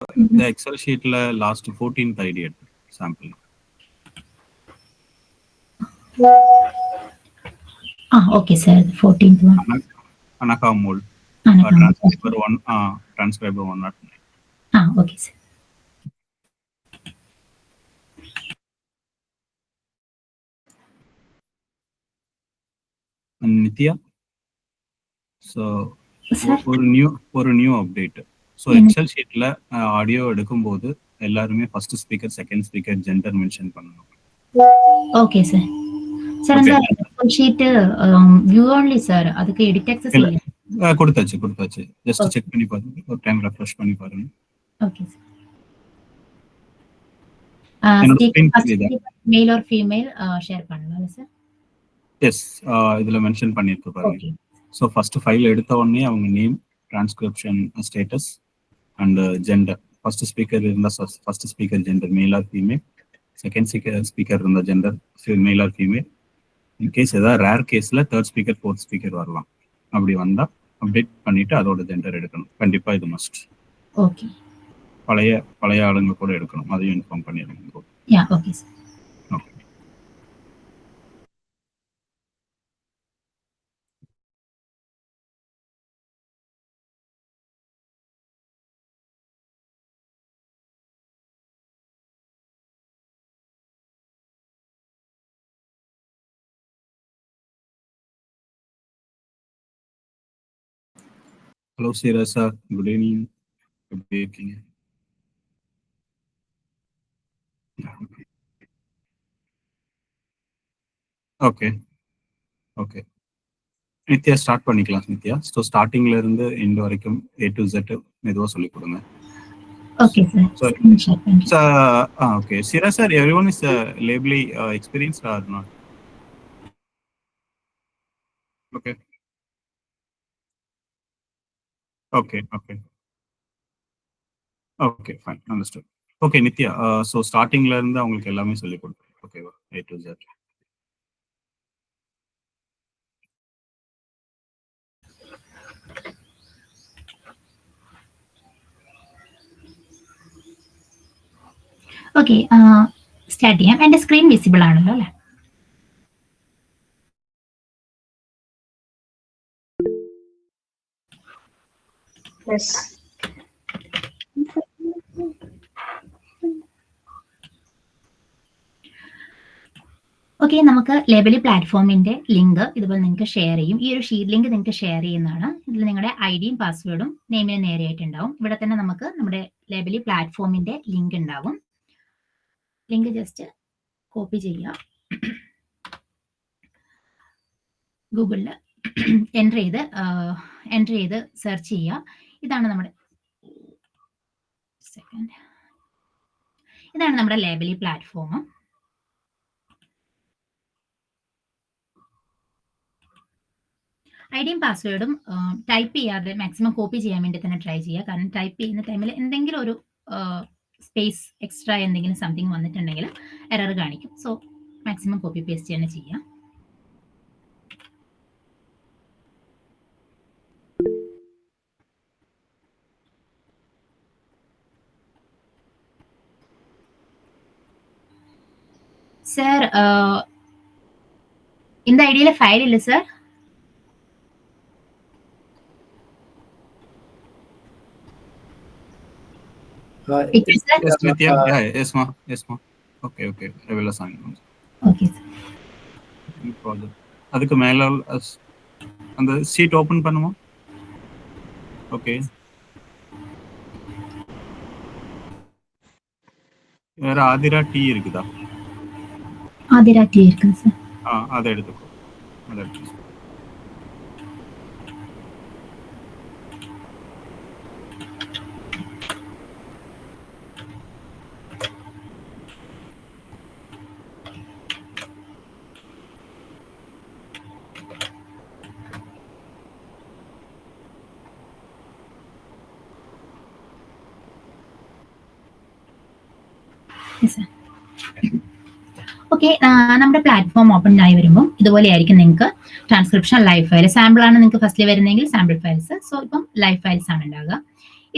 the Excel sheet last 14th ID sample. Okay, sir. 14th one. Anaka mold. Transcriber 109. Okay, sir. And Nithya, so for a new update. So Excel sheet audio எடுக்கும்போது எல்லாருமே first speaker, second speaker gender mention பண்ணனும். Okay, sir. Sir, அந்த Excel sheet view only, sir. அதுக்கு edit access இல்ல. கொடுத்தாச்சு. Just check பண்ணி பாருங்க. ஒரு time refresh பண்ணி பாருங்க. Okay, sir. Male or female share பண்ணலாம்ல sir? Yes, இதுல mention பண்ணிருக்கு பாருங்க. So first file எடுத்த உடனே அவங்க name, transcription status and gender. First speaker இருந்தா first speaker gender male or female, second speaker இருந்தா gender male or female. In case ஏதாவது rare caseல third speaker, fourth speaker வரலாம். அப்படி வந்தா அப்டேட் பண்ணிட்டு அதோட ஜெண்டர் எடுக்கணும். கண்டிப்பா இது மஸ்ட். ஓகே. பழைய ஆளுங்க கூட எடுக்கணும். அதையும் இன்ஃபார்ம் பண்ணிடுங்க. Yeah, okay sir. Okay. Hello, Sirasa. Good evening. எப்படி இருக்கீங்க? ஓகே. நித்யா ஸ்டார்ட் பண்ணிக்கலாம். நித்யா, ஸோ ஸ்டார்டிங்ல இருந்து எண்ட் வரைக்கும் A to Z மெதுவா சொல்லி கொடுங்க. Okay, sir. Okay. Sira sir, everyone is lably experienced or not? Okay, fine. Understood. Okay, Nithya, so startingல இருந்து அவங்களுக்கு எல்லாமே சொல்லி கொடுங்க. ஓகேவா? A to Z. Okay, start ചെയ്യാം. എൻ്റെ സ്ക്രീൻ വിസിബിൾ ആണല്ലോ അല്ലേ? Yes. ഓക്കെ, നമുക്ക് ലേബലി പ്ലാറ്റ്ഫോമിന്റെ ലിങ്ക് ഇതുപോലെ നിങ്ങൾക്ക് ഷെയർ ചെയ്യും. ഈ ഒരു ഷീറ്റ് ലിങ്ക് നിങ്ങൾക്ക് ഷെയർ ചെയ്യുന്നതാണ്. ഇതിൽ നിങ്ങളുടെ ഐഡിയും പാസ്വേഡും നെയിമിന് നേരെയായിട്ടുണ്ടാവും. ഇവിടെ തന്നെ നമുക്ക് നമ്മുടെ ലേബലി പ്ലാറ്റ്ഫോമിന്റെ ലിങ്ക് ഉണ്ടാവും. ലിങ്ക് ജസ്റ്റ് കോപ്പി ചെയ്യുക, ഗൂഗിളിൽ എൻ്റർ ചെയ്ത് സെർച്ച് ചെയ്യുക. ഇതാണ് നമ്മുടെ ലേബലി പ്ലാറ്റ്ഫോം. ഐഡിയും പാസ്വേഡും ടൈപ്പ് ചെയ്യാതെ മാക്സിമം കോപ്പി ചെയ്യാൻ വേണ്ടി തന്നെ ട്രൈ ചെയ്യുക. കാരണം ടൈപ്പ് ചെയ്യുന്ന ടൈമിൽ എന്തെങ്കിലും ഒരു സ്പേസ് എക്സ്ട്രാ എന്തെങ്കിലും സംതിങ് വന്നിട്ടുണ്ടെങ്കിൽ എറർ കാണിക്കും. സോ മാക്സിമം കോപ്പി പേസ്റ്റ് തന്നെ ചെയ്യാം. സർ, இந்த ஐடியில ஃபைல் இல்லை sir. Yes, Nithya. Yes, ma. Okay. I will assign. Okay, sir. அதுக்கு மேல அந்த சீட் ஓபன் பண்ணுமா? ஓகே. வேற ஆதிரா டீ இருக்குதா? ஆதிரா டீ இருக்கு சார். அதை எடுத்துக்கோ. ഓക്കെ, നമ്മുടെ പ്ലാറ്റ്ഫോം ഓപ്പൺ ആയി വരുമ്പോൾ ഇതുപോലെ ആയിരിക്കും. നിങ്ങൾക്ക് ട്രാൻസ്ക്രിപ്ഷൻ ലൈവ് ഫയൽ സാമ്പിൾ ആണ് നിങ്ങൾക്ക് ഫസ്റ്റിൽ വരുന്നതെങ്കിൽ സാമ്പിൾ ഫയൽസ്. സോ ഇപ്പം ലൈവ് ഫയൽസ് ആണ് ഉണ്ടാകുക.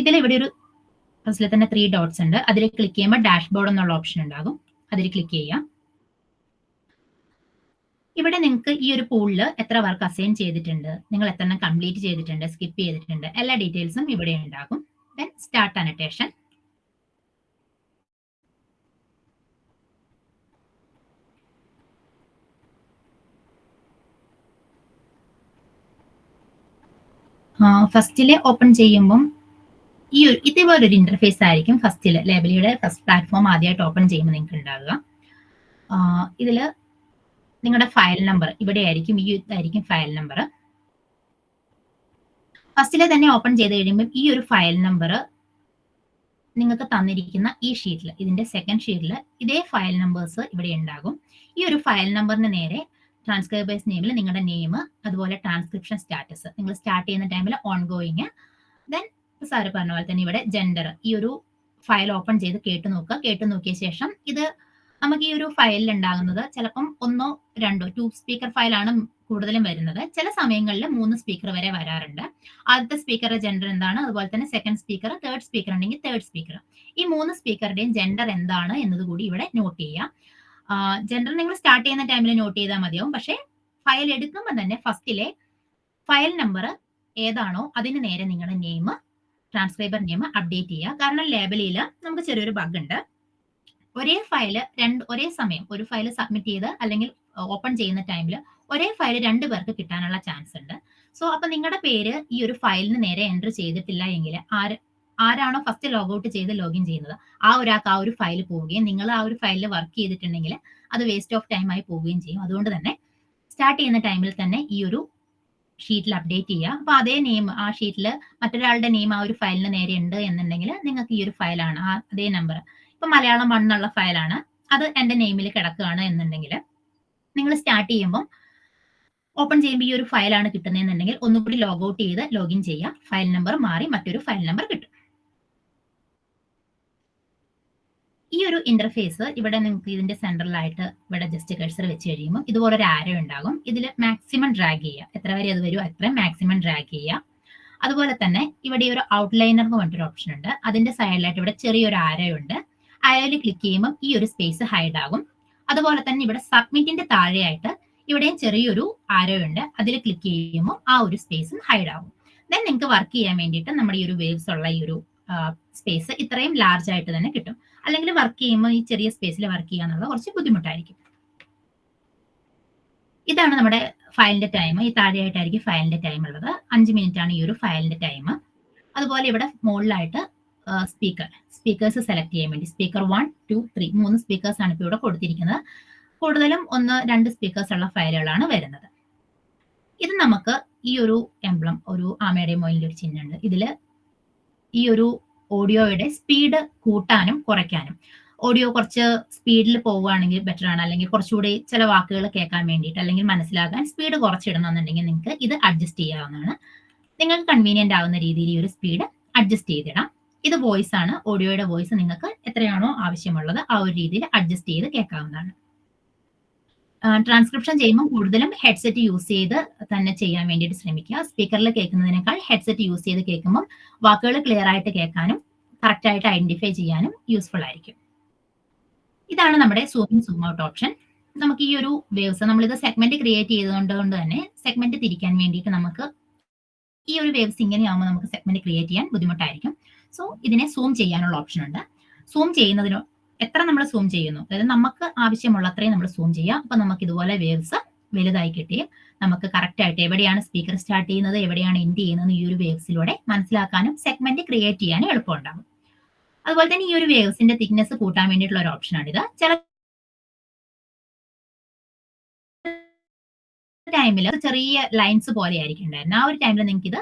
ഇതിൽ ഇവിടെ ഒരു ഫസ്റ്റിൽ തന്നെ 3 ഡോട്ട്സ് ഉണ്ട്. അതിൽ ക്ലിക്ക് ചെയ്യുമ്പോൾ ഡാഷ്ബോർഡ് എന്നുള്ള ഓപ്ഷൻ ഉണ്ടാകും. അതിൽ ക്ലിക്ക് ചെയ്യാം. ഇവിടെ നിങ്ങൾക്ക് ഈ ഒരു പൂളിൽ എത്ര വർക്ക് അസൈൻ ചെയ്തിട്ടുണ്ട്, നിങ്ങൾ എത്ര എണ്ണം കംപ്ലീറ്റ് ചെയ്തിട്ടുണ്ട്, സ്കിപ്പ് ചെയ്തിട്ടുണ്ട്, എല്ലാ ഡീറ്റെയിൽസും ഇവിടെ ഉണ്ടാകും. Then start annotation. ഫസ്റ്റില് ഓപ്പൺ ചെയ്യുമ്പം ഇതേപോലൊരു ഇന്റർഫേസ് ആയിരിക്കും ഫസ്റ്റില്. ലേബലിയുടെ ഫസ്റ്റ് പ്ലാറ്റ്ഫോം ആദ്യമായിട്ട് ഓപ്പൺ ചെയ്യുമ്പോൾ നിങ്ങൾക്ക് ഉണ്ടാകുക. ഇതിൽ നിങ്ങളുടെ ഫയൽ നമ്പർ ഇവിടെ ആയിരിക്കും, ഈ ഇതായിരിക്കും ഫയൽ നമ്പർ. ഫസ്റ്റിലെ തന്നെ ഓപ്പൺ ചെയ്ത് കഴിയുമ്പോൾ ഈ ഒരു ഫയൽ നമ്പർ നിങ്ങൾക്ക് തന്നിരിക്കുന്ന ഈ ഷീറ്റിൽ, ഇതിന്റെ സെക്കൻഡ് ഷീറ്റിൽ ഇതേ ഫയൽ നമ്പേഴ്സ് ഇവിടെ ഉണ്ടാകും. ഈ ഒരു ഫയൽ നമ്പറിന് നേരെ ട്രാൻസ്ക്രൈബേഴ്സ് നെയിമിൽ നിങ്ങളുടെ നെയിം, അതുപോലെ ട്രാൻസ്ക്രിപ്ഷൻ സ്റ്റാറ്റസ്, നിങ്ങൾ സ്റ്റാർട്ട് ചെയ്യുന്ന ടൈമിൽ ഓൺ ഗോയിങ്, ദെൻ സാറ് പറഞ്ഞ പോലെ തന്നെ ഇവിടെ ജെൻഡർ. ഈ ഒരു ഫയൽ ഓപ്പൺ ചെയ്ത് കേട്ട് നോക്കുക. കേട്ട് നോക്കിയ ശേഷം ഇത് നമുക്ക് ഈ ഒരു ഫയലിൽ ഉണ്ടാകുന്നത് ചിലപ്പം 1 or 2 സ്പീക്കർ ഫയലാണ് കൂടുതലും വരുന്നത്. ചില സമയങ്ങളിൽ 3 സ്പീക്കർ വരെ വരാറുണ്ട്. ആദ്യത്തെ സ്പീക്കറുടെ ജെൻഡർ എന്താണ്, അതുപോലെ തന്നെ സെക്കൻഡ് സ്പീക്കർ, തേർഡ് സ്പീക്കർ ഉണ്ടെങ്കിൽ തേർഡ് സ്പീക്കർ, ഈ 3 സ്പീക്കറുടെയും ജെൻഡർ എന്താണ് എന്നത് കൂടി ഇവിടെ നോട്ട് ചെയ്യാം. ജെൻഡർ നിങ്ങൾ സ്റ്റാർട്ട് ചെയ്യുന്ന ടൈമിൽ നോട്ട് ചെയ്താൽ മതിയാവും. പക്ഷേ ഫയൽ എടുക്കുമ്പോൾ തന്നെ ഫസ്റ്റിലെ ഫയൽ നമ്പർ ഏതാണോ അതിന് നേരെ നിങ്ങളുടെ നെയിം, ട്രാൻസ്ക്രൈബർ നെയിം അപ്ഡേറ്റ് ചെയ്യുക. കാരണം ലേബലിൽ നമുക്ക് ചെറിയൊരു ബഗ് ഉണ്ട്. ഒരേ ഫയല് ഒരേ സമയം ഒരു ഫയൽ സബ്മിറ്റ് ചെയ്ത് അല്ലെങ്കിൽ ഓപ്പൺ ചെയ്യുന്ന ടൈമിൽ ഒരേ ഫയൽ 2 പേർക്ക് കിട്ടാനുള്ള ചാൻസ് ഉണ്ട്. സോ അപ്പൊ നിങ്ങളുടെ പേര് ഈ ഒരു ഫയലിന് നേരെ എൻ്റർ ചെയ്തിട്ടില്ല എങ്കിൽ ആരാണോ ഫസ്റ്റ് ലോഗൌട്ട് ചെയ്ത് ലോഗിൻ ചെയ്യുന്നത് ആ ഒരാൾക്ക് ആ ഒരു ഫയൽ പോവുകയും നിങ്ങൾ ആ ഒരു ഫയലിൽ വർക്ക് ചെയ്തിട്ടുണ്ടെങ്കിൽ അത് വേസ്റ്റ് ഓഫ് ടൈം ആയി പോവുകയും ചെയ്യും. അതുകൊണ്ട് തന്നെ സ്റ്റാർട്ട് ചെയ്യുന്ന ടൈമിൽ തന്നെ ഈ ഒരു ഷീറ്റിൽ അപ്ഡേറ്റ് ചെയ്യുക. അപ്പൊ അതേ നെയിം ആ ഷീറ്റിൽ മറ്റൊരാളുടെ നെയിം ആ ഒരു ഫയലിന് നേരെ ഉണ്ട് എന്നുണ്ടെങ്കിൽ നിങ്ങൾക്ക് ഈ ഒരു ഫയലാണ് അതേ നമ്പർ, ഇപ്പൊ മലയാളം 1 എന്നുള്ള ഫയലാണ്, അത് എന്റെ നെയിമിൽ കിടക്കുകയാണ് എന്നുണ്ടെങ്കിൽ നിങ്ങൾ സ്റ്റാർട്ട് ചെയ്യുമ്പോൾ ഓപ്പൺ ചെയ്യുമ്പോൾ ഈ ഒരു ഫയലാണ് കിട്ടുന്നതെന്നുണ്ടെങ്കിൽ ഒന്നുകൂടി ലോഗൌട്ട് ചെയ്ത് ലോഗിൻ ചെയ്യുക. ഫയൽ നമ്പർ മാറി മറ്റൊരു ഫയൽ നമ്പർ കിട്ടും. ഈ ഒരു ഇന്റർഫേസ് ഇവിടെ നിങ്ങൾക്ക് ഇതിന്റെ സെൻട്രലായിട്ട് ഇവിടെ ജസ്റ്റ് കഴ്സർ വെച്ച് കഴിയുമ്പോൾ ഇതുപോലൊരു ആരോ ഉണ്ടാകും. ഇതിൽ മാക്സിമം ഡ്രാഗ് ചെയ്യുക, എത്ര വരെ അത് വരും അത്രയും മാക്സിമം ഡ്രാഗ് ചെയ്യുക. അതുപോലെ തന്നെ ഇവിടെ ഒരു ഔട്ട്ലൈനർ എന്ന് പറഞ്ഞൊരു ഓപ്ഷൻ ഉണ്ട്. അതിന്റെ സൈഡിലായിട്ട് ഇവിടെ ചെറിയൊരു ആരോ ഉണ്ട്. ആരോയിൽ ക്ലിക്ക് ചെയ്യുമ്പോൾ ഈ ഒരു സ്പേസ് ഹൈഡ് ആകും. അതുപോലെ തന്നെ ഇവിടെ സബ്മിറ്റിന്റെ താഴെയായിട്ട് ഇവിടെയും ചെറിയൊരു ആരോ ഉണ്ട്. അതിൽ ക്ലിക്ക് ചെയ്യുമ്പോൾ ആ ഒരു സ്പേസും ഹൈഡ് ആകും. ദെൻ നിങ്ങൾക്ക് വർക്ക് ചെയ്യാൻ വേണ്ടിയിട്ട് നമ്മുടെ ഈ ഒരു വേവ്സ് ഉള്ള ഈ ഒരു സ്പേസ് ഇത്രയും ലാർജ് ആയിട്ട് തന്നെ കിട്ടും. അല്ലെങ്കിൽ വർക്ക് ചെയ്യുമ്പോൾ ഈ ചെറിയ സ്പേസിൽ വർക്ക് ചെയ്യാന്നുള്ളത് കുറച്ച് ബുദ്ധിമുട്ടായിരിക്കും. ഇതാണ് നമ്മുടെ ഫയലിന്റെ ടൈം. ഈ താഴെയായിട്ടായിരിക്കും ഫയലിന്റെ ടൈം ഉള്ളത്. 5 മിനിറ്റ് ആണ് ഈ ഒരു ഫയലിന്റെ ടൈം. അതുപോലെ ഇവിടെ മുകളിലായിട്ട് സ്പീക്കേഴ്സ് സെലക്ട് ചെയ്യാൻ വേണ്ടി സ്പീക്കർ 1, 2, 3 3 സ്പീക്കേഴ്സ് ആണ് ഇപ്പോൾ ഇവിടെ കൊടുത്തിരിക്കുന്നത്. കൂടുതലും 1-2 സ്പീക്കേഴ്സ് ഉള്ള ഫയലുകളാണ് വരുന്നത്. ഇത് നമുക്ക് ഈ ഒരു എംബ്ലം, ഒരു ആമയുടെയും മൊയിലിന്റെ ഒരു ചിഹ്നമുണ്ട്. ഇതില് ഈ ഒരു ഓഡിയോയുടെ സ്പീഡ് കൂട്ടാനും കുറയ്ക്കാനും, ഓഡിയോ കുറച്ച് സ്പീഡിൽ പോവുകയാണെങ്കിൽ ബെറ്റർ ആണ്, അല്ലെങ്കിൽ കുറച്ചുകൂടി ചില വാക്കുകൾ കേൾക്കാൻ വേണ്ടിയിട്ട് അല്ലെങ്കിൽ മനസ്സിലാക്കാൻ സ്പീഡ് കുറച്ചിടണമെന്നുണ്ടെങ്കിൽ നിങ്ങൾക്ക് ഇത് അഡ്ജസ്റ്റ് ചെയ്യാവുന്നതാണ്. നിങ്ങൾക്ക് കൺവീനിയന്റ് ആവുന്ന രീതിയിൽ ഈ ഒരു സ്പീഡ് അഡ്ജസ്റ്റ് ചെയ്തിടാം. ഇത് വോയിസ് ആണ്. ഓഡിയോയുടെ വോയിസ് നിങ്ങൾക്ക് എത്രയാണോ ആവശ്യമുള്ളത് ആ ഒരു രീതിയിൽ അഡ്ജസ്റ്റ് ചെയ്ത് കേൾക്കാവുന്നതാണ്. ട്രാൻസ്ക്രിപ്ഷൻ ചെയ്യുമ്പോൾ കൂടുതലും ഹെഡ്സെറ്റ് യൂസ് ചെയ്ത് തന്നെ ചെയ്യാൻ വേണ്ടിയിട്ട് ശ്രമിക്കുക. സ്പീക്കറിൽ കേൾക്കുന്നതിനേക്കാൾ ഹെഡ്സെറ്റ് യൂസ് ചെയ്ത് കേൾക്കുമ്പോൾ വാക്കുകൾ ക്ലിയർ ആയിട്ട് കേൾക്കാനും കറക്റ്റ് ആയിട്ട് ഐഡന്റിഫൈ ചെയ്യാനും യൂസ്ഫുൾ ആയിരിക്കും. ഇതാണ് നമ്മുടെ zoom in zoom out option. നമുക്ക് ഈ ഒരു വേവ്സ്, നമ്മളിത് സെഗ്മെന്റ് ക്രിയേറ്റ് ചെയ്തുകൊണ്ട് തന്നെ സെഗ്മെന്റ് തിരിക്കാൻ വേണ്ടിയിട്ട് നമുക്ക് ഈ ഒരു വേവ്സ് ഇങ്ങനെയാകുമ്പോൾ നമുക്ക് സെഗ്മെന്റ് ക്രിയേറ്റ് ചെയ്യാൻ ബുദ്ധിമുട്ടായിരിക്കും. സോ ഇതിനെ സൂം ചെയ്യാനുള്ള ഓപ്ഷൻ ഉണ്ട്. സൂം ചെയ്യുന്നതിന് എത്ര നമ്മൾ സൂം ചെയ്യുന്നു, അതായത് നമുക്ക് ആവശ്യമുള്ള അത്രയും നമ്മൾ സൂം ചെയ്യാം. അപ്പൊ നമുക്ക് ഇതുപോലെ വേവ്സ് വലുതായി കിട്ടി നമുക്ക് കറക്റ്റ് ആയിട്ട് എവിടെയാണ് സ്പീക്കർ സ്റ്റാർട്ട് ചെയ്യുന്നത്, എവിടെയാണ് എൻഡ് ചെയ്യുന്നത് ഈ ഒരു വേവ്സിലൂടെ മനസ്സിലാക്കാനും സെഗ്മെന്റ് ക്രിയേറ്റ് ചെയ്യാനും എളുപ്പമുണ്ടാകും. അതുപോലെ തന്നെ ഈ ഒരു വേവ്സിന്റെ തിക്നെസ് കൂട്ടാൻ വേണ്ടിയിട്ടുള്ള ഒരു ഓപ്ഷനാണിത്. ചില ടൈമിൽ ചെറിയ ലൈൻസ് പോലെ ആയിരിക്കും ഉണ്ടായിരുന്നത്. ആ ഒരു ടൈമിൽ നിങ്ങൾക്ക് ഇത്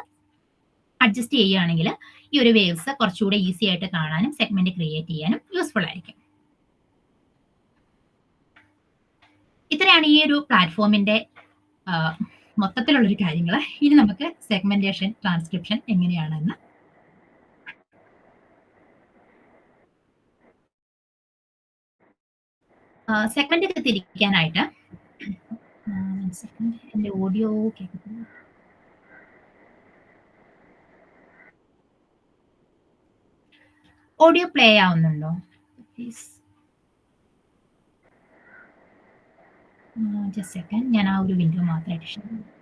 അഡ്ജസ്റ്റ് ചെയ്യുകയാണെങ്കിൽ ഈ ഒരു വേവ്സ് കുറച്ചുകൂടെ ഈസി ആയിട്ട് കാണാനും സെഗ്മെന്റ് ക്രിയേറ്റ് ചെയ്യാനും യൂസ്ഫുൾ ആയിരിക്കും. ഇത്രയാണ് ഈ ഒരു പ്ലാറ്റ്ഫോമിന്റെ മൊത്തത്തിലുള്ളൊരു കാര്യങ്ങൾ. ഇനി നമുക്ക് സെഗ്മെന്റേഷൻ, ട്രാൻസ്ക്രിപ്ഷൻ എങ്ങനെയാണെന്ന് സെഗ്മെന്റ് തിരിക്കാനായിട്ട് എന്റെ ഓഡിയോ കേൾക്കത്തില്ല. ഓഡിയോ പ്ലേ ആവുന്നുണ്ടോ? പ്ലീസ് ജസ്റ്റ് സെക്കൻഡ്, ഞാൻ ആ ഒരു വിൻഡോ മാത്രമായിട്ട് ഷെയർ ചെയ്യാം.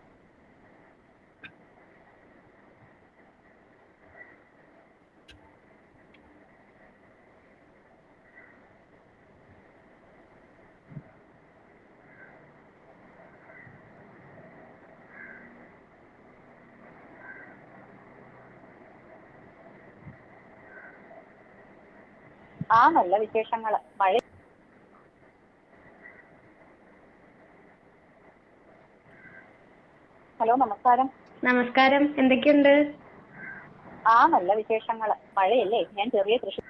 നല്ല വിശേഷങ്ങള്. മഴ. ഹലോ, നമസ്കാരം. നമസ്കാരം, എന്തൊക്കെയുണ്ട്? നല്ല വിശേഷങ്ങള്. മഴയല്ലേ, ഞാൻ ചെറിയ കൃഷി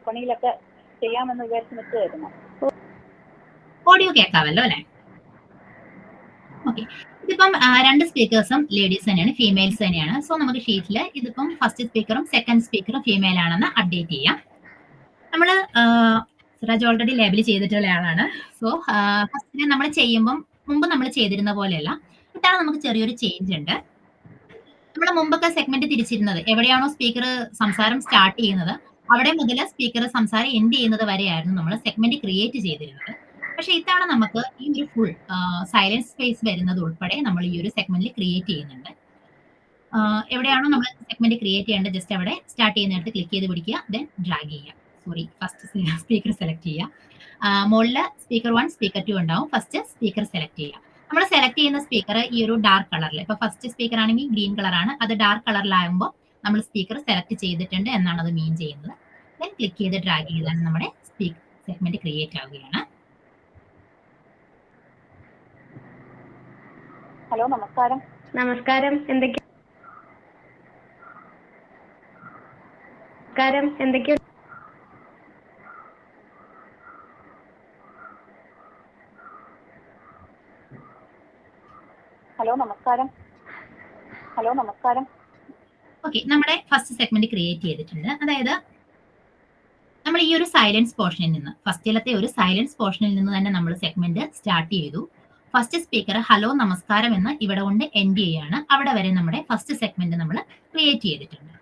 പണിയിലൊക്കെ ചെയ്യാമെന്ന് വിചാരിച്ച് നിൽക്കുകയായിരുന്നു. ഓഡിയോ കേൾക്കാമല്ലോ അല്ലെ? ഓക്കെ, ഇതിപ്പം രണ്ട് സ്പീക്കേഴ്സും ലേഡീസ് തന്നെയാണ്, ഫീമെയിൽസ് തന്നെയാണ്. സോ നമുക്ക് ഷീറ്റിൽ ഇതിപ്പം ഫസ്റ്റ് സ്പീക്കറും സെക്കൻഡ് സ്പീക്കറും ഫീമെയിൽ ആണെന്ന് അപ്ഡേറ്റ് ചെയ്യാം. നമ്മൾ സിറാജ് ഓൾറെഡി ലേബിൾ ചെയ്തിട്ടുള്ള ആളാണ്. സോ ഫസ്റ്റ് നമ്മൾ ചെയ്യുമ്പം മുമ്പ് നമ്മൾ ചെയ്തിരുന്ന പോലെയല്ല, ഇതാണ് നമുക്ക് ചെറിയൊരു ചേഞ്ച് ഉണ്ട്. നമ്മൾ മുമ്പൊക്കെ സെഗ്മെന്റ് തിരിച്ചിരുന്നത് എവിടെയാണോ സ്പീക്കർ സംസാരം സ്റ്റാർട്ട് ചെയ്യുന്നത് അവിടെ മുതൽ സ്പീക്കർ സംസാരം എൻഡ് ചെയ്യുന്നത് വരെയായിരുന്നു നമ്മൾ സെഗ്മെന്റ് ക്രിയേറ്റ് ചെയ്തിരുന്നത്. പക്ഷെ ഇത്തവണ നമുക്ക് ഈ ഒരു ഫുൾ സൈലൻസ് സ്പേസ് വരുന്നത് ഉൾപ്പെടെ നമ്മൾ ഈ ഒരു സെഗ്മെന്റിൽ ക്രിയേറ്റ് ചെയ്യുന്നുണ്ട്. എവിടെയാണോ നമ്മൾ സെഗ്മെന്റ് ക്രിയേറ്റ് ചെയ്യേണ്ടത് ജസ്റ്റ് അവിടെ സ്റ്റാർട്ട് ചെയ്യുന്നിടത്ത് ക്ലിക്ക് ചെയ്ത് പിടിക്കുക, ദെൻ ഡ്രാഗ് ചെയ്യുക. സോറി, ഫസ്റ്റ് സ്പീക്കർ സെലക്ട് ചെയ്യുക. മുകളിൽ സ്പീക്കർ 1 സ്പീക്കർ 2 ഉണ്ടാവും. ഫസ്റ്റ് സ്പീക്കർ സെലക്ട് ചെയ്യുക. നമ്മൾ സെലക്ട് ചെയ്യുന്ന സ്പീക്കർ ഈ ഒരു ഡാർക്ക് കളറിൽ, ഇപ്പൊ ഫസ്റ്റ് സ്പീക്കർ ആണെങ്കിൽ ഗ്രീൻ കളറാണ്, അത് ഡാർക്ക് കളറിലാകുമ്പോൾ നമ്മൾ സ്പീക്കർ സെലക്ട് ചെയ്തിട്ടുണ്ട് എന്നാണ് അത് മീൻ ചെയ്യുന്നത്. ദെൻ ക്ലിക്ക് ചെയ്ത് ഡ്രാഗ് ചെയ്താൽ നമ്മുടെ സെഗ്മെന്റ് ക്രിയേറ്റ് ആവുകയാണ്. ഹലോ, നമസ്കാരം. നമസ്കാരം, എന്തൊക്കെയുണ്ട്? ഹലോ, നമസ്കാരം. ഓക്കെ, നമ്മുടെ ഫസ്റ്റ് സെഗ്മെന്റ് ക്രിയേറ്റ് ചെയ്തിട്ടുണ്ട്. അതായത് നമ്മൾ ഈ ഒരു സൈലൻസ് പോർഷനിൽ നിന്ന്, ഫസ്റ്റിലത്തെ ഒരു സൈലൻസ് പോർഷനിൽ നിന്ന് തന്നെ നമ്മൾ സെഗ്മെന്റ് സ്റ്റാർട്ട് ചെയ്തു. ഫസ്റ്റ് സ്പീക്കർ ഹലോ നമസ്കാരം എന്ന് ഇവിടെ കൊണ്ട് എൻഡ് ചെയ്യാണ്. അവിടെ വരെ നമ്മുടെ ഫസ്റ്റ് സെഗ്മെന്റ് നമ്മൾ ക്രിയേറ്റ് ചെയ്തിട്ടുണ്ട്.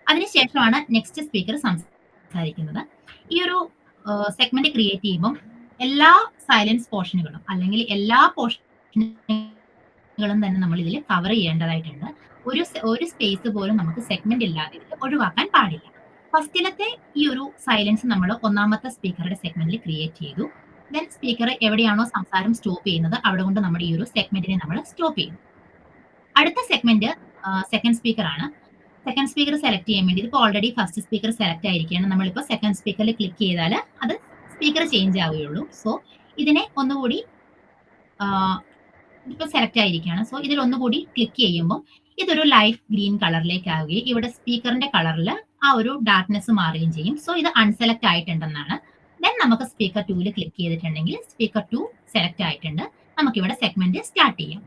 അതിനുശേഷമാണ് നെക്സ്റ്റ് സ്പീക്കർ സംസാരിക്കുന്നത്. ഈ ഒരു സെഗ്മെന്റ് ക്രിയേറ്റ് ചെയ്യുമ്പോൾ എല്ലാ സൈലൻസ് പോർഷനുകളും അല്ലെങ്കിൽ എല്ലാ പോർഷനുകളും തന്നെ നമ്മൾ ഇതിൽ കവർ ചെയ്യേണ്ടതായിട്ടുണ്ട്. ഒരു സ്പേസ് പോലും നമുക്ക് സെഗ്മെന്റ് ഇല്ലാതെ ഇതിൽ ഒഴിവാക്കാൻ പാടില്ല. ഫസ്റ്റിലത്തെ ഈ ഒരു സൈലൻസ് നമ്മൾ ഒന്നാമത്തെ സ്പീക്കറുടെ സെഗ്മെന്റിൽ ക്രിയേറ്റ് ചെയ്തു. ദെൻ സ്പീക്കർ എവിടെയാണോ സംസാരം സ്റ്റോപ്പ് ചെയ്യുന്നത് അവിടെ കൊണ്ട് നമ്മുടെ ഈ ഒരു സെഗ്മെന്റിനെ നമ്മൾ സ്റ്റോപ്പ് ചെയ്തു. അടുത്ത സെഗ്മെന്റ് സെക്കൻഡ് സ്പീക്കർ ആണ്. സെക്കൻഡ് സ്പീക്കർ സെലക്ട് ചെയ്യാൻ വേണ്ടി ഇപ്പോൾ ഓൾറെഡി ഫസ്റ്റ് സ്പീക്കർ സെലക്ട് ആയിരിക്കുകയാണ്. നമ്മളിപ്പോൾ സെക്കൻഡ് സ്പീക്കറിൽ ക്ലിക്ക് ചെയ്താൽ അത് സ്പീക്കർ ചേഞ്ച് ആവുകയുള്ളൂ. സോ ഇതിനെ ഒന്നുകൂടി ഇപ്പൊ സെലക്ട് ആയിരിക്കുകയാണ്. സോ ഇതിൽ ഒന്നുകൂടി ക്ലിക്ക് ചെയ്യുമ്പോൾ ഇതൊരു ലൈറ്റ് ഗ്രീൻ കളറിലേക്ക് ആവുകയും ഇവിടെ സ്പീക്കറിന്റെ കളറിൽ ആ ഒരു ഡാർക്ക്നെസ് മാറുകയും ചെയ്യും. സോ ഇത് അൺസെലക്ട് ആയിട്ടുണ്ടെന്നാണ്. ദെൻ നമുക്ക് സ്പീക്കർ 2 ക്ലിക്ക് ചെയ്തിട്ടുണ്ടെങ്കിൽ സ്പീക്കർ 2 സെലക്ട് ആയിട്ടുണ്ട്. നമുക്കിവിടെ സെഗ്മെന്റ് സ്റ്റാർട്ട് ചെയ്യാം.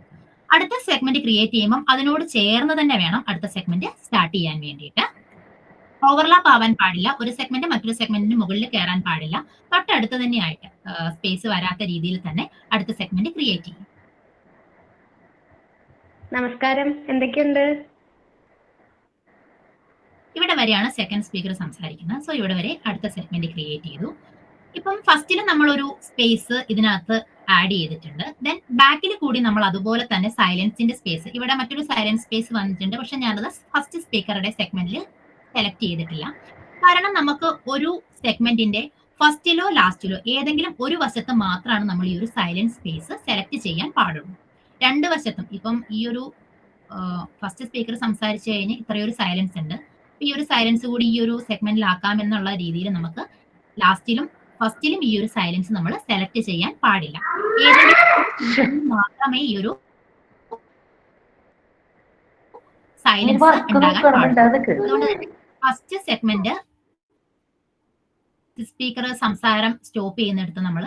അടുത്ത സെഗ്മെന്റ് ക്രിയേറ്റ് ചെയ്യുമ്പോൾ അതിനോട് ചേർന്ന് തന്നെ വേണം അടുത്ത സെഗ്മെന്റ് സ്റ്റാർട്ട് ചെയ്യാൻ വേണ്ടിയിട്ട്. ഓവർലാപ്പ് ആവാൻ പാടില്ല. ഒരു സെഗ്മെന്റ് മറ്റൊരു സെഗ്മെന്റിന് മുകളിൽ കയറാൻ പാടില്ല. തൊട്ടടുത്ത് തന്നെയായിട്ട് സ്പേസ് വരാത്ത രീതിയിൽ തന്നെ അടുത്ത സെഗ്മെന്റ് ക്രിയേറ്റ് ചെയ്യും. നമസ്കാരം, എന്തൊക്കെയുണ്ട്? ഇവിടെ വരെയാണ് സെക്കൻഡ് സ്പീക്കർ സംസാരിക്കുന്നത്. സോ ഇവിടെ വരെ അടുത്ത സെഗ്മെന്റ് ക്രിയേറ്റ് ചെയ്തു. ഇപ്പം ഫസ്റ്റിൽ നമ്മളൊരു സ്പേസ് ഇതിനകത്ത് ആഡ് ചെയ്തിട്ടുണ്ട്. ദെൻ ബാക്കിൽ കൂടി നമ്മൾ അതുപോലെ തന്നെ സൈലൻസിന്റെ സ്പേസ്, ഇവിടെ മറ്റൊരു സൈലൻസ് സ്പേസ് വന്നിട്ടുണ്ട്. പക്ഷെ ഞാനത് ഫസ്റ്റ് സ്പീക്കറുടെ സെഗ്മെന്റിൽ സെലക്ട് ചെയ്തിട്ടില്ല. കാരണം നമുക്ക് ഒരു സെഗ്മെന്റിന്റെ ഫസ്റ്റിലോ ലാസ്റ്റിലോ ഏതെങ്കിലും ഒരു വശത്ത് മാത്രമാണ് നമ്മൾ ഈ ഒരു സൈലൻസ് സ്പേസ് സെലക്ട് ചെയ്യാൻ പാടുള്ളൂ. രണ്ട് വശത്തും ഇപ്പം ഈ ഒരു ഫസ്റ്റ് സ്പീക്കർ സംസാരിച്ചു കഴിഞ്ഞ് ഇത്രയൊരു സൈലൻസ് ഉണ്ട്. ഈ ഒരു സൈലൻസ് കൂടി ഈ ഒരു സെഗ്മെന്റിലാക്കാം എന്നുള്ള രീതിയിൽ നമുക്ക് ലാസ്റ്റിലും ഫസ്റ്റിലും ഈ ഒരു സൈലൻസ് നമ്മൾ സെലക്ട് ചെയ്യാൻ പാടില്ല. ഏതെങ്കിലും മാത്രമേ ഈ ഒരു സൈലൻസ് ഉണ്ടാകാൻ പാടുള്ളൂ. അതുകൊണ്ട് തന്നെ ഫസ്റ്റ് സെഗ്മെന്റ് സ്പീക്കർ സംസാരം സ്റ്റോപ്പ് ചെയ്യുന്നിടത്ത് നമ്മൾ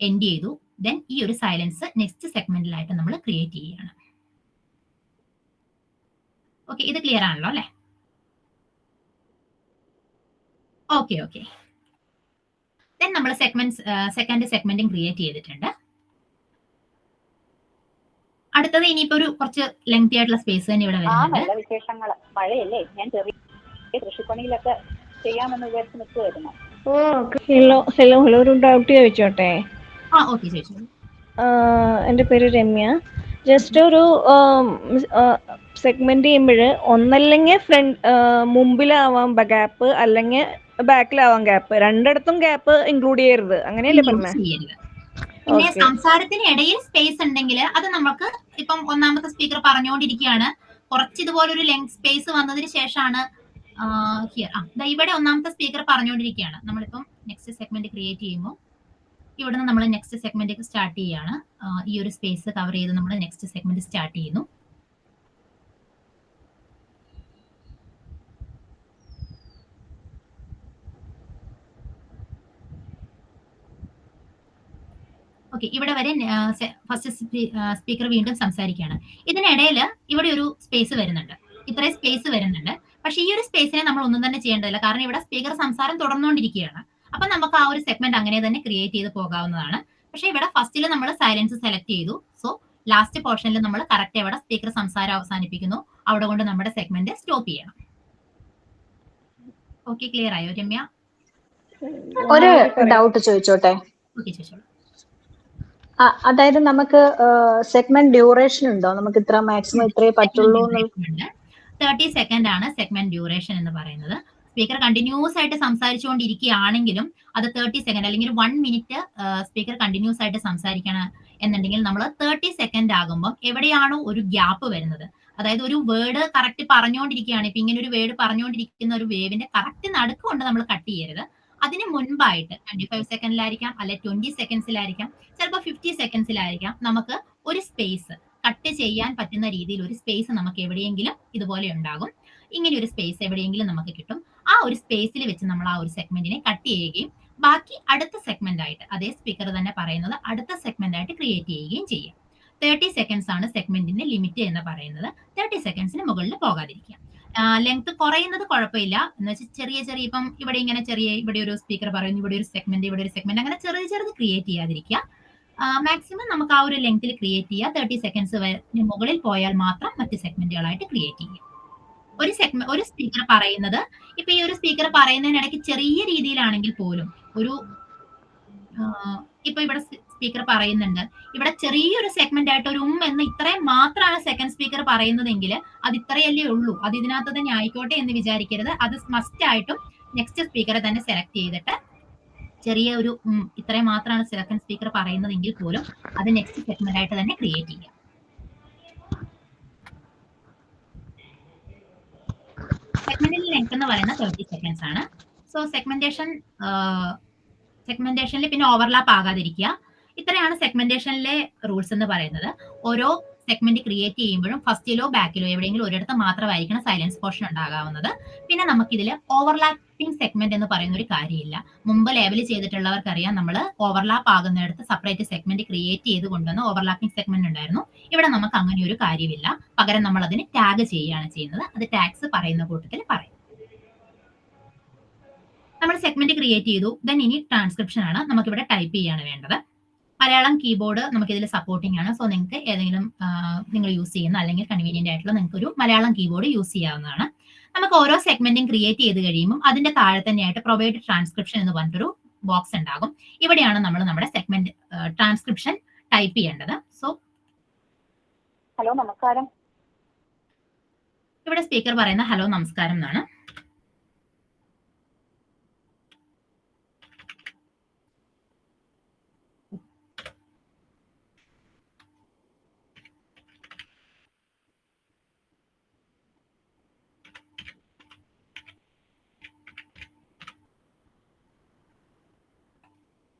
എൻഡ് ചെയ്തു. ദെൻ ഈ ഒരു സൈലൻസ് നെക്സ്റ്റ് സെഗ്മെന്റിലായിട്ട് നമ്മൾ ക്രിയേറ്റ് ചെയ്യുകയാണ്. ഓക്കെ, ഇത് ക്ലിയർ ആണല്ലോ അല്ലെ? ഓക്കെ. ദെൻ നമ്മൾ സെക്കൻഡ് സെഗ്മെന്റും ക്രിയേറ്റ് ചെയ്തിട്ടുണ്ട്. അടുത്തത് ഇനിയിപ്പോ ഒരു കുറച്ച് ലെങ്തി ആയിട്ടുള്ള സ്പേസ് തന്നെ ഇവിടെ വരുന്നുണ്ട്. വിശേഷങ്ങൾ. മഴയല്ലേ, ഞാൻ ചെറിയ കൃഷിപ്പണിയിലൊക്കെ ചെയ്യാമെന്ന് വിചാരിച്ച് നിൽക്കുകയായിരുന്നു. ഹലോ ഒരു ഡൗട്ട് ചോദിച്ചോട്ടെ? ഓക്കെ ചോദിച്ചോളൂ. എൻ്റെ പേര് രമ്യ. ജസ്റ്റ് ഒരു സെഗ്മെന്റ് ചെയ്യുമ്പോൾ ഒന്നല്ലെങ്കിൽ മുമ്പിലാവാം ഗ്യാപ്പ്, അല്ലെങ്കിൽ ബാക്കിലാവാം ഗ്യാപ്പ്, രണ്ടിടത്തും ഗ്യാപ്പ് ഇൻക്ലൂഡ് ചെയ്യരുത്, അങ്ങനെയല്ലേ പറഞ്ഞത്? പിന്നെ സംസാരത്തിന് ഇടയിൽ സ്പേസ് ഉണ്ടെങ്കിൽ അത് നമുക്ക് ഇപ്പം ഒന്നാമത്തെ സ്പീക്കർ പറഞ്ഞുകൊണ്ടിരിക്കുകയാണ്, കുറച്ച് ഇതുപോലൊരു ലെങ്ത് സ്പേസ് വന്നതിന് ശേഷമാണ് ഇവിടെ ഒന്നാമത്തെ സ്പീക്കർ പറഞ്ഞുകൊണ്ടിരിക്കുകയാണ്, നമ്മളിപ്പം നെക്സ്റ്റ് സെഗ്മെന്റ് ക്രിയേറ്റ് ചെയ്യുമ്പോൾ ഇവിടുന്ന് നമ്മൾ നെക്സ്റ്റ് സെഗ്മെന്റ് സ്റ്റാർട്ട് ചെയ്യുകയാണ്. ഈ ഒരു സ്പേസ് കവർ ചെയ്ത് നമ്മൾ നെക്സ്റ്റ് സെഗ്മെന്റ് സ്റ്റാർട്ട് ചെയ്യുന്നു. ഓക്കെ, ഇവിടെ വരെ ഫസ്റ്റ് സ്പീക്കർ വീണ്ടും സംസാരിക്കുകയാണ്. ഇതിനിടയിൽ ഇവിടെ ഒരു സ്പേസ് വരുന്നുണ്ട്, ഇത്രയും സ്പേസ് വരുന്നുണ്ട്. പക്ഷെ ഈ ഒരു സ്പേസിനെ നമ്മൾ ഒന്നും തന്നെ ചെയ്യേണ്ടതില്ല, കാരണം ഇവിടെ സ്പീക്കർ സംസാരം തുടർന്നുകൊണ്ടിരിക്കുകയാണ്. അപ്പൊ നമുക്ക് ആ ഒരു സെഗ്മെന്റ് അങ്ങനെ തന്നെ ക്രിയേറ്റ് ചെയ്ത് പോകാവുന്നതാണ്. പക്ഷെ ഇവിടെ ഫസ്റ്റിൽ നമ്മൾ സൈലൻസ് സെലക്ട് ചെയ്തു. സോ ലാസ്റ്റ് പോർഷനിൽ നമ്മൾ കറക്റ്റ് എവിടെ സ്പീക്കർ സംസാരം അവസാനിപ്പിക്കുന്നു അവിടെ കൊണ്ട് നമ്മുടെ സെഗ്മെന്റ് സ്റ്റോപ്പ് ചെയ്യണം. ഓക്കെ, ക്ലിയർ ആയോ രമ്യ? ഒരു ഡൗട്ട് ചോദിച്ചോട്ടെ? ഓക്കെ, ചോദിച്ചോളൂ. അതായത് നമുക്ക് സെഗ്മെന്റ് ഡ്യൂറേഷൻ ഉണ്ടോ? നമുക്ക് ഇത്ര മാക്സിമം ഇത്രേ പറ്റുള്ളൂ? 30 സെക്കൻഡ് ആണ് സെഗ്മെന്റ് ഡ്യൂറേഷൻ എന്ന് പറയുന്നത്. സ്പീക്കർ കണ്ടിന്യൂസ് ആയിട്ട് സംസാരിച്ചുകൊണ്ടിരിക്കുകയാണെങ്കിലും അത് 30 സെക്കൻഡ് അല്ലെങ്കിൽ 1 മിനിറ്റ് സ്പീക്കർ കണ്ടിന്യൂസ് ആയിട്ട് സംസാരിക്കണം എന്നുണ്ടെങ്കിൽ നമ്മൾ 30 സെക്കൻഡ് ആകുമ്പോൾ എവിടെയാണോ ഒരു ഗ്യാപ്പ് വരുന്നത്, അതായത് ഒരു വേർഡ് കറക്റ്റ് പറഞ്ഞുകൊണ്ടിരിക്കുകയാണ്, ഇപ്പൊ ഇങ്ങനെ ഒരു വേർഡ് പറഞ്ഞുകൊണ്ടിരിക്കുന്ന ഒരു വേവിന്റെ കറക്റ്റ് നടുക്ക് കൊണ്ട് നമ്മൾ കട്ട് ചെയ്യരുത്. അതിന് മുൻപായിട്ട് 25 സെക്കൻഡിലായിരിക്കാം, അല്ലെ 20 സെക്കൻഡ്സിലായിരിക്കാം, ചിലപ്പോൾ 50 സെക്കൻഡ്സിലായിരിക്കാം, നമുക്ക് ഒരു സ്പേസ് കട്ട് ചെയ്യാൻ പറ്റുന്ന രീതിയിൽ ഒരു സ്പേസ് നമുക്ക് എവിടെയെങ്കിലും ഇതുപോലെ ഉണ്ടാകും. ഇങ്ങനെ ഒരു സ്പേസ് എവിടെയെങ്കിലും നമുക്ക് കിട്ടും. ആ ഒരു സ്പേസിൽ വെച്ച് നമ്മൾ ആ ഒരു സെഗ്മെന്റിനെ കട്ട് ചെയ്യുകയും ബാക്കി അടുത്ത സെഗ്മെന്റ് ആയിട്ട് അതേ സ്പീക്കർ തന്നെ പറയുന്നത് അടുത്ത സെഗ്മെന്റ് ആയിട്ട് ക്രിയേറ്റ് ചെയ്യുകയും ചെയ്യും. 30 സെക്കൻഡ്സ് ആണ് സെഗ്മെന്റിന്റെ ലിമിറ്റ് എന്ന് പറയുന്നത്. 30 സെക്കൻഡ്സിന് മുകളിൽ പോകാതിരിക്കുക. ലെങ്ത് കുറയുന്നത് കുഴപ്പമില്ല, എന്ന് വെച്ചാൽ ചെറിയ ഇപ്പം ഇവിടെ ഇങ്ങനെ ഇവിടെ ഒരു സ്പീക്കർ പറയുന്നു, ഇവിടെ ഒരു സെഗ്മെന്റ് അങ്ങനെ ചെറുത് ക്രിയേറ്റ് ചെയ്യാതിരിക്കുക. മാക്സിമം നമുക്ക് ആ ഒരു ലെങ്ത്തിൽ ക്രിയേറ്റ് ചെയ്യുക. 30 സെക്കൻഡ്സ് മുകളിൽ പോയാൽ മാത്രം മറ്റ് സെഗ്മെന്റുകളായിട്ട് ക്രിയേറ്റ് ചെയ്യുക. ഒരു സ്പീക്കർ പറയുന്നത്, ഇപ്പൊ ഈ ഒരു സ്പീക്കർ പറയുന്നതിനിടയ്ക്ക് ചെറിയ രീതിയിലാണെങ്കിൽ പോലും ഇപ്പൊ ഇവിടെ സ്പീക്കർ പറയുന്നുണ്ട്, ഇവിടെ ചെറിയൊരു സെഗ്മെന്റ് ആയിട്ട് ഒരു എന്ന് ഇത്രയും മാത്രമാണ് സെക്കൻഡ് സ്പീക്കർ പറയുന്നതെങ്കിൽ അത് ഇത്രയല്ലേ ഉള്ളൂ, അത് ഇതിനകത്ത് തന്നെ ആയിക്കോട്ടെ എന്ന് വിചാരിക്കരുത്. അത് മസ്റ്റ് ആയിട്ടും നെക്സ്റ്റ് സ്പീക്കറെ തന്നെ സെലക്ട് ചെയ്തിട്ട് ചെറിയ ഒരു ഇത്രയും മാത്രമാണ് സെക്കൻഡ് സ്പീക്കർ പറയുന്നതെങ്കിൽ പോലും അത് നെക്സ്റ്റ് സെഗ്മെന്റ് ആയിട്ട് തന്നെ ക്രിയേറ്റ് ചെയ്യാം. സെഗ്മെന്റിൽ ലെങ്ത് എന്ന് പറയുന്നത് 30 സെക്കൻഡ്സ് ആണ്. സോ സെഗ്മെന്റേഷനിൽ പിന്നെ ഓവർലാപ്പ് ആകാതിരിക്കുക. ഇത്രയാണ് സെഗ്മെന്റേഷനിലെ റൂൾസ് എന്ന് പറയുന്നത്. ഓരോ സെഗ്മെന്റ് ക്രിയേറ്റ് ചെയ്യുമ്പോഴും ഫസ്റ്റിലോ ബാക്കിലോ എവിടെയെങ്കിലും ഒരിടത്ത് മാത്രമായിരിക്കണം സൈലൻസ് പോർഷൻ ഉണ്ടാകാവുന്നത്. പിന്നെ നമുക്കിതിൽ ഓവർലാപ്പിംഗ് സെഗ്മെന്റ് എന്ന് പറയുന്ന ഒരു കാര്യമില്ല. മുമ്പ് ലേബൽ ചെയ്തിട്ടുള്ളവർക്കറിയാം, നമ്മൾ ഓവർലാപ്പ് ആകുന്നിടത്ത് സെപ്പറേറ്റ് സെഗ്മെന്റ് ക്രിയേറ്റ് ചെയ്ത് കൊണ്ടുവന്ന ഓവർലാപ്പിംഗ് സെഗ്മെന്റ് ഉണ്ടായിരുന്നു. ഇവിടെ നമുക്ക് അങ്ങനെ ഒരു കാര്യമില്ല. പകരം നമ്മൾ അതിന് ടാഗ് ചെയ്യുകയാണ് ചെയ്യുന്നത്. അത് ടാഗ്സ് പറയുന്ന കൂട്ടത്തിൽ പറയും. നമ്മൾ സെഗ്മെന്റ് ക്രിയേറ്റ് ചെയ്തു. ദെൻ ഇനി ട്രാൻസ്ക്രിപ്ഷൻ ആണ്. നമുക്കിവിടെ ടൈപ്പ് ചെയ്യാണ് വേണ്ടത്. മലയാളം കീബോർഡ് നമുക്ക് ഇതിൽ സപ്പോർട്ടിംഗ് ആണ്. സോ നിങ്ങൾക്ക് ഏതെങ്കിലും നിങ്ങൾ യൂസ് ചെയ്യുന്ന അല്ലെങ്കിൽ കൺവീനിയന്റ് ആയിട്ടുള്ള നിങ്ങൾക്ക് ഒരു മലയാളം കീബോർഡ് യൂസ് ചെയ്യാവുന്നതാണ്. നമുക്ക് ഓരോ സെഗ്മെന്റും ക്രിയേറ്റ് ചെയ്ത് കഴിയുമ്പോൾ അതിന്റെ താഴെ തന്നെയായിട്ട് പ്രൊവൈഡ് ട്രാൻസ്ക്രിപ്ഷൻ എന്ന് പറഞ്ഞിട്ടൊരു ബോക്സ് ഉണ്ടാകും. ഇവിടെയാണ് നമ്മൾ നമ്മുടെ സെഗ്മെന്റ് ട്രാൻസ്ക്രിപ്ഷൻ ടൈപ്പ് ചെയ്യേണ്ടത്. സോ ഹലോ നമസ്കാരം. ഇവിടെ സ്പീക്കർ പറയുന്ന ഹലോ നമസ്കാരം എന്നാണ്.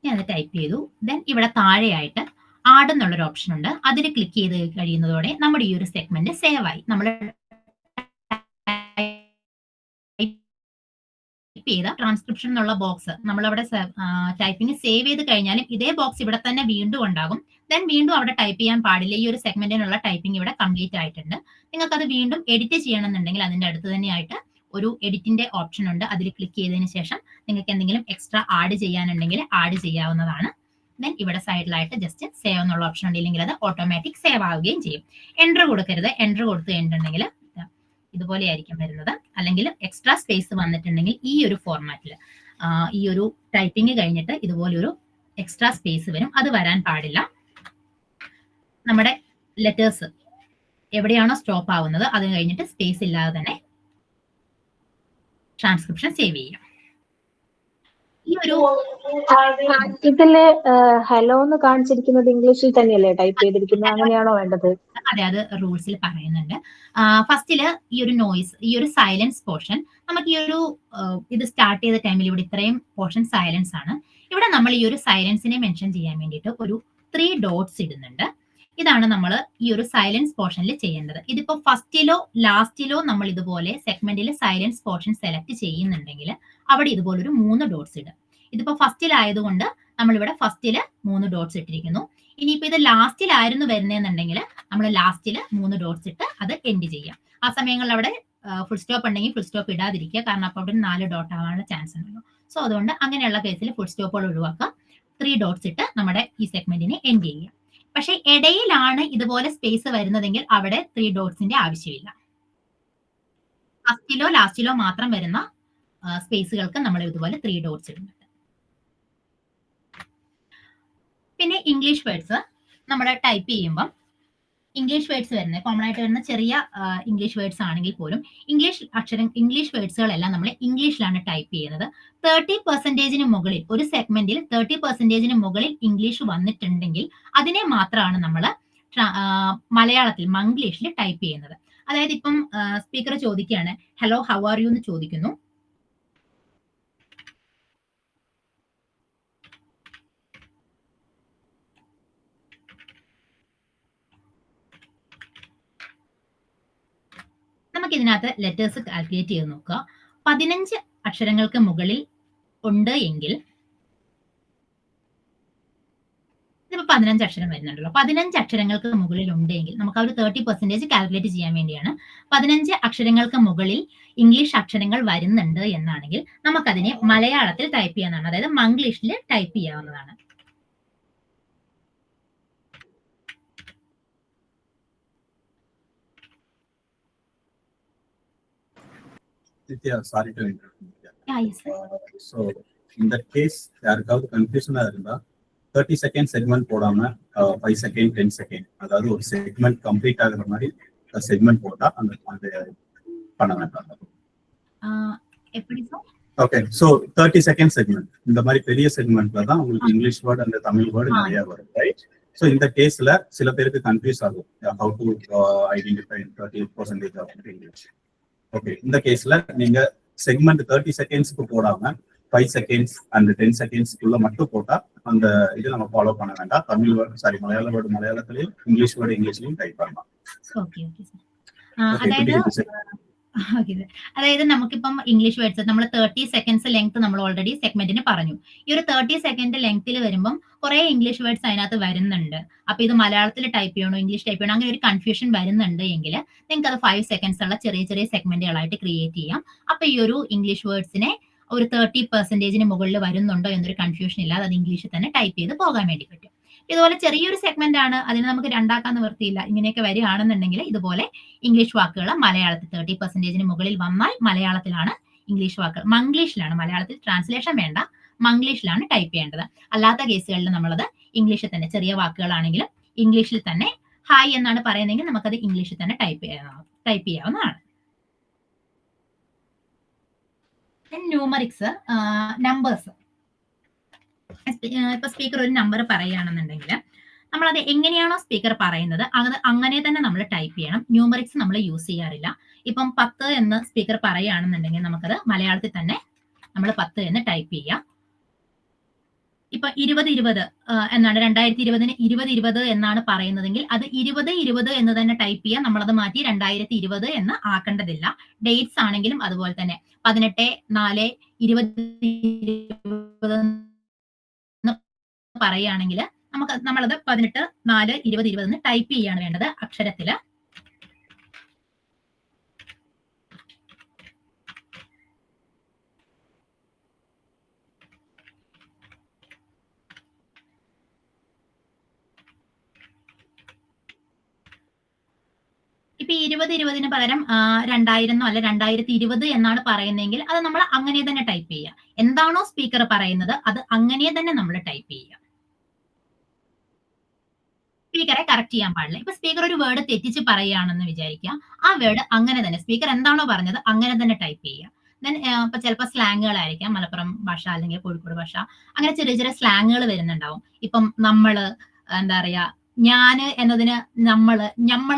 ഞാൻ ടൈപ്പ് ചെയ്തു. ദെൻ ഇവിടെ താഴെയായിട്ട് ആഡ് എന്നുള്ളൊരു ഓപ്ഷൻ ഉണ്ട്. അതിൽ ക്ലിക്ക് ചെയ്ത് കഴിയുന്നതോടെ നമ്മുടെ ഈ ഒരു സെഗ്മെന്റ് സേവ് ആയി. നമ്മൾ ടൈപ്പ് ചെയ്ത ട്രാൻസ്ക്രിപ്ഷൻ എന്നുള്ള ബോക്സ് നമ്മളവിടെ ടൈപ്പിംഗ് സേവ് ചെയ്ത് കഴിഞ്ഞാലും ഇതേ ബോക്സ് ഇവിടെ തന്നെ വീണ്ടും ഉണ്ടാകും. ദെൻ വീണ്ടും അവിടെ ടൈപ്പ് ചെയ്യാൻ പാടില്ല. ഈ ഒരു സെഗ്മെന്റിനുള്ള ടൈപ്പിംഗ് ഇവിടെ കംപ്ലീറ്റ് ആയിട്ടുണ്ട്. നിങ്ങൾക്ക് അത് വീണ്ടും എഡിറ്റ് ചെയ്യണമെന്നുണ്ടെങ്കിൽ അതിന്റെ അടുത്ത് തന്നെയായിട്ട് ഒരു എഡിറ്റിന്റെ ഓപ്ഷൻ ഉണ്ട്. അതിൽ ക്ലിക്ക് ചെയ്തതിന് ശേഷം നിങ്ങൾക്ക് എന്തെങ്കിലും എക്സ്ട്രാ ആഡ് ചെയ്യാനുണ്ടെങ്കിൽ ആഡ് ചെയ്യാവുന്നതാണ്. ദെൻ ഇവിടെ സൈഡിലായിട്ട് ജസ്റ്റ് സേവ് എന്നുള്ള ഓപ്ഷൻ ഉണ്ട്. ഇല്ലെങ്കിൽ അത് ഓട്ടോമാറ്റിക് സേവ് ആവുകയും ചെയ്യും. എൻറ്റർ കൊടുക്കരുത്. എൻറ്റർ കൊടുത്തു കഴിഞ്ഞിട്ടുണ്ടെങ്കിൽ ഇതുപോലെയായിരിക്കും വരുന്നത്. അല്ലെങ്കിൽ എക്സ്ട്രാ സ്പേസ് വന്നിട്ടുണ്ടെങ്കിൽ ഈ ഒരു ഫോർമാറ്റിൽ ഈ ഒരു ടൈപ്പിംഗ് കഴിഞ്ഞിട്ട് ഇതുപോലൊരു എക്സ്ട്രാ സ്പേസ് വരും. അത് വരാൻ പാടില്ല. നമ്മുടെ ലെറ്റേഴ്സ് എവിടെയാണോ സ്റ്റോപ്പ് ആവുന്നത് അത് കഴിഞ്ഞിട്ട് സ്പേസ് ഇല്ലാതെ തന്നെ ട്രാൻസ്ക്രിപ്ഷൻ സേവ് ചെയ്യും. ഈ ഒരു ഇതില് ഹലോ എന്ന് കാണിച്ചിരിക്കുന്നത് ഇംഗ്ലീഷിൽ തന്നെയല്ലേ ടൈപ്പ് ചെയ്തിരിക്കുന്നത്? അങ്ങനെയാണോ വേണ്ടത്? അതെ, അത് റൂൾസിൽ പറയുന്നുണ്ട്. ഫസ്റ്റില് ഈ ഒരു നോയ്സ്, ഈ ഒരു സൈലൻസ് പോർഷൻ, നമുക്ക് ഈ ഒരു ഇത് സ്റ്റാർട്ട് ചെയ്ത ടൈമിൽ ഇവിടെ ഇത്രയും പോർഷൻ സൈലൻസ് ആണ്. ഇവിടെ നമ്മൾ ഈ ഒരു സൈലൻസിനെ മെൻഷൻ ചെയ്യാൻ വേണ്ടിയിട്ട് ഒരു 3 ഡോട്ട്സ് ഇടുന്നുണ്ട്. ഇതാണ് നമ്മൾ ഈ ഒരു സൈലൻസ് പോർഷനിൽ ചെയ്യേണ്ടത്. ഇതിപ്പോ ഫസ്റ്റിലോ ലാസ്റ്റിലോ നമ്മൾ ഇതുപോലെ സെഗ്മെന്റിൽ സൈലൻസ് പോർഷൻ സെലക്ട് ചെയ്യുന്നുണ്ടെങ്കിൽ അവിടെ ഇതുപോലൊരു 3 ഡോട്ട്സ് ഇടും. ഇതിപ്പോ ഫസ്റ്റിലായതുകൊണ്ട് നമ്മളിവിടെ ഫസ്റ്റില് 3 ഡോട്ട്സ് ഇട്ടിരിക്കുന്നു. ഇനിയിപ്പോ ഇത് ലാസ്റ്റിലായിരുന്നു വരുന്നതെന്നുണ്ടെങ്കിൽ നമ്മൾ ലാസ്റ്റിൽ 3 ഡോട്ട്സ് ഇട്ട് അത് എൻഡ് ചെയ്യാം. ആ സമയങ്ങളിൽ അവിടെ ഫുൾ സ്റ്റോപ്പ് ഉണ്ടെങ്കിൽ ഫുൾ സ്റ്റോപ്പ് ഇടാതിരിക്കുക, കാരണം അപ്പോൾ അവിടെ 4 ഡോട്ട് ആവാനുള്ള ചാൻസ് ഉണ്ടല്ലോ. സോ അതുകൊണ്ട് അങ്ങനെയുള്ള കേസിൽ ഫുൾ സ്റ്റോപ്പുകൾ ഒഴിവാക്കുക, 3 ഡോട്ട്സ് ഇട്ട് നമ്മുടെ ഈ സെഗ്മെന്റിനെ എൻഡ് ചെയ്യുക. പക്ഷെ ഇടയിലാണ് ഇതുപോലെ സ്പേസ് വരുന്നതെങ്കിൽ അവിടെ 3 ഡോട്ട്സിന്റെ ആവശ്യമില്ല. ഫസ്റ്റിലോ ലാസ്റ്റിലോ മാത്രം വരുന്ന സ്പേസുകൾക്ക് നമ്മൾ ഇതുപോലെ 3 ഡോട്ട്സ് ഇടുന്നുണ്ട്. പിന്നെ ഇംഗ്ലീഷ് വേർഡ്സ് നമ്മൾ ടൈപ്പ് ചെയ്യുമ്പം ഇംഗ്ലീഷ് വേർഡ്സ് വരുന്നത് കോമൺ ആയിട്ട് വരുന്ന ചെറിയ ഇംഗ്ലീഷ് വേർഡ്സ് ആണെങ്കിൽ പോലും ഇംഗ്ലീഷ് വേർഡ്സുകളെല്ലാം നമ്മൾ ഇംഗ്ലീഷിലാണ് ടൈപ്പ് ചെയ്യുന്നത്. 30% മുകളിൽ ഒരു സെഗ്മെന്റിൽ 30% മുകളിൽ ഇംഗ്ലീഷ് വന്നിട്ടുണ്ടെങ്കിൽ അതിനെ മാത്രമാണ് നമ്മൾ മലയാളത്തിൽ മംഗ്ലീഷിൽ ടൈപ്പ് ചെയ്യുന്നത്. അതായത് ഇപ്പം സ്പീക്കർ ചോദിക്കുകയാണ് ഹലോ ഹൗ ആർ യു എന്ന് ചോദിക്കുന്നു. നമുക്ക് ഇതിനകത്ത് ലെറ്റേഴ്സ് കാൽക്കുലേറ്റ് ചെയ്ത് നോക്കുക. 15 അക്ഷരങ്ങൾക്ക് മുകളിൽ ഉണ്ട് എങ്കിൽ ഇതിപ്പോ 15 അക്ഷരം വരുന്നുണ്ടല്ലോ. 15 അക്ഷരങ്ങൾക്ക് മുകളിൽ ഉണ്ടെങ്കിൽ നമുക്ക് ആ ഒരു 30% കാൽക്കുലേറ്റ് ചെയ്യാൻ വേണ്ടിയാണ്. 15 അക്ഷരങ്ങൾക്ക് മുകളിൽ ഇംഗ്ലീഷ് അക്ഷരങ്ങൾ വരുന്നുണ്ട് എന്നാണെങ്കിൽ നമുക്കതിനെ മലയാളത്തിൽ ടൈപ്പ് ചെയ്യാവുന്നതാണ്, അതായത് മംഗ്ലീഷിൽ ടൈപ്പ് ചെയ്യാവുന്നതാണ്. Nithya, sorry to interrupt. Yes, sir. So in that case, யாருக்காவது கன்ஃபியூஷனா இருந்தா 30 செகண்ட் செக்மெண்ட் போடாம 5 செகண்ட் 10 செகண்ட், அதாவது ஒரு செக்மெண்ட் கம்ப்ளீட் ஆகுற மாதிரி செக்மெண்ட் போட்டா அந்த பண்ண வேண்டாம். எப்படி sir? Okay, so 30 second segment இந்த மாதிரி பெரிய செக்மெண்ட்ல தான் உங்களுக்கு இங்கிலீஷ் வேர்டு அந்த தமிழ் வேர்டு நிறைய வரும், ரைட்? ஸோ இந்த கேஸ்ல சில பேருக்கு கன்ஃபியூஸ் ஆகும், how to identify 30% of English. Okay, இந்த கேஸ்ல நீங்க செக்மெண்ட் 30 செகண்ட்ஸ்க்கு போடாம 5 செகண்ட்ஸ் அண்ட் 10 செகண்ட்ஸ்க்குள்ள மட்டும் போட்டா அந்த இது நம்ம ஃபாலோ பண்ண வேண்டாம். தமிழ் வேர்டு சாரி மலையாள வேர்டு மலையாளத்திலையும் இங்கிலீஷ் வேர்டு இங்கிலீஷ்லையும் டைப் பண்ணலாம். Okay okay sir. അതായത് നമുക്കിപ്പം ഇംഗ്ലീഷ് വേർഡ്സ് നമ്മൾ 30 സെക്കൻഡ്സ് ലെങ്ത് നമ്മൾ ഓൾറെഡി സെഗ്മെന്റിന് പറഞ്ഞു. ഈ ഒരു 30 സെക്കൻഡ് ലെങ്ത്തിൽ വരുമ്പം കുറെ ഇംഗ്ലീഷ് വേർഡ്സ് അതിനകത്ത് വരുന്നുണ്ട്. അപ്പൊ ഇത് മലയാളത്തിൽ ടൈപ്പ് ചെയ്യണോ ഇംഗ്ലീഷ് ടൈപ്പ് ചെയ്യണോ അങ്ങനെ ഒരു കൺഫ്യൂഷൻ വരുന്നുണ്ട് എങ്കിൽ നിങ്ങൾക്ക് അത് 5 സെക്കൻഡ്സ് ഉള്ള ചെറിയ ചെറിയ സെഗ്മെന്റുകളായിട്ട് ക്രിയേറ്റ് ചെയ്യാം. അപ്പൊ ഈ ഒരു ഇംഗ്ലീഷ് വേർഡ്സിനെ ഒരു 30% മുകളിൽ വരുന്നുണ്ടോ എന്നൊരു കൺഫ്യൂഷൻ ഇല്ലാതെ അത് ഇംഗ്ലീഷിൽ തന്നെ ടൈപ്പ് ചെയ്ത് പോകാൻ വേണ്ടി പറ്റും. ഇതുപോലെ ചെറിയൊരു സെഗ്മെന്റ് ആണ്, അതിന് നമുക്ക് രണ്ടാക്കാൻ നിവൃത്തിയില്ല. ഇങ്ങനെയൊക്കെ വരികയാണെന്നുണ്ടെങ്കിൽ ഇതുപോലെ ഇംഗ്ലീഷ് വാക്കുകൾ മലയാളത്തിൽ 30% മുകളിൽ വന്നാൽ മലയാളത്തിലാണ് ഇംഗ്ലീഷ് വാക്കുകൾ, മംഗ്ലീഷിലാണ്, മലയാളത്തിൽ ട്രാൻസ്ലേഷൻ വേണ്ട, മംഗ്ലീഷിലാണ് ടൈപ്പ് ചെയ്യേണ്ടത്. അല്ലാത്ത കേസുകളിൽ നമ്മളത് ഇംഗ്ലീഷിൽ തന്നെ, ചെറിയ വാക്കുകളാണെങ്കിലും ഇംഗ്ലീഷിൽ തന്നെ ഹായ് എന്നാണ് പറയുന്നതെങ്കിൽ നമുക്കത് ഇംഗ്ലീഷിൽ തന്നെ ടൈപ്പ് ചെയ്യാവുന്നതാണ്. Numerics, numbers. ഇപ്പൊ സ്പീക്കർ ഒരു നമ്പർ പറയുകയാണെന്നുണ്ടെങ്കിൽ നമ്മളത് എങ്ങനെയാണോ സ്പീക്കർ പറയുന്നത് അത് അങ്ങനെ തന്നെ നമ്മൾ ടൈപ്പ് ചെയ്യണം. ന്യൂമറിക്സ് നമ്മൾ യൂസ് ചെയ്യാറില്ല. ഇപ്പം 10 എന്ന് സ്പീക്കർ പറയുകയാണെന്നുണ്ടെങ്കിൽ നമുക്കത് മലയാളത്തിൽ തന്നെ നമ്മൾ 10 എന്ന് ടൈപ്പ് ചെയ്യാം. ഇപ്പൊ 2020 എന്നാണ് 2020 2020 എന്നാണ് പറയുന്നതെങ്കിൽ അത് 2020 എന്ന് തന്നെ ടൈപ്പ് ചെയ്യാം. നമ്മളത് മാറ്റി 2020 എന്ന് ആക്കേണ്ടതില്ല. ഡേറ്റ്സ് ആണെങ്കിലും അതുപോലെ തന്നെ 18/4/2020 പറയുകയാണെങ്കിൽ നമ്മളത് 18/4/2020 എന്ന് ടൈപ്പ് ചെയ്യാണ് വേണ്ടത് അക്ഷരത്തില്. ഇപ്പൊ ഇപ്പൊ 2020 പകരം 2000 അല്ല 2020 എന്നാണ് പറയുന്നതെങ്കിൽ അത് നമ്മൾ അങ്ങനെ തന്നെ ടൈപ്പ് ചെയ്യുക. എന്താണോ സ്പീക്കർ പറയുന്നത് അത് അങ്ങനെ തന്നെ നമ്മൾ ടൈപ്പ് ചെയ്യുക. സ്പീക്കറെ കറക്റ്റ് ചെയ്യാൻ പാടില്ല. ഇപ്പൊ സ്പീക്കർ ഒരു വേർഡ് തെറ്റിച്ച് പറയുകയാണെന്ന് വിചാരിക്കുക, ആ വേർഡ് അങ്ങനെ തന്നെ സ്പീക്കർ എന്താണോ പറഞ്ഞത് അങ്ങനെ തന്നെ ടൈപ്പ് ചെയ്യുക. ദെൻ ഇപ്പൊ ചിലപ്പോൾ സ്ലാങ്ങുകളായിരിക്കാം, മലപ്പുറം ഭാഷ അല്ലെങ്കിൽ കോഴിക്കോട് ഭാഷ, അങ്ങനെ ചെറിയ ചെറിയ സ്ലാങ്ങുകൾ വരുന്നുണ്ടാവും. ഇപ്പം നമ്മള്, എന്താ പറയാ, ഞാന് എന്നതിന് ഞമ്മള്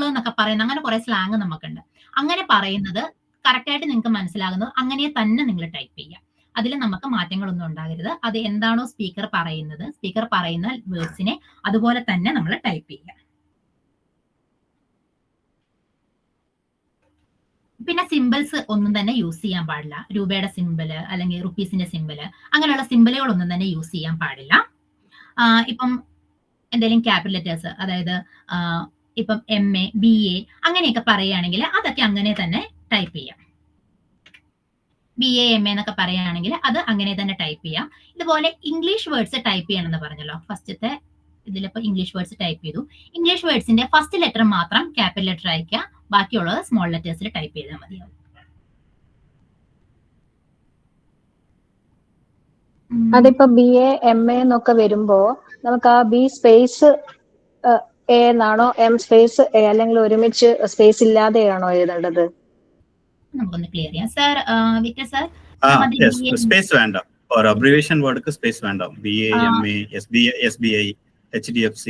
എന്നൊക്കെ പറയുന്ന അങ്ങനെ കുറെ സ്ലാങ് നമുക്കുണ്ട്. അങ്ങനെ പറയുന്നത് കറക്റ്റ് ആയിട്ട് നിങ്ങൾക്ക് മനസ്സിലാകുന്നത് അങ്ങനെ തന്നെ നിങ്ങൾ ടൈപ്പ് ചെയ്യുക. അതിൽ നമുക്ക് മാറ്റങ്ങളൊന്നും ഉണ്ടാകരുത്. അത് എന്താണോ സ്പീക്കർ പറയുന്നത്, സ്പീക്കർ പറയുന്ന വേർഡ്സിനെ അതുപോലെ തന്നെ നമ്മൾ ടൈപ്പ് ചെയ്യുക. പിന്നെ സിമ്പിൾസ് ഒന്നും തന്നെ യൂസ് ചെയ്യാൻ പാടില്ല. രൂപയുടെ സിമ്പിള് അല്ലെങ്കിൽ റുപ്പീസിന്റെ സിമ്പിള് അങ്ങനെയുള്ള സിമ്പിളുകളൊന്നും തന്നെ യൂസ് ചെയ്യാൻ പാടില്ല. ഇപ്പം എന്തെങ്കിലും ക്യാപിറ്റൽ ലെറ്റേഴ്സ്, അതായത് ഇപ്പം MA BA അങ്ങനെയൊക്കെ പറയുകയാണെങ്കിൽ അതൊക്കെ അങ്ങനെ തന്നെ ടൈപ്പ് ചെയ്യാം. BA MA എന്നൊക്കെ പറയുകയാണെങ്കിൽ അത് അങ്ങനെ തന്നെ ടൈപ്പ് ചെയ്യാം. ഇതുപോലെ ഇംഗ്ലീഷ് വേർഡ്സ് ടൈപ്പ് ചെയ്യണമെന്ന് പറഞ്ഞല്ലോ, ഫസ്റ്റത്തെ ഇതിലിപ്പോ ഇംഗ്ലീഷ് വേർഡ്സ് ടൈപ്പ് ചെയ്തു. ഇംഗ്ലീഷ് വേർഡ്സിന്റെ ഫസ്റ്റ് ലെറ്റർ മാത്രം ക്യാപിറ്റൽ ലെറ്റർ അയക്കുക, ബാക്കിയുള്ളത് സ്മോൾ ലെറ്റേഴ്സിൽ ടൈപ്പ് ചെയ്താൽ മതിയാവും. അതിപ്പോ BA MA എന്നൊക്കെ വരുമ്പോ നമുക്ക് ആ B സ്പേസ് A എന്നാണോ M സ്പേസ് A അല്ലെങ്കിൽ ഒരുമിച്ച് സ്പേസ് ഇല്ലാതെയാണോ എഴുതേണ്ടത്? നമുക്കൊന്ന് ക്ലിയർ ചെയ്യാം. സർ വിക്ടർ സർ, സ്പേസ് വേണ്ട. ഒരു അബ്രിവേഷൻ വേർഡ്ക്ക് സ്പേസ് വേണ്ട. BA MA SBI HDFC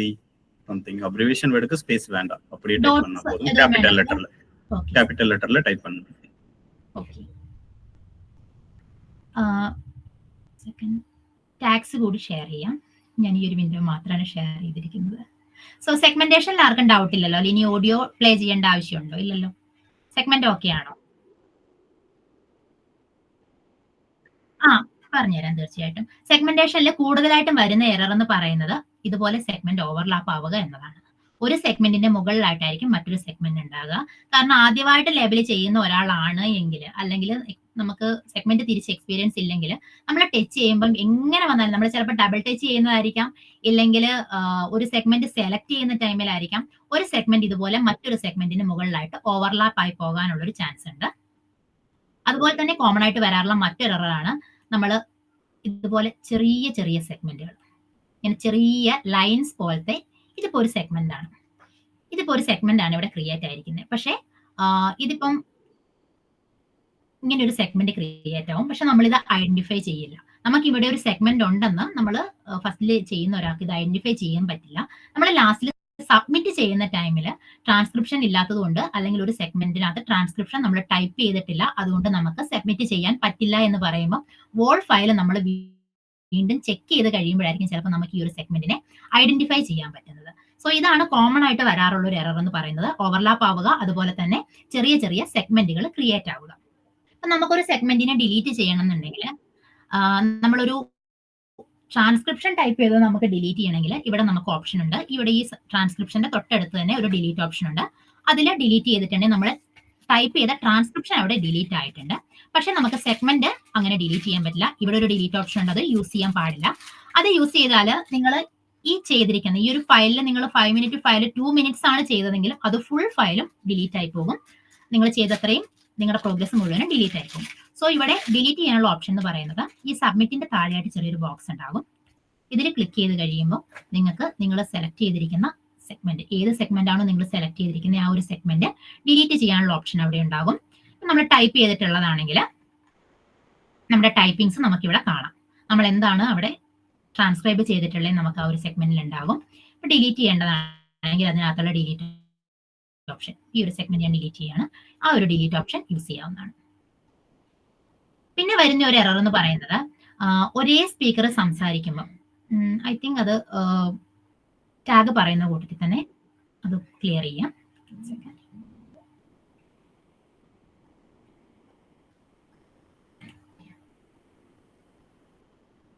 something abbreviation വേർഡ്ക്ക് സ്പേസ് വേണ്ട. அப்படியே டைப் பண்ணா போதும். கேபிட்டல் லெட்டர்ல டைப் பண்ணணும். ഓക്കേ. സെക്കൻഡ് ടാക്സ് കൂടി ഷെയർ ചെയ്യാം. ഞാൻ ഈ ഒരു വിൻഡോ മാത്രമാണ് ഷെയർ ചെയ്തിരിക്കുന്നത്. സോ സെഗ്മെന്റേഷനിൽ ആർക്കും ഡൗട്ട് ഇല്ലല്ലോ? ഇനി ഓഡിയോ പ്ലേ ചെയ്യേണ്ട ആവശ്യമുണ്ടോ? ഇല്ലല്ലോ. സെഗ്മെന്റ് ഓക്കെ ആണോ? പറഞ്ഞുതരാം തീർച്ചയായിട്ടും. സെഗ്മെന്റേഷനിൽ കൂടുതലായിട്ടും വരുന്ന എറർ എന്ന് പറയുന്നത് ഇതുപോലെ സെഗ്മെന്റ് ഓവർലാപ്പ് ആവുക എന്നതാണ്. ഒരു സെഗ്മെന്റിന്റെ മുകളിലായിട്ടായിരിക്കും മറ്റൊരു സെഗ്മെന്റ് ഉണ്ടാകുക. കാരണം ആദ്യമായിട്ട് ലേബൽ ചെയ്യുന്ന ഒരാളാണ് എങ്കിൽ, അല്ലെങ്കിൽ നമുക്ക് സെഗ്മെന്റ് തിരിച്ച് എക്സ്പീരിയൻസ് ഇല്ലെങ്കിൽ, നമ്മൾ ടച്ച് ചെയ്യുമ്പം എങ്ങനെ വന്നാലും നമ്മൾ ചിലപ്പോൾ ഡബിൾ ടച്ച് ചെയ്യുന്നതായിരിക്കാം, ഇല്ലെങ്കിൽ ഒരു സെഗ്മെന്റ് സെലക്ട് ചെയ്യുന്ന ടൈമിലായിരിക്കാം ഒരു സെഗ്മെന്റ് ഇതുപോലെ മറ്റൊരു സെഗ്മെന്റിന് മുകളിലായിട്ട് ഓവർലാപ്പ് ആയി പോകാനുള്ള ഒരു ചാൻസ് ഉണ്ട്. അതുപോലെ തന്നെ കോമൺ ആയിട്ട് വരാറുള്ള മറ്റൊരു എററാണ് നമ്മൾ ഇതുപോലെ ചെറിയ ചെറിയ സെഗ്മെന്റുകൾ, ഇങ്ങനെ ചെറിയ ലൈൻസ് പോലത്തെ, ഇതിപ്പോ ഒരു സെഗ്മെന്റ് ആണ്, ഇവിടെ ക്രിയേറ്റ് ആയിരിക്കുന്നത്. പക്ഷെ ഇതിപ്പം ഇങ്ങനെ ഒരു സെഗ്മെന്റ് ക്രിയേറ്റ് ആവും, പക്ഷെ നമ്മൾ ഇത് ഐഡന്റിഫൈ ചെയ്യില്ല. നമുക്ക് ഇവിടെ ഒരു സെഗ്മെന്റ് ഉണ്ടെന്ന് നമ്മൾ ഫസ്റ്റിൽ ചെയ്യുന്ന ഒരാൾക്ക് ഇത് ഐഡന്റിഫൈ ചെയ്യാൻ പറ്റില്ല. നമ്മൾ ലാസ്റ്റിൽ സബ്മിറ്റ് ചെയ്യുന്ന ടൈമിൽ ട്രാൻസ്ക്രിപ്ഷൻ ഇല്ലാത്തതുകൊണ്ട്, അല്ലെങ്കിൽ ഒരു സെഗ്മെന്റിനകത്ത് ട്രാൻസ്ക്രിപ്ഷൻ നമ്മൾ ടൈപ്പ് ചെയ്തിട്ടില്ല, അതുകൊണ്ട് നമുക്ക് സബ്മിറ്റ് ചെയ്യാൻ പറ്റില്ല എന്ന് പറയുമ്പോൾ വോൾ ഫയൽ നമ്മൾ വീണ്ടും ചെക്ക് ചെയ്ത് കഴിയുമ്പോഴായിരിക്കും ചിലപ്പോൾ നമുക്ക് ഈ ഒരു സെഗ്മെന്റിനെ ഐഡന്റിഫൈ ചെയ്യാൻ പറ്റുന്നത്. സോ ഇതാണ് കോമൺ ആയിട്ട് വരാറുള്ള ഒരു എറർ എന്ന് പറയുന്നത്. ഓവർലാപ്പ് ആവുക, അതുപോലെ തന്നെ ചെറിയ ചെറിയ സെഗ്മെന്റുകൾ ക്രിയേറ്റ് ആവുക. അപ്പൊ നമുക്കൊരു സെഗ്മെന്റിനെ ഡിലീറ്റ് ചെയ്യണം എന്നുണ്ടെങ്കിൽ, നമ്മളൊരു ട്രാൻസ്ക്രിപ്ഷൻ ടൈപ്പ് ചെയ്ത് നമുക്ക് ഡിലീറ്റ് ചെയ്യണമെങ്കിൽ ഇവിടെ നമുക്ക് ഓപ്ഷൻ ഉണ്ട്. ഇവിടെ ഈ ട്രാൻസ്ക്രിപ്ഷന്റെ തൊട്ടടുത്ത് തന്നെ ഒരു ഡിലീറ്റ് ഓപ്ഷൻ ഉണ്ട്. അതിൽ ഡിലീറ്റ് ചെയ്തിട്ടുണ്ടെങ്കിൽ നമ്മൾ ടൈപ്പ് ചെയ്ത ട്രാൻസ്ക്രിപ്ഷൻ അവിടെ ഡിലീറ്റ് ആയിട്ടുണ്ട്. പക്ഷെ നമുക്ക് സെഗ്മെന്റ് അങ്ങനെ ഡിലീറ്റ് ചെയ്യാൻ പറ്റില്ല. ഇവിടെ ഒരു ഡിലീറ്റ് ഓപ്ഷൻ ഉണ്ട്, അത് യൂസ് ചെയ്യാൻ പാടില്ല. അത് യൂസ് ചെയ്താൽ നിങ്ങൾ ഈ ചെയ്തിരിക്കുന്ന ഈ ഒരു ഫയലിൽ നിങ്ങൾ 5 മിനിറ്റ് ഫയൽ 2 മിനിറ്റ്സ് ആണ് ചെയ്തതെങ്കിൽ അത് ഫുൾ ഫയലും ഡിലീറ്റ് ആയി പോകും. നിങ്ങൾ ചെയ്തത്രയും നിങ്ങളുടെ പ്രോഗ്രസ് മുഴുവനും ഡിലീറ്റ് ആയി പോകും. സോ ഇവിടെ ഡിലീറ്റ് ചെയ്യാനുള്ള ഓപ്ഷൻ എന്ന് പറയുന്നത് ഈ സബ്മിറ്റിന്റെ താഴെയായിട്ട് ചെറിയൊരു ബോക്സ് ഉണ്ടാകും. ഇതിൽ ക്ലിക്ക് ചെയ്ത് കഴിയുമ്പോൾ നിങ്ങൾക്ക് നിങ്ങൾ സെലക്ട് ചെയ്തിരിക്കുന്ന സെഗ്മെന്റ്, ഏത് സെഗ്മെന്റ് ആണോ നിങ്ങൾ സെലക്ട് ചെയ്തിരിക്കുന്ന ആ ഒരു സെഗ്മെന്റ് ഡിലീറ്റ് ചെയ്യാനുള്ള ഓപ്ഷൻ അവിടെ ഉണ്ടാകും. നമ്മൾ ടൈപ്പ് ചെയ്തിട്ടുള്ളതാണെങ്കിൽ നമ്മുടെ ടൈപ്പിംഗ്സ് നമുക്കിവിടെ കാണാം. നമ്മൾ എന്താണ് അവിടെ ട്രാൻസ്ക്രൈബ് ചെയ്തിട്ടുള്ളത് നമുക്ക് ആ ഒരു സെഗ്മെന്റിൽ ഉണ്ടാകും. ഇപ്പൊ ഡിലീറ്റ് ചെയ്യേണ്ടതാണെങ്കിൽ അതിനകത്തുള്ള ഡിലീറ്റ് ഓപ്ഷൻ, ഈ ഒരു സെഗ്മെന്റ് ഞാൻ ഡിലീറ്റ് ചെയ്യാണ്, ആ ഒരു ഡിലീറ്റ് ഓപ്ഷൻ യൂസ് ചെയ്യാവുന്നതാണ്. പിന്നെ വരുന്ന ഒരു എറർ എന്ന് പറയുന്നത് ഒരേ സ്പീക്കർ സംസാരിക്കുമ്പോൾ, ഐ തിങ്ക് അത് ടാഗ് പറയുന്ന കൂട്ടത്തിൽ തന്നെ അത് ക്ലിയർ ചെയ്യാം.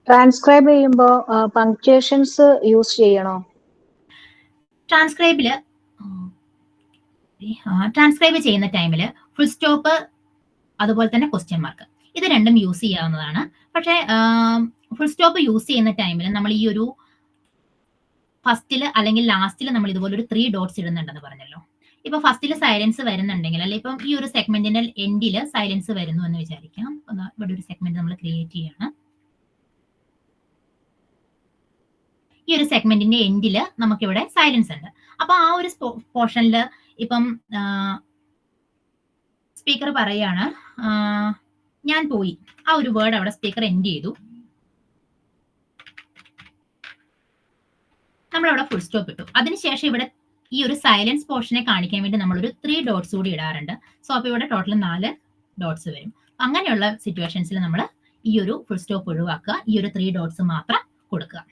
ട്രാൻസ്ക്രൈബ് ചെയ്യുമ്പോൾ പങ്ക്ച്വേഷൻസ് യൂസ് ചെയ്യണോ? ട്രാൻസ്ക്രൈബ് ചെയ്യുന്ന ടൈമിൽ ഫുൾ സ്റ്റോപ്പ് അതുപോലെ തന്നെ ക്വസ്റ്റ്യൻ മാർക്ക് ഇത് രണ്ടും യൂസ് ചെയ്യാവുന്നതാണ്. പക്ഷേ ഫുൾ സ്റ്റോപ്പ് യൂസ് ചെയ്യുന്ന ടൈമിൽ നമ്മൾ ഈ ഒരു ഫസ്റ്റിൽ അല്ലെങ്കിൽ ലാസ്റ്റിൽ നമ്മൾ ഇതുപോലെ ഒരു 3 ഡോട്ട്സ് ഇടുന്നുണ്ടെന്ന് പറഞ്ഞല്ലോ. ഇപ്പൊ ഫസ്റ്റിൽ സൈലൻസ് വരുന്നുണ്ടെങ്കിൽ, അല്ലെ ഇപ്പം ഈ ഒരു സെഗ്മെന്റിന്റെ എൻഡിൽ സൈലൻസ് വരുന്നു എന്ന് വിചാരിക്കാം. ഇവിടെ ഒരു സെഗ്മെന്റ് നമ്മൾ ക്രിയേറ്റ് ചെയ്യാണ്. ഈ ഒരു സെഗ്മെന്റിന്റെ എൻഡിൽ നമുക്കിവിടെ സൈലൻസ് ഉണ്ട്. അപ്പൊ ആ ഒരു പോർഷനിൽ ഇപ്പം സ്പീക്കർ പറയാണ് ഞാൻ പോയി, ആ ഒരു വേർഡ് അവിടെ സ്പീക്കർ എൻഡ് ചെയ്തു. നമ്മളവിടെ ഫുൾ സ്റ്റോപ്പ് ഇട്ടു. അതിനുശേഷം ഇവിടെ ഈ ഒരു സൈലൻസ് പോർഷനെ കാണിക്കാൻ വേണ്ടി നമ്മളൊരു 3 ഡോട്ട്സ് കൂടി ഇടാറുണ്ട്. സോ അപ്പൊ ഇവിടെ ടോട്ടൽ 4 ഡോട്ട്സ് വരും. അങ്ങനെയുള്ള സിറ്റുവേഷൻസിൽ നമ്മൾ ഈ ഒരു ഫുൾ സ്റ്റോപ്പ് ഒഴിവാക്കുക, ഈ ഒരു 3 ഡോട്ട്സ് മാത്രം കൊടുക്കുക.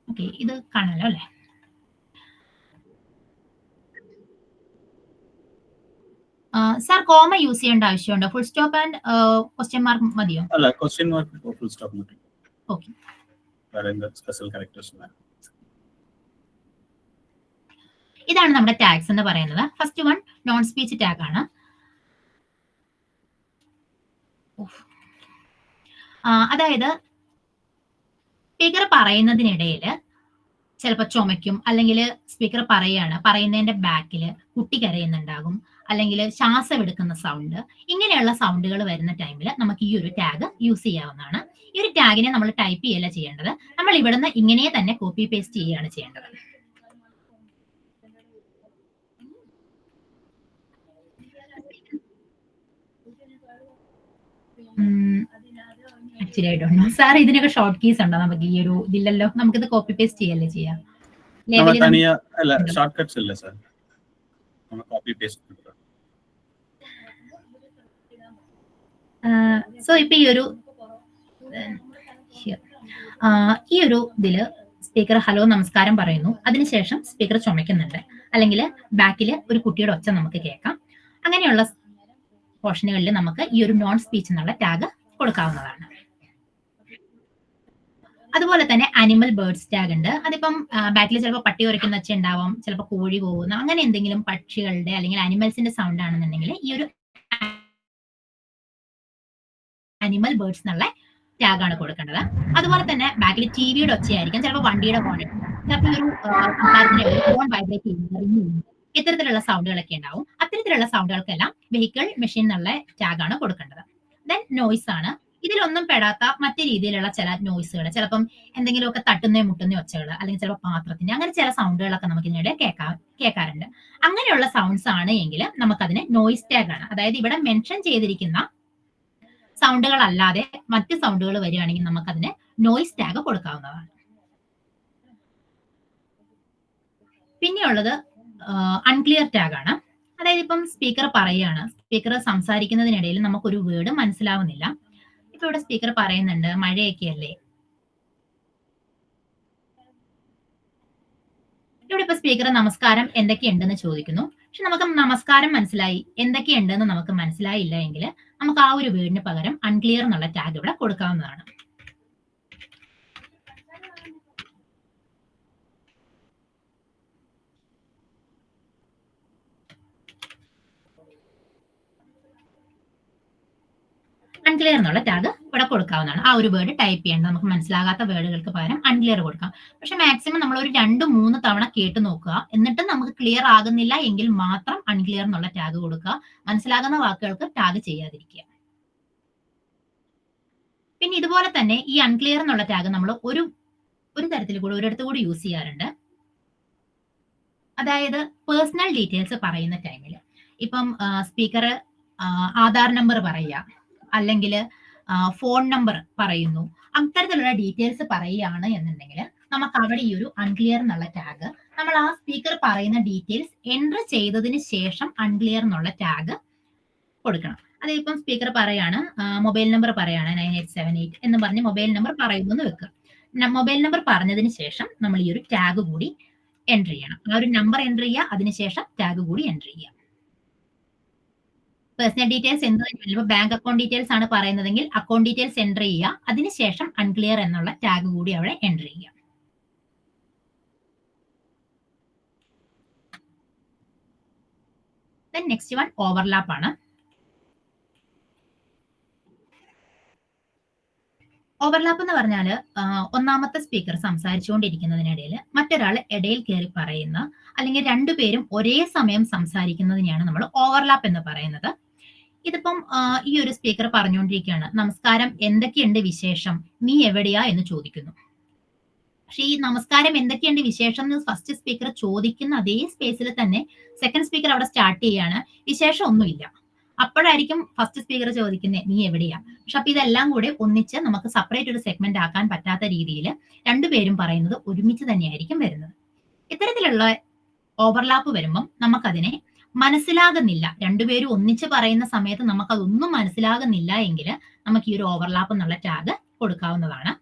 ഓക്കെ, ഇത് കാണാലോ അല്ലേ? സാർ കോമ യൂസ് ചെയ്യേണ്ട ആവശ്യമുണ്ടോ? Full stop and question mark മതിയോ? അല്ല, ക്വസ്റ്റ്യൻ മാർക്ക് ഫുൾ സ്റ്റോപ്പ് മതി. Okay, special characters. ഇതാണ് നമ്മുടെ ടാഗ്സ് എന്ന് പറയുന്നത്. First one non speech tag ആണ്. അതായത് സ്പീക്കർ പറയുന്നതിനിടയിൽ ചിലപ്പോൾ ചുമയ്ക്കും, അല്ലെങ്കിൽ സ്പീക്കർ പറയുന്നതിന്റെ ബാക്കിൽ കുട്ടി കരയുന്നുണ്ടാകും, അല്ലെങ്കിൽ ശ്വാസം എടുക്കുന്ന സൗണ്ട്, ഇങ്ങനെയുള്ള സൗണ്ടുകൾ വരുന്ന ടൈമിൽ നമുക്ക് ഈ ഒരു ടാഗ് യൂസ് ചെയ്യാവുന്നതാണ്. ഈ ഒരു ടാഗിനെ നമ്മൾ ടൈപ്പ് ചെയ്യല്ല ചെയ്യേണ്ടത്, നമ്മൾ ഇവിടുന്ന് ഇങ്ങനെ തന്നെ കോപ്പി പേസ്റ്റ് ചെയ്യുകയാണ് ചെയ്യേണ്ടത്. Actually I don't know sir, ഇതിനൊക്കെ ഷോർട്ട് കീസ് ഉണ്ടോ? നമുക്ക് ഈ ഒരു ഇതില്ലല്ലോ, നമുക്കിത് കോപ്പി പേസ്റ്റ് ചെയ്യല്ലേ ചെയ്യാം. ഷോർട്ട് കട്ട്സ് ഇല്ല സാർ, കോപ്പി പേസ്റ്റ്. സോ ഇപ്പൊ ഈ ഒരു ഇതില് സ്പീക്കർ ഹലോ നമസ്കാരം പറയുന്നു, അതിനുശേഷം സ്പീക്കർ ചുമക്കുന്നുണ്ട്, അല്ലെങ്കിൽ ബാക്കിൽ ഒരു കുട്ടിയുടെ ഒച്ച നമുക്ക് കേൾക്കാം. അങ്ങനെയുള്ള പോർഷനുകളിൽ നമുക്ക് ഈ ഒരു നോൺ സ്പീച്ച് എന്നുള്ള ടാഗ് കൊടുക്കാവുന്നതാണ്. അതുപോലെ തന്നെ അനിമൽ ബേർഡ്സ് ടാഗ് ഉണ്ട്. അതിപ്പം ബാക്കിൽ ചിലപ്പോൾ പട്ടി ഉരയ്ക്കുന്ന ഒച്ച ഉണ്ടാവും, ചിലപ്പോൾ കോഴി പോകുന്ന, അങ്ങനെ എന്തെങ്കിലും പക്ഷികളുടെ അല്ലെങ്കിൽ അനിമൽസിന്റെ സൗണ്ട് ആണെന്നുണ്ടെങ്കിൽ ഈ ഒരു അനിമൽ ബേർഡ്സ് എന്നുള്ള ടാഗ് ആണ് കൊടുക്കേണ്ടത്. അതുപോലെ തന്നെ ബാക്കിൽ ടിവിയുടെ ഒച്ചയായിരിക്കും, ചിലപ്പോൾ വണ്ടിയുടെ ഹോൺ, ചിലപ്പോൾ ഒരു ഫോൺ വൈബ്രേറ്റ് ചെയ്യുന്ന, ഇത്തരത്തിലുള്ള സൗണ്ടുകളൊക്കെ ഉണ്ടാവും. അത്തരത്തിലുള്ള സൗണ്ടുകൾക്കെല്ലാം വെഹിക്കിൾ മെഷീൻ എന്നുള്ള ടാഗ് ആണ് കൊടുക്കേണ്ടത്. ദെൻ നോയ്സ് ആണ്. ഇതിലൊന്നും പെടാത്ത മറ്റു രീതിയിലുള്ള ചില നോയ്സുകൾ, ചിലപ്പം എന്തെങ്കിലുമൊക്കെ തട്ടുന്ന മുട്ടുന്ന ഒച്ചകൾ, അല്ലെങ്കിൽ ചിലപ്പോൾ പാത്രത്തിന്റെ, അങ്ങനെ ചില സൗണ്ടുകളൊക്കെ നമുക്ക് ഇതിനിടെ കേൾക്കാറുണ്ട്. അങ്ങനെയുള്ള സൗണ്ട്സ് ആണ് എങ്കിൽ നമുക്കതിന് നോയ്സ് ടാഗ് ആണ്. അതായത് ഇവിടെ മെൻഷൻ ചെയ്തിരിക്കുന്ന സൗണ്ടുകൾ അല്ലാതെ മറ്റ് സൗണ്ടുകൾ വരികയാണെങ്കിൽ നമുക്കതിന് നോയ്സ് ടാഗ് കൊടുക്കാവുന്നതാണ്. പിന്നെയുള്ളത് അൺക്ലിയർ ടാഗ് ആണ്. അതായത് ഇപ്പം സ്പീക്കർ പറയുകയാണ്, സ്പീക്കർ സംസാരിക്കുന്നതിനിടയിൽ നമുക്കൊരു വേർഡ് മനസ്സിലാവുന്നില്ല. ഇപ്പൊ ഇവിടെ സ്പീക്കർ പറയുന്നുണ്ട് മഴയൊക്കെ അല്ലേ. ഇവിടെ ഇപ്പൊ സ്പീക്കർ നമസ്കാരം എന്തൊക്കെയുണ്ടെന്ന് ചോദിക്കുന്നു. പക്ഷെ നമുക്ക് നമസ്കാരം മനസ്സിലായി, എന്തൊക്കെയുണ്ടെന്ന് നമുക്ക് മനസ്സിലായില്ല എങ്കിൽ നമുക്ക് ആ ഒരു വേർഡിന് പകരം അൺക്ലിയർ എന്നുള്ള ടാഗ് ഇവിടെ കൊടുക്കാവുന്നതാണ്. അൺക്ലിയർ എന്നുള്ള ടാഗ് ഇവിടെ കൊടുക്കാവുന്നതാണ്. ആ ഒരു വേർഡ് ടൈപ്പ് ചെയ്യേണ്ട, നമുക്ക് മനസ്സിലാകാത്ത വേർഡുകൾക്ക് പകരം അൺക്ലിയർ കൊടുക്കാം. പക്ഷെ മാക്സിമം നമ്മൾ ഒരു 2-3 തവണ കേട്ട് നോക്കുക, എന്നിട്ട് നമുക്ക് ക്ലിയർ ആകുന്നില്ല എങ്കിൽ മാത്രം അൺക്ലിയർ എന്നുള്ള ടാഗ് കൊടുക്കുക. മനസ്സിലാകുന്ന വാക്കുകൾക്ക് ടാഗ് ചെയ്യാതിരിക്കുക. പിന്നെ ഇതുപോലെ തന്നെ ഈ അൺക്ലിയർ എന്നുള്ള ടാഗ് നമ്മൾ ഒരു തരത്തിൽ കൂടി ഒരിടത്ത് കൂടി യൂസ് ചെയ്യാറുണ്ട്. അതായത് പേഴ്സണൽ ഡീറ്റെയിൽസ് പറയുന്ന ടൈമിൽ ഇപ്പം സ്പീക്കർ ആധാർ നമ്പർ പറയുക, അല്ലെങ്കിൽ ഫോൺ നമ്പർ പറയുന്നു, അത്തരത്തിലുള്ള ഡീറ്റെയിൽസ് പറയുകയാണ് എന്നുണ്ടെങ്കിൽ നമുക്ക് അവിടെ ഈ ഒരു അൺക്ലിയർ എന്നുള്ള ടാഗ്, നമ്മൾ ആ സ്പീക്കർ പറയുന്ന ഡീറ്റെയിൽസ് എൻറ്റർ ചെയ്തതിന് ശേഷം അൺക്ലിയർ എന്നുള്ള ടാഗ് കൊടുക്കണം. അതിപ്പം സ്പീക്കർ പറയാണ്, മൊബൈൽ നമ്പർ പറയാണ് 9878 എന്ന് പറഞ്ഞ് മൊബൈൽ നമ്പർ പറയുന്നു എന്ന് വെക്കുക. മൊബൈൽ നമ്പർ പറഞ്ഞതിന് ശേഷം നമ്മൾ ഈ ഒരു ടാഗ് കൂടി എൻറ്റർ ചെയ്യണം. ആ ഒരു നമ്പർ എൻറ്റർ ചെയ്യുക, അതിനുശേഷം ടാഗ് കൂടി എൻറ്റർ ചെയ്യുക. പേഴ്സണൽ ഡീറ്റെയിൽസ് എന്ത് ഇപ്പൊ ബാങ്ക് അക്കൗണ്ട് ഡീറ്റെയിൽസ് ആണ് പറയുന്നതെങ്കിൽ അക്കൗണ്ട് ഡീറ്റെയിൽസ് എൻറ്റർ ചെയ്യുക, അതിനുശേഷം അൺക്ലിയർ എന്നുള്ള ടാഗ് കൂടി അവിടെ എൻറ്റർ ചെയ്യുക. ദെൻ നെക്സ്റ്റ് വൺ ഓവർലാപ്പ് ആണ്. ഓവർലാപ്പ് എന്ന് പറഞ്ഞാൽ ഒന്നാമത്തെ സ്പീക്കർ സംസാരിച്ചുകൊണ്ടിരിക്കുന്നതിനിടയിൽ മറ്റൊരാൾ ഇടയിൽ കയറി പറയുന്ന അല്ലെങ്കിൽ രണ്ടുപേരും ഒരേ സമയം സംസാരിക്കുന്നതിനെയാണ് നമ്മൾ ഓവർലാപ്പ് എന്ന് പറയുന്നത്. ഇതിപ്പം ഈ ഒരു സ്പീക്കർ പറഞ്ഞുകൊണ്ടിരിക്കുകയാണ്, നമസ്കാരം, എന്തൊക്കെയുണ്ട് വിശേഷം, നീ എവിടെയാ എന്ന് ചോദിക്കുന്നു. പക്ഷെ ഈ നമസ്കാരം എന്തൊക്കെയുണ്ട് വിശേഷം എന്ന് ഫസ്റ്റ് സ്പീക്കർ ചോദിക്കുന്ന അതേ സ്പേസിൽ തന്നെ സെക്കൻഡ് സ്പീക്കർ അവിടെ സ്റ്റാർട്ട് ചെയ്യാണ്, വിശേഷം ഒന്നുമില്ല. അപ്പോഴായിരിക്കും ഫസ്റ്റ് സ്പീക്കർ ചോദിക്കുന്നത് നീ എവിടെയാ. പക്ഷെ അപ്പൊ ഇതെല്ലാം കൂടെ ഒന്നിച്ച് നമുക്ക് സെപ്പറേറ്റ് ഒരു സെഗ്മെന്റ് ആക്കാൻ പറ്റാത്ത രീതിയിൽ രണ്ടുപേരും പറയുന്നത് ഒരുമിച്ച് തന്നെയായിരിക്കും വരുന്നത്. ഇത്തരത്തിലുള്ള ഓവർലാപ്പ് വരുമ്പം നമുക്കതിനെ മനസ്സിലാകുന്നില്ല, രണ്ടുപേരും ഒന്നിച്ച് പറയുന്ന സമയത്ത് നമുക്കതൊന്നും മനസ്സിലാകുന്നില്ല എങ്കിൽ നമുക്ക് ഈ ഒരു ഓവർലാപ്പ് എന്നുള്ള ടാഗ് കൊടുക്കാവുന്നതാണ്.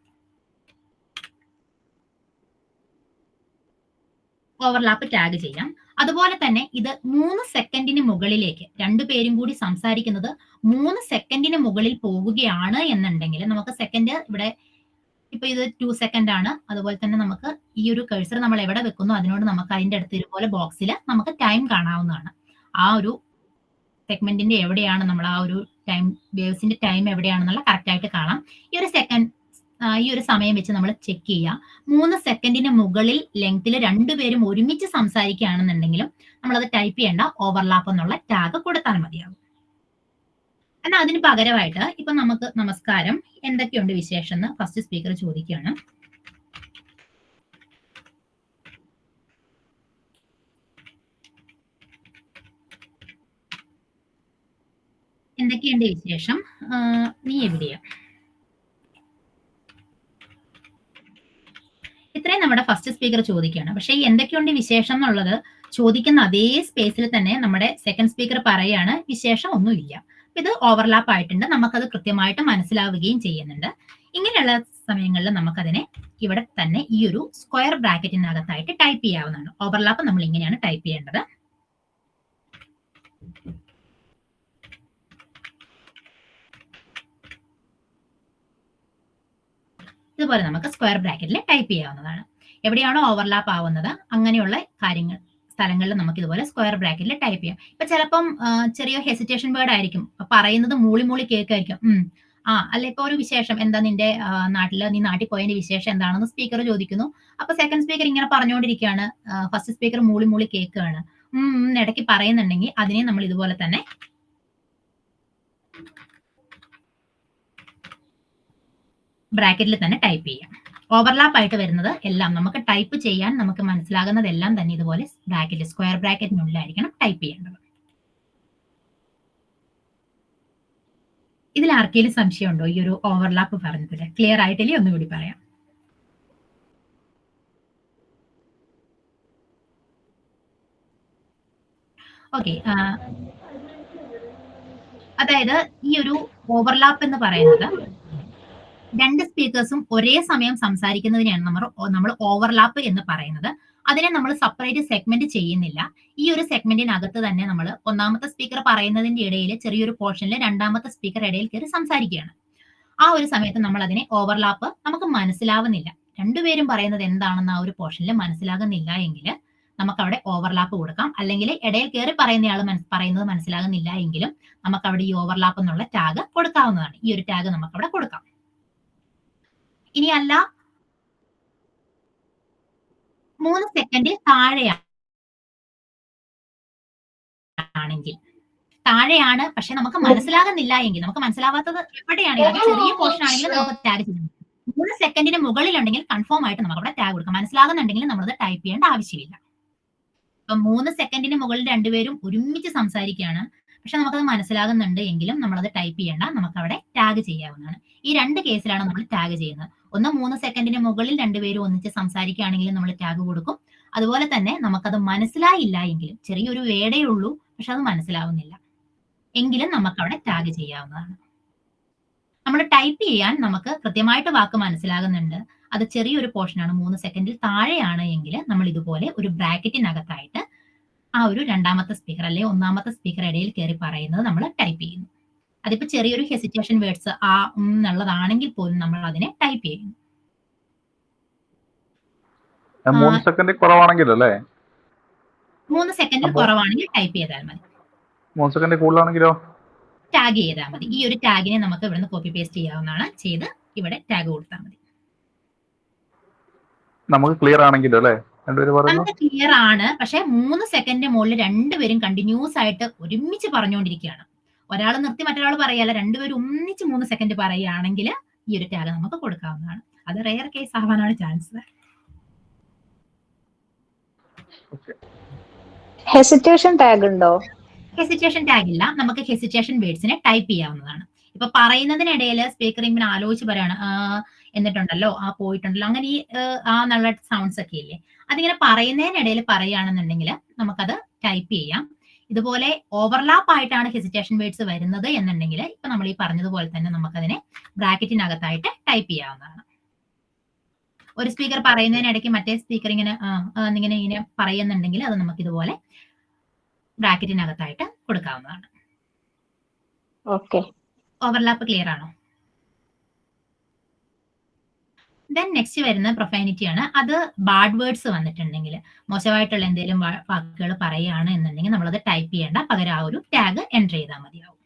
ഓവർലാപ്പ് ടാഗ് ചെയ്യാം. അതുപോലെ തന്നെ ഇത് 3 സെക്കൻഡിന് മുകളിലേക്ക് രണ്ടുപേരും കൂടി സംസാരിക്കുന്നത് 3 സെക്കൻഡിന് മുകളിൽ പോകുകയാണ് എന്നുണ്ടെങ്കിൽ നമുക്ക് സെക്കൻഡ് ഇവിടെ ഇപ്പൊ ഇത് 2 സെക്കൻഡ് ആണ്. അതുപോലെ തന്നെ നമുക്ക് ഈ ഒരു കഴ്സർ നമ്മൾ എവിടെ വെക്കുന്നു അതിനോട് നമുക്ക് അതിന്റെ അടുത്ത് ഇതുപോലെ ബോക്സിൽ നമുക്ക് ടൈം കാണാവുന്നതാണ്. ആ ഒരു സെഗ്മെന്റിന്റെ എവിടെയാണ് നമ്മൾ ആ ഒരു ടൈം വേവ്സിന്റെ ടൈം എവിടെയാണെന്നുള്ള കറക്റ്റ് ആയിട്ട് കാണാം. ഈ ഒരു സമയം വെച്ച് നമ്മൾ ചെക്ക് ചെയ്യുക. 3 സെക്കൻഡിന് മുകളിൽ ലെങ്ത്തിൽ രണ്ടുപേരും ഒരുമിച്ച് സംസാരിക്കുകയാണെന്നുണ്ടെങ്കിലും നമ്മളത് ടൈപ്പ് ചെയ്യേണ്ട, ഓവർലാപ്പ് എന്നുള്ള ടാഗ് കൊടുത്താൽ മതിയാകും. എന്നാൽ അതിന് പകരമായിട്ട് ഇപ്പൊ നമുക്ക് നമസ്കാരം, എന്തൊക്കെയുണ്ട് വിശേഷം എന്ന് ഫസ്റ്റ് സ്പീക്കർ ചോദിക്കുകയാണ്. എന്തൊക്കെയുണ്ട് വിശേഷം, നീ എവിടെയാ. ഇത്രയും നമ്മുടെ ഫസ്റ്റ് സ്പീക്കർ ചോദിക്കുകയാണ്. പക്ഷേ ഈ എന്തൊക്കെയുണ്ട് വിശേഷം എന്നുള്ളത് ചോദിക്കുന്ന അതേ സ്പേസിൽ തന്നെ നമ്മുടെ സെക്കൻഡ് സ്പീക്കർ പറയാണ് വിശേഷം ഒന്നുമില്ല. ഇത് ഓവർലാപ്പ് ആയിട്ടുണ്ട്, നമുക്കത് കൃത്യമായിട്ട് മനസ്സിലാവുകയും ചെയ്യുന്നുണ്ട്. ഇങ്ങനെയുള്ള സമയങ്ങളിൽ നമുക്കതിനെ ഇവിടെ തന്നെ ഈ ഒരു സ്ക്വയർ ബ്രാക്കറ്റിനകത്തായിട്ട് ടൈപ്പ് ചെയ്യാവുന്നതാണ്. ഓവർലാപ്പ് നമ്മൾ ഇങ്ങനെയാണ് ടൈപ്പ് ചെയ്യേണ്ടത്. ഇതുപോലെ നമുക്ക് സ്ക്വയർ ബ്രാക്കറ്റിൽ ടൈപ്പ് ചെയ്യാവുന്നതാണ്. എവിടെയാണോ ഓവർലാപ്പ് ആവുന്നത് അങ്ങനെയുള്ള സ്ഥലങ്ങളിൽ നമുക്ക് ഇതുപോലെ സ്ക്വയർ ബ്രാക്കറ്റിൽ ടൈപ്പ് ചെയ്യാം. ഇപ്പൊ ചിലപ്പം ചെറിയ ഹെസിറ്റേഷൻ വേർഡ് ആയിരിക്കും, പറയുന്നത് മൂളി കേൾക്കായിരിക്കും. അല്ല ഇപ്പൊ ഒരു വിശേഷം എന്താ നിന്റെ നീ നാട്ടിൽ പോയതിന്റെ വിശേഷം എന്താണെന്ന് സ്പീക്കർ ചോദിക്കുന്നു. അപ്പൊ സെക്കൻഡ് സ്പീക്കർ ഇങ്ങനെ പറഞ്ഞുകൊണ്ടിരിക്കുകയാണ്, ഫസ്റ്റ് സ്പീക്കർ മൂളി കേൾക്കുകയാണ്, ഇടയ്ക്ക് പറയുന്നുണ്ടെങ്കിൽ അതിനെ നമ്മൾ ഇതുപോലെ തന്നെ ബ്രാക്കറ്റിൽ തന്നെ ടൈപ്പ് ചെയ്യാം. ഓവർലാപ്പ് ആയിട്ട് വരുന്നത് എല്ലാം നമുക്ക് ടൈപ്പ് ചെയ്യാൻ നമുക്ക് മനസ്സിലാകുന്നതെല്ലാം തന്നെ ഇതുപോലെ ബ്രാക്കറ്റ് സ്ക്വയർ ബ്രാക്കറ്റിനുള്ളിലായിരിക്കണം ടൈപ്പ് ചെയ്യേണ്ടത്. ഇതിൽ ആർക്കെങ്കിലും സംശയമുണ്ടോ ഈ ഒരു ഓവർലാപ്പ് പറഞ്ഞതിൽ? ക്ലിയർ ആയിട്ടില്ലേ? ഒന്നുകൂടി പറയാം. ഓക്കെ, അതായത് ഈ ഒരു ഓവർലാപ്പ് എന്ന് പറയുന്നത് രണ്ട് സ്പീക്കേഴ്സും ഒരേ സമയം സംസാരിക്കുന്നതിനെയാണ് നമ്മൾ ഓവർലാപ്പ് എന്ന് പറയുന്നത്. അതിനെ നമ്മൾ സെപ്പറേറ്റ് സെഗ്മെന്റ് ചെയ്യുന്നില്ല. ഈ ഒരു സെഗ്മെന്റിനകത്ത് തന്നെ നമ്മൾ ഒന്നാമത്തെ സ്പീക്കർ പറയുന്നതിന്റെ ഇടയിൽ ചെറിയൊരു പോർഷനിൽ രണ്ടാമത്തെ സ്പീക്കർ ഇടയിൽ കയറി സംസാരിക്കുകയാണ്. ആ ഒരു സമയത്ത് നമ്മൾ അതിനെ ഓവർലാപ്പ് നമുക്ക് മനസ്സിലാവുന്നില്ല, രണ്ടുപേരും പറയുന്നത് എന്താണെന്ന് ആ ഒരു പോർഷനിൽ മനസ്സിലാകുന്നില്ല എങ്കിൽ നമുക്ക് അവിടെ ഓവർലാപ്പ് കൊടുക്കാം. അല്ലെങ്കിൽ ഇടയിൽ കയറി പറയുന്നയാൾ പറയുന്നത് മനസ്സിലാകുന്നില്ല എങ്കിലും നമുക്ക് അവിടെ ഈ ഓവർലാപ്പ് എന്നുള്ള ടാഗ് കൊടുക്കാവുന്നതാണ്. ഈ ഒരു ടാഗ് നമുക്ക് അവിടെ കൊടുക്കാം. ഇനി അല്ല 3 സെക്കൻഡിൽ താഴെയാണ് പക്ഷെ നമുക്ക് മനസ്സിലാകുന്നില്ല എങ്കിൽ, നമുക്ക് മനസ്സിലാവാത്തത് എവിടെയാണെങ്കിലും അത് ചെറിയ പോർഷൻ ആണെങ്കിലും നമുക്ക് ടാഗ് ചെയ്യാം. 3 സെക്കൻഡിന് മുകളിലുണ്ടെങ്കിൽ കൺഫേം ആയിട്ട് നമുക്ക് അവിടെ ടാഗ് കൊടുക്കാം. മനസ്സിലാകുന്നുണ്ടെങ്കിൽ നമ്മളത് ടൈപ്പ് ചെയ്യേണ്ട ആവശ്യമില്ല. ഇപ്പൊ 3 സെക്കൻഡിന് മുകളിൽ രണ്ടുപേരും ഒരുമിച്ച് സംസാരിക്കുകയാണ്, പക്ഷെ നമുക്കത് മനസ്സിലാകുന്നുണ്ട് എങ്കിലും നമ്മളത് ടൈപ്പ് ചെയ്യേണ്ട, നമുക്ക് അവിടെ ടാഗ് ചെയ്യാവുന്നതാണ്. ഈ 2 കേസിലാണ് നമ്മൾ ടാഗ് ചെയ്യുന്നത്. ഒന്ന് 3 സെക്കൻഡിന് മുകളിൽ രണ്ടുപേരും ഒന്നിച്ച് സംസാരിക്കുകയാണെങ്കിൽ നമ്മൾ ടാഗ് കൊടുക്കും. അതുപോലെ തന്നെ നമുക്കത് മനസ്സിലായില്ല എങ്കിലും, ചെറിയൊരു വേടേ ഉള്ളൂ പക്ഷെ അത് മനസ്സിലാവുന്നില്ല എങ്കിലും നമുക്ക് അവിടെ ടാഗ് ചെയ്യാവുന്നതാണ്. നമ്മൾ ടൈപ്പ് ചെയ്യാൻ നമുക്ക് കൃത്യമായിട്ട് വാക്ക് മനസ്സിലാകുന്നുണ്ട്, അത് ചെറിയൊരു പോർഷനാണ്, 3 സെക്കൻഡിൽ താഴെയാണ് എങ്കിൽ നമ്മൾ ഇതുപോലെ ഒരു ബ്രാക്കറ്റിനകത്തായിട്ട് ആ ഒരു രണ്ടാമത്തെ സ്പീക്കർ അല്ലെങ്കിൽ ഒന്നാമത്തെ സ്പീക്കർ ഇടയിൽ കയറി പറയുന്നത് നമ്മൾ ടൈപ്പ് ചെയ്യുന്നു. അതിപ്പോ ചെറിയൊരു ഹെസിറ്റേഷൻ വേർഡ്സ് എന്നുള്ളതാണെങ്കിൽ പോലും നമ്മൾ അതിനെ ടൈപ്പ് ചെയ്യുന്നു. 3 സെക്കൻഡിൽ കുറവാണെങ്കിൽ അല്ലേ? 3 സെക്കൻഡിൽ കുറവാണെങ്കിൽ ടൈപ്പ് ചെയ്താൽ മതി. 3 സെക്കൻഡിൽ കൂടുതലാണെങ്കിലോ ടാഗ് ചെയ്താൽ മതി. ഈ ഒരു ടാഗിനെ നമുക്ക് ഇവിടുന്ന് കോപ്പി പേസ്റ്റ് ചെയ്യാവുന്നതാണ്. ചെയ്ത് ഇവിടെ ടാഗ് കൊടുത്താൽ മതി. നമുക്ക് ക്ലിയർ ആണെങ്കിലും അല്ലേ? രണ്ടുപേരും പറയുന്നു. നമുക്ക് ക്ലിയർ ആണ്, പക്ഷെ 3 സെക്കൻഡിന് മുകളിൽ രണ്ടുപേരും കണ്ടിന്യൂസ് ആയിട്ട് ഒരുമിച്ച് പറഞ്ഞുകൊണ്ടിരിക്കുകയാണ്. ഒരാൾ നിർത്തി മറ്റൊരാൾ പറയല്ല, രണ്ടുപേരും ഒന്നിച്ച് 3 സെക്കൻഡ് പറയുകയാണെങ്കിൽ ഈ ഒരു ടാഗ് നമുക്ക് കൊടുക്കാവുന്നതാണ്. അത് റെയർ കേസ് ആവാനാണ് ചാൻസ്. ഹെസിറ്റേഷൻ ടാഗ് ഉണ്ടോ? ഹെസിറ്റേഷൻ ടാഗ് ഇല്ല. നമുക്ക് ഹെസിറ്റേഷൻ വേർഡ്സിനെ ടൈപ്പ് ചെയ്യാവുന്നതാണ്. ഇപ്പൊ പറയുന്നതിനിടയിൽ സ്പീക്കർ ഇങ്ങനെ ആലോചിച്ച് പറയാണ് എന്നിട്ടുണ്ടല്ലോ, പോയിട്ടുണ്ടല്ലോ, അങ്ങനെ ഈ നല്ല സൗണ്ട്സ് ഒക്കെ ഇല്ലേ, അതിങ്ങനെ പറയുന്നതിനിടയിൽ പറയുകയാണെന്നുണ്ടെങ്കിൽ നമുക്കത് ടൈപ്പ് ചെയ്യാം. ഇതുപോലെ ഓവർലാപ്പ് ആയിട്ടാണ് ഹെസിറ്റേഷൻ വേർഡ്സ് വരുന്നത് എന്നുണ്ടെങ്കിൽ ഇപ്പൊ നമ്മൾ ഈ പറഞ്ഞതുപോലെ തന്നെ നമുക്കതിനെ ബ്രാക്കറ്റിനകത്തായിട്ട് ടൈപ്പ് ചെയ്യാവുന്നതാണ്. ഒരു സ്പീക്കർ പറയുന്നതിനിടയ്ക്ക് മറ്റേ സ്പീക്കർ ഇങ്ങനെ ഇങ്ങനെ പറയുന്നുണ്ടെങ്കിൽ അത് നമുക്ക് ഇതുപോലെ ബ്രാക്കറ്റിനകത്തായിട്ട് കൊടുക്കാവുന്നതാണ്. ഓക്കെ, ഓവർലാപ്പ് ക്ലിയർ ആണോ? ദെൻ നെക്സ്റ്റ് വരുന്ന പ്രൊഫാനിറ്റി ആണ്. അത് ബാഡ് വേർഡ്സ് വന്നിട്ടുണ്ടെങ്കിൽ, മോശമായിട്ടുള്ള എന്തെങ്കിലും വാക്കുകൾ പറയുകയാണ് എന്നുണ്ടെങ്കിൽ നമ്മളത് ടൈപ്പ് ചെയ്യേണ്ട, പകരം ആ ഒരു ടാഗ് എൻ്റർ ചെയ്താൽ മതിയാവും.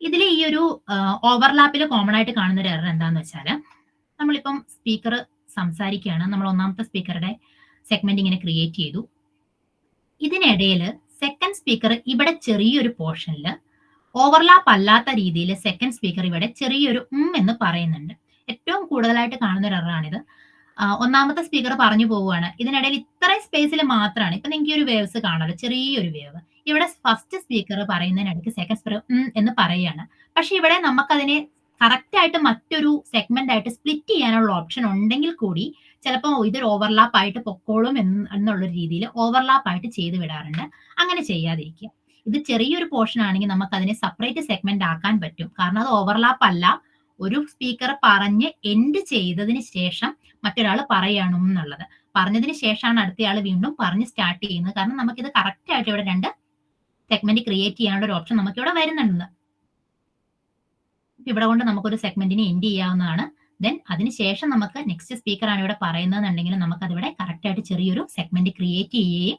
ഇതിൽ ഈ ഒരു ഓവർലാപ്പിൽ കോമൺ ആയിട്ട് കാണുന്ന ഒരു എറർ എന്താന്ന് വെച്ചാൽ, നമ്മളിപ്പം സ്പീക്കർ സംസാരിക്കുകയാണ്, നമ്മൾ ഒന്നാമത്തെ സ്പീക്കറുടെ സെഗ്മെന്റ് ഇങ്ങനെ ക്രിയേറ്റ് ചെയ്തു. ഇതിനിടയിൽ സെക്കൻഡ് സ്പീക്കർ ഇവിടെ ചെറിയൊരു പോർഷനിൽ ഓവർലാപ്പ് അല്ലാത്ത രീതിയിൽ സെക്കൻഡ് സ്പീക്കർ ഇവിടെ ചെറിയൊരു എന്ന് പറയുന്നുണ്ട്. ഏറ്റവും കൂടുതലായിട്ട് കാണുന്ന ഒരു എററാണിത്. ഒന്നാമത്തെ സ്പീക്കർ പറഞ്ഞു പോവുകയാണ്, ഇതിനിടയിൽ ഇത്രയും സ്പേസിൽ മാത്രമാണ്, ഇപ്പൊ നിങ്ങൾക്ക് ഒരു വേവ്സ് കാണാമല്ലോ, ചെറിയൊരു വേവ്. ഇവിടെ ഫസ്റ്റ് സ്പീക്കർ പറയുന്നതിനിടയ്ക്ക് സെക്കൻഡ് സ്പീക്കർ എന്ന് പറയുകയാണ്. പക്ഷെ ഇവിടെ നമുക്കതിനെ കറക്റ്റ് ആയിട്ട് മറ്റൊരു സെഗ്മെന്റ് ആയിട്ട് സ്പ്ലിറ്റ് ചെയ്യാനുള്ള ഓപ്ഷൻ ഉണ്ടെങ്കിൽ കൂടി ചിലപ്പോൾ ഇതൊരു ഓവർലാപ്പ് ആയിട്ട് പൊക്കോളും എന്നുള്ള രീതിയിൽ ഓവർലാപ്പ് ആയിട്ട് ചെയ്ത് വിടാറുണ്ട്. അങ്ങനെ ചെയ്യാതിരിക്കുക. ഇത് ചെറിയൊരു പോർഷൻ ആണെങ്കിൽ നമുക്ക് അതിനെ സെപ്പറേറ്റ് സെഗ്മെന്റ് ആക്കാൻ പറ്റും. കാരണം അത് ഓവർലാപ്പ് അല്ല, ഒരു സ്പീക്കർ പറഞ്ഞ് എൻഡ് ചെയ്തതിന് ശേഷം മറ്റൊരാൾ പറയണം എന്നുള്ളത്. പറഞ്ഞതിന് ശേഷമാണ് അടുത്തയാൾ വീണ്ടും പറഞ്ഞ് സ്റ്റാർട്ട് ചെയ്യുന്നത്. കാരണം നമുക്കിത് കറക്റ്റ് ആയിട്ട് ഇവിടെ 2 സെഗ്മെന്റ് ക്രിയേറ്റ് ചെയ്യാനുള്ള ഒരു ഓപ്ഷൻ നമുക്ക് ഇവിടെ വരുന്നുണ്ട്. ഇവിടെ കൊണ്ട് നമുക്കൊരു സെഗ്മെന്റിന് എൻഡ് ചെയ്യാവുന്നതാണ്. ദെൻ അതിനുശേഷം നമുക്ക് നെക്സ്റ്റ് സ്പീക്കർ ആണ് ഇവിടെ പറയുന്നതെന്നുണ്ടെങ്കിൽ നമുക്ക് അതിവിടെ കറക്റ്റ് ആയിട്ട് ചെറിയൊരു സെഗ്മെന്റ് ക്രിയേറ്റ് ചെയ്യുകയും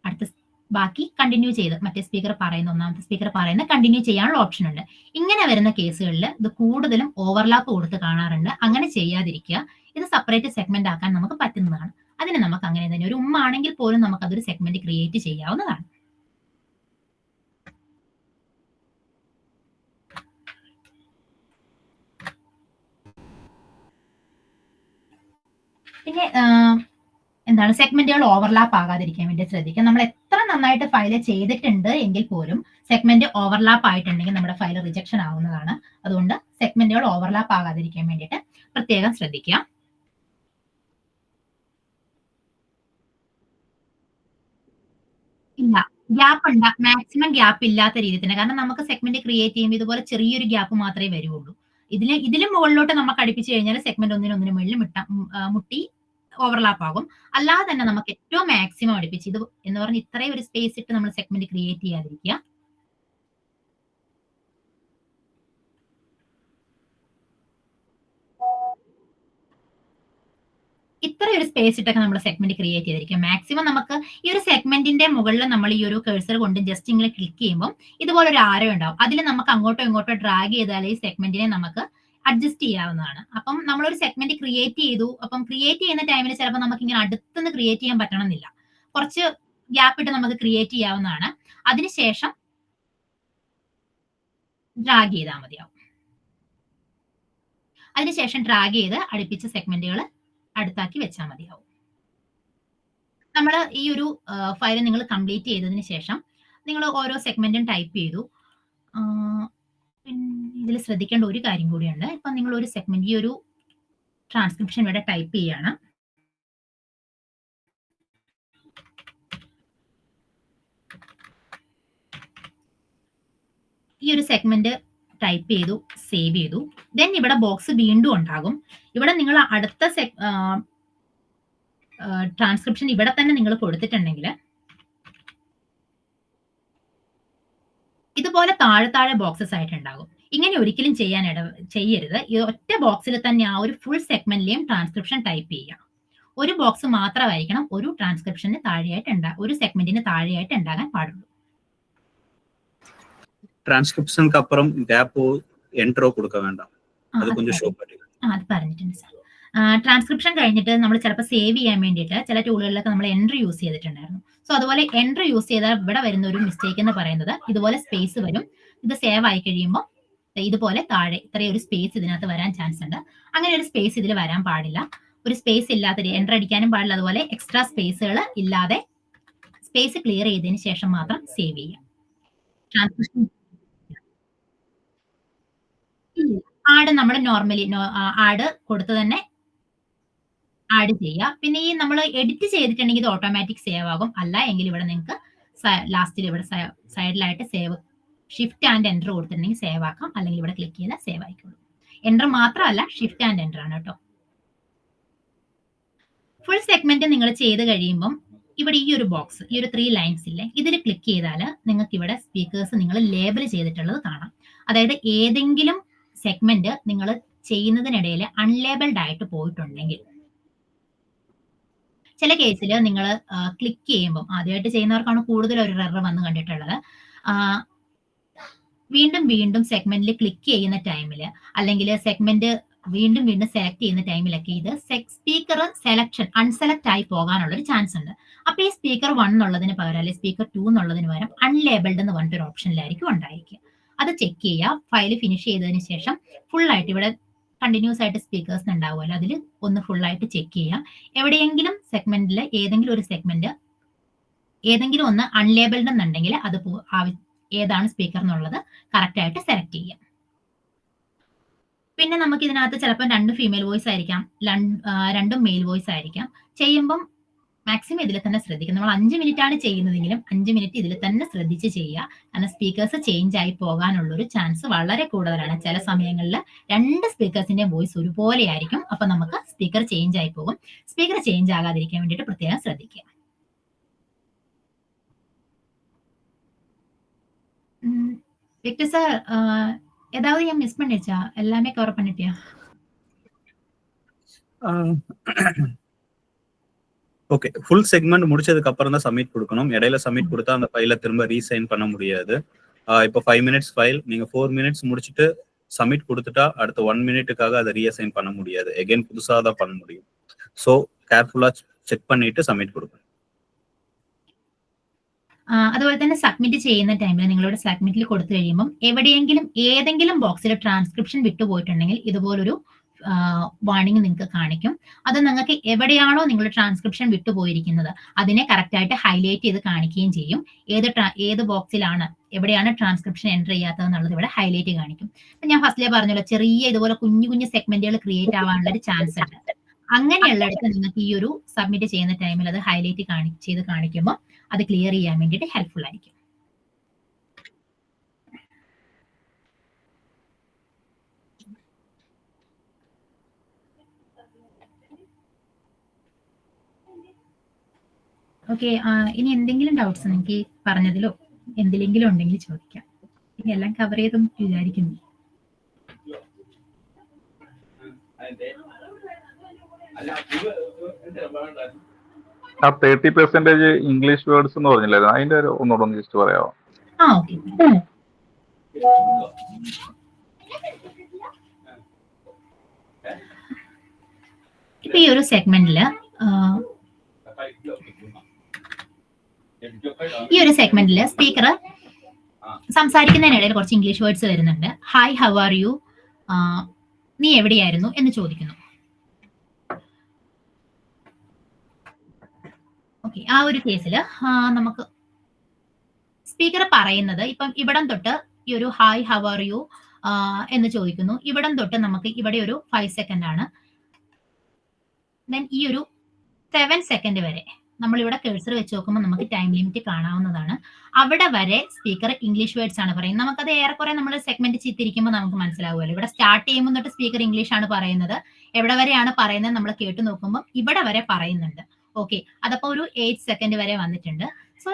അടുത്ത ബാക്കി കണ്ടിന്യൂ ചെയ്ത് മറ്റേ സ്പീക്കർ പറയുന്ന ഒന്നാമത്തെ സ്പീക്കർ പറയുന്ന കണ്ടിന്യൂ ചെയ്യാനുള്ള ഓപ്ഷൻ ഉണ്ട്. ഇങ്ങനെ വരുന്ന കേസുകളിൽ ഇത് കൂടുതലും ഓവർലാപ്പ് കൊടുത്ത് കാണാറുണ്ട്. അങ്ങനെ ചെയ്യാതിരിക്കുക. ഇത് സെപ്പറേറ്റ് സെഗ്മെന്റ് ആക്കാൻ നമുക്ക് പറ്റുന്നതാണ്. അതിന് നമുക്ക് അങ്ങനെ തന്നെ ഒരു ആണെങ്കിൽ പോലും നമുക്ക് അതൊരു സെഗ്മെന്റ് ക്രിയേറ്റ് ചെയ്യാവുന്നതാണ്. പിന്നെ എന്താണ് സെഗ്മെന്റുകൾ ഓവർലാപ്പ് ആകാതിരിക്കാൻ വേണ്ടി ശ്രദ്ധിക്കുക. നമ്മൾ എത്ര നന്നായിട്ട് ഫയൽ ചെയ്തിട്ടുണ്ട് എങ്കിൽ പോലും സെഗ്മെന്റ് ഓവർലാപ്പ് ആയിട്ടുണ്ടെങ്കിൽ നമ്മുടെ ഫയൽ റിജക്ഷൻ ആവുന്നതാണ്. അതുകൊണ്ട് സെഗ്മെന്റുകൾ ഓവർലാപ്പ് ആകാതിരിക്കാൻ വേണ്ടിയിട്ട് പ്രത്യേകം ശ്രദ്ധിക്കുക. ഇല്ല, ഗ്യാപ്പ് മാക്സിമം ഗ്യാപ്പ് ഇല്ലാത്ത രീതിയിൽ തന്നെ. കാരണം നമുക്ക് സെഗ്മെന്റ് ക്രിയേറ്റ് ചെയ്യുമ്പോൾ ഇതുപോലെ ചെറിയൊരു ഗ്യാപ്പ് മാത്രമേ വരുള്ളൂ. ഇതിലും മുകളിലോട്ട് നമുക്ക് അടുപ്പിച്ച് കഴിഞ്ഞാൽ സെഗ്മെന്റ് ഒന്നിനൊന്നിനും മുകളിൽ മുട്ടി ഓവർലാപ്പ് ആകും. അല്ലാതെ തന്നെ നമുക്ക് ഏറ്റവും മാക്സിമം അടുപ്പിച്ച് ഇത് എന്ന് പറഞ്ഞ് ഇത്രയും ഒരു സ്പേസ് ഇട്ട് നമ്മൾ സെഗ്മെന്റ് ക്രിയേറ്റ് ചെയ്യാതിരിക്കുക. ഇത്രയൊരു സ്പേസ് ഇട്ടൊക്കെ നമ്മൾ സെഗ്മെന്റ് ക്രിയേറ്റ് ചെയ്തിരിക്കുക. മാക്സിമം നമുക്ക് ഈ ഒരു സെഗ്മെന്റിന്റെ മുകളിൽ നമ്മൾ ഈ ഒരു കഴ്സർ കൊണ്ട് ജസ്റ്റ് ഇങ്ങനെ ക്ലിക്ക് ചെയ്യുമ്പോൾ ഇതുപോലെ ഒരു ആരോ ഉണ്ടാവും. അതിൽ നമുക്ക് അങ്ങോട്ടോ ഇങ്ങോട്ടോ ഡ്രാഗ് ചെയ്താൽ ഈ സെഗ്മെന്റിനെ നമുക്ക് അഡ്ജസ്റ്റ് ചെയ്യാവുന്നതാണ്. അപ്പം നമ്മളൊരു സെഗ്മെന്റ് ക്രിയേറ്റ് ചെയ്തു. അപ്പം ക്രിയേറ്റ് ചെയ്യുന്ന ടൈമിൽ ചിലപ്പോൾ നമുക്ക് ഇങ്ങനെ അടുത്തുനിന്ന് ക്രിയേറ്റ് ചെയ്യാൻ പറ്റണമെന്നില്ല. കുറച്ച് ഗ്യാപ്പ് ഇട്ട് നമുക്ക് ക്രിയേറ്റ് ചെയ്യാവുന്നതാണ്. അതിനുശേഷം ഡ്രാഗ് ചെയ്താൽ മതിയാവും. അതിനുശേഷം ഡ്രാഗ് ചെയ്ത് അടുപ്പിച്ച സെഗ്മെന്റുകൾ അടുത്താക്കി വെച്ചാൽ മതിയാവും. നമ്മൾ ഈ ഒരു ഫയൽ നിങ്ങൾ കംപ്ലീറ്റ് ചെയ്തതിന് ശേഷം നിങ്ങൾ ഓരോ സെഗ്മെന്റും ടൈപ്പ് ചെയ്തു. ഇതിൽ ശ്രദ്ധിക്കേണ്ട ഒരു കാര്യം കൂടിയുണ്ട്. ഇപ്പം നിങ്ങൾ ഒരു സെഗ്മെന്റ് ഈ ഒരു ട്രാൻസ്ക്രിപ്ഷൻ ഇവിടെ ടൈപ്പ് ചെയ്യാണ്. ഈ ഒരു സെഗ്മെന്റ് ടൈപ്പ് ചെയ്തു, സേവ് ചെയ്തു. ദെൻ ഇവിടെ ബോക്സ് വീണ്ടും ഉണ്ടാകും. ഇവിടെ നിങ്ങൾ അടുത്ത ട്രാൻസ്ക്രിപ്ഷൻ ഇവിടെ തന്നെ നിങ്ങൾ കൊടുത്തിട്ടുണ്ടെങ്കിൽ ഇതുപോലെ താഴെ ബോക്സസ് ആയിട്ടുണ്ടാകും. ഇങ്ങനെ ഒരിക്കലും ചെയ്യരുത്. ഈ ഒറ്റ ബോക്സിൽ തന്നെ ആ ഒരു ഫുൾ സെഗ്മെന്റിലെയും ട്രാൻസ്ക്രിപ്ഷൻ ടൈപ്പ് ചെയ്യാം. ഒരു ബോക്സ് മാത്രമായിരിക്കണം ഒരു ട്രാൻസ്ക്രിപ്ഷന് താഴെയായിട്ട് ഒരു സെഗ്മെന്റിന് താഴെയായിട്ട് ഉണ്ടാകാൻ പാടുള്ളൂ. ട്രാൻസ്ക്രിപ്ഷனுக்கு அப்புறம் கேப் എൻട്രോ കൊടുക്ക വേണ്ടാം. അത് കൊഞ്ചം ഷോ പറ്റും. അത് പറഞ്ഞിട്ടുണ്ട് സാർ. ട്രാൻസ്ക്രിപ്ഷൻ കഴിഞ്ഞിട്ട് നമ്മൾ ചിലപ്പോൾ സേവ് ചെയ്യാൻ വേണ്ടിയിട്ട് ചില ടൂളുകളിലൊക്കെ നമ്മൾ എൻട്രി യൂസ് ചെയ്തിട്ടുണ്ടായിരുന്നു. സോ അതുപോലെ എൻട്രി യൂസ് ചെയ്താൽ ഇവിടെ വരുന്ന ഒരു മിസ്റ്റേക്ക് എന്ന് പറയുന്നത് ഇതുപോലെ സ്പേസ് വരും. ഇത് സേവ് ആയി കഴിയുമ്പോൾ ഇതുപോലെ താഴെ ഇത്രയും ഒരു സ്പേസ് ഇതിനകത്ത് വരാൻ ചാൻസ് ഉണ്ട്. അങ്ങനെ ഒരു സ്പേസ് ഇതിൽ വരാൻ പാടില്ല. ഒരു സ്പേസ് ഇല്ലാത്ത എൻട്രി അടിക്കാനും പാടില്ല. അതുപോലെ എക്സ്ട്രാ സ്പേസുകൾ ഇല്ലാതെ സ്പേസ് ക്ലിയർ ചെയ്തതിന് ശേഷം മാത്രം സേവ് ചെയ്യാം. ട്രാൻസ്ക്രിപ്ഷൻ ആഡ് നമ്മൾ നോർമലി ആഡ് കൊടുത്ത് തന്നെ ആഡ് ചെയ്യുക. പിന്നെ ഈ നമ്മൾ എഡിറ്റ് ചെയ്തിട്ടുണ്ടെങ്കിൽ ഇത് ഓട്ടോമാറ്റിക് സേവ് ആകും. അല്ല എങ്കിൽ ഇവിടെ നിങ്ങൾക്ക് ലാസ്റ്റിൽ ഇവിടെ സൈഡിലായിട്ട് സേവ് ഷിഫ്റ്റ് ആൻഡ് എൻ്റർ കൊടുത്തിട്ടുണ്ടെങ്കിൽ സേവ് ആക്കാം. അല്ലെങ്കിൽ ഇവിടെ ക്ലിക്ക് ചെയ്താൽ സേവ് ആയിക്കോളും. എൻ്റർ മാത്രമല്ല, ഷിഫ്റ്റ് ആൻഡ് എൻ്റർ ആണ് കേട്ടോ. ഫുൾ സെഗ്മെന്റ് നിങ്ങൾ ചെയ്ത് കഴിയുമ്പം ഇവിടെ ഈ ഒരു ബോക്സ്, ഈ ഒരു 3 ലൈൻസ് ഇല്ലേ, ഇതിൽ ക്ലിക്ക് ചെയ്താൽ നിങ്ങൾക്ക് ഇവിടെ സ്പീക്കേഴ്സ് നിങ്ങൾ ലേബൽ ചെയ്തിട്ടുള്ളത് കാണാം. അതായത് ഏതെങ്കിലും സെഗ്മെന്റ് നിങ്ങൾ ചെയ്യുന്നതിനിടയിൽ അൺലേബിൾഡ് ആയിട്ട് പോയിട്ടുണ്ടെങ്കിൽ, ചില കേസിൽ നിങ്ങൾ ക്ലിക്ക് ചെയ്യുമ്പോൾ, ആദ്യമായിട്ട് ചെയ്യുന്നവർക്കാണ് കൂടുതൽ ഒരു എറർ വന്ന് കണ്ടിട്ടുള്ളത്, വീണ്ടും വീണ്ടും സെഗ്മെന്റിൽ ക്ലിക്ക് ചെയ്യുന്ന ടൈമിൽ അല്ലെങ്കിൽ സെഗ്മെന്റ് വീണ്ടും വീണ്ടും സെലക്ട് ചെയ്യുന്ന ടൈമിലൊക്കെ ഇത് സ്പീക്കർ സെലക്ഷൻ അൺസെലക്ട് ആയി പോകാനുള്ള ഒരു ചാൻസ് ഉണ്ട്. അപ്പൊ ഈ സ്പീക്കർ 1 എന്നുള്ളതിന് പകരം അല്ലെങ്കിൽ സ്പീക്കർ 2 എന്നുള്ളതിന് പകരം അൺലേബിൾഡ് എന്ന് പറഞ്ഞിട്ടൊരു ഓപ്ഷനിലായിരിക്കും ഉണ്ടായിരിക്കുക. അത് ചെക്ക് ചെയ്യുക. ഫയൽ ഫിനിഷ് ചെയ്തതിന് ശേഷം ഫുൾ ആയിട്ട് ഇവിടെ കണ്ടിന്യൂസ് ആയിട്ട് സ്പീക്കേഴ്സ് ഉണ്ടാവുമല്ലോ, അതിൽ ഒന്ന് ഫുൾ ആയിട്ട് ചെക്ക് ചെയ്യാം. എവിടെയെങ്കിലും സെഗ്മെന്റിൽ ഏതെങ്കിലും ഒരു സെഗ്മെന്റ് ഏതെങ്കിലും ഒന്ന് അൺലേബിൾഡ് എന്നുണ്ടെങ്കിൽ അത് ഏതാണ് സ്പീക്കർ എന്നുള്ളത് കറക്റ്റ് ആയിട്ട് സെലക്ട് ചെയ്യാം. പിന്നെ നമുക്ക് ഇതിനകത്ത് ചിലപ്പോൾ 2 ഫീമെയിൽ വോയിസ് ആയിരിക്കാം, 2 മെയിൽ വോയിസ് ആയിരിക്കാം. ചെയ്യുമ്പം മാക്സിമം ഇതിൽ തന്നെ ശ്രദ്ധിക്കുക. നമ്മൾ 5 മിനിറ്റ് ആണ് ചെയ്യുന്നതെങ്കിലും 5 മിനിറ്റ് ഇതിൽ തന്നെ ശ്രദ്ധിച്ച് ചെയ്യുക. കാരണം സ്പീക്കേഴ്സ് ചേഞ്ച് ആയി പോകാനുള്ളൊരു ചാൻസ് വളരെ കൂടുതലാണ്. ചില സമയങ്ങളിൽ 2 സ്പീക്കേഴ്സിന്റെ വോയിസ് ഒരുപോലെ ആയിരിക്കും. അപ്പൊ നമുക്ക് സ്പീക്കർ ചേഞ്ച് ആയി പോകും. സ്പീക്കർ ചേഞ്ച് ആകാതിരിക്കാൻ വേണ്ടിയിട്ട് പ്രത്യേകം ശ്രദ്ധിക്കുക. விக்டர் சார், ஏதாவது ஏன் மிஸ் பண்ணிடுச்சா? எல்லாமே கவர் பண்ணிட்டியா? ஓகே, ஃபுல் செக்மெண்ட் முடிச்சதுக்கு அப்புறம் தான் சப்மிட் கொடுக்கணும். இடையில சப்மிட் கொடுத்தா அந்த ஃபைலை திரும்ப ரீசைன் பண்ண முடியாது. இப்போ 5 மினிட்ஸ் ஃபைல், நீங்க 4 மினிட்ஸ் முடிச்சுட்டு சப்மிட் கொடுத்துட்டா அடுத்த 1 மினிட்டுக்காக அதை ரீஅசைன் பண்ண முடியாது. எகைன் புதுசாக தான் பண்ண முடியும். ஸோ கேர்ஃபுல்லா செக் பண்ணிட்டு சப்மிட் கொடுக்கணும். അതുപോലെ തന്നെ സബ്മിറ്റ് ചെയ്യുന്ന ടൈമിൽ നിങ്ങളുടെ സബ്മിറ്റിൽ കൊടുത്തു കഴിയുമ്പോൾ എവിടെയെങ്കിലും ഏതെങ്കിലും ബോക്സിൽ ട്രാൻസ്ക്രിപ്ഷൻ വിട്ടുപോയിട്ടുണ്ടെങ്കിൽ ഇതുപോലൊരു വാർണിംഗ് നിങ്ങൾക്ക് കാണിക്കും. അത് നിങ്ങൾക്ക് എവിടെയാണോ നിങ്ങൾ ട്രാൻസ്ക്രിപ്ഷൻ വിട്ടുപോയിരിക്കുന്നത് അതിനെ കറക്റ്റ് ആയിട്ട് ഹൈലൈറ്റ് ചെയ്ത് കാണിക്കുകയും ചെയ്യും. ഏത് ബോക്സിലാണ് എവിടെയാണ് ട്രാൻസ്ക്രിപ്ഷൻ എൻ്റർ ചെയ്യാത്തത് എന്നുള്ളത് ഇവിടെ ഹൈലൈറ്റ് കാണിക്കും. ഞാൻ ഫസ്റ്റിലെ പറഞ്ഞല്ലോ, ചെറിയ ഇതുപോലെ കുഞ്ഞു കുഞ്ഞു സെഗ്മെന്റുകൾ ക്രിയേറ്റ് ആവാനുള്ള ഒരു ചാൻസ് ഉണ്ട്. അങ്ങനെയുള്ളിടത്ത് നിങ്ങൾക്ക് ഈ ഒരു സബ്മിറ്റ് ചെയ്യുന്ന ടൈമിൽ അത് ഹൈലൈറ്റ് ചെയ്ത് കാണിക്കുമ്പോൾ അത് ക്ലിയർ ചെയ്യാൻ വേണ്ടിയിട്ട് ഹെൽപ്ഫുൾ ആയിരിക്കും. ഓക്കെ, ഇനി എന്തെങ്കിലും ഡൗട്ട്സ് നിങ്ങൾക്ക് പറഞ്ഞതിലോ എന്തിലെങ്കിലും ഉണ്ടെങ്കിൽ ചോദിക്കാം. ഇനി എല്ലാം കവർ ചെയ്തെന്ന് വിചാരിക്കുന്നു. ആ 30% ഇംഗ്ലീഷ് വേർഡ്സ് എന്ന് പറഞ്ഞില്ലായിരുന്നു, അതിന്റെ ഒന്നുകൂടെ ഒന്ന് ജസ്റ്റ് പറയാമോ? ഓക്കെ, ഇപ്പൊ ഈ ഒരു സെഗ്മെന്റില് സ്പീക്കർ സംസാരിക്കുന്നതിനിടയിൽ കുറച്ച് ഇംഗ്ലീഷ് വേർഡ്സ് വരുന്നുണ്ട്. ഹായ്, ഹൗ ആർ യു, നീ എവിടെയായിരുന്നു എന്ന് ചോദിക്കുന്നു. ഓക്കെ, ആ ഒരു കേസിൽ നമുക്ക് സ്പീക്കർ പറയുന്നത് ഇപ്പം ഇവിടം തൊട്ട് ഈ ഒരു ഹായ്, ഹൗ ആർ യു എന്ന് ചോദിക്കുന്നു. ഇവിടം തൊട്ട് നമുക്ക് ഇവിടെ ഒരു 5 സെക്കൻഡ് ആണ്. ദെൻ ഈ ഒരു 7 സെക്കൻഡ് വരെ നമ്മൾ ഇവിടെ കേഴ്സർ വെച്ച് നോക്കുമ്പോൾ നമുക്ക് ടൈം ലിമിറ്റ് കാണാവുന്നതാണ്. അവിടെ വരെ സ്പീക്കർ ഇംഗ്ലീഷ് വേർഡ്സ് ആണ് പറയുന്നത്. നമുക്കത് ഏറെക്കുറെ നമ്മൾ സെഗ്മെന്റ് ചിത്തിരിക്കുമ്പോൾ നമുക്ക് മനസ്സിലാവുമല്ലോ. ഇവിടെ സ്റ്റാർട്ട് ചെയ്യുമ്പോൾ തൊട്ട് സ്പീക്കർ ഇംഗ്ലീഷ് ആണ് പറയുന്നത്. എവിടെ വരെയാണ് പറയുന്നത് നമ്മൾ കേട്ട് നോക്കുമ്പോൾ ഇവിടെ വരെ പറയുന്നുണ്ട്. ഓക്കെ, അതപ്പോ ഒരു 8 സെക്കൻഡ് വരെ വന്നിട്ടുണ്ട്. സോ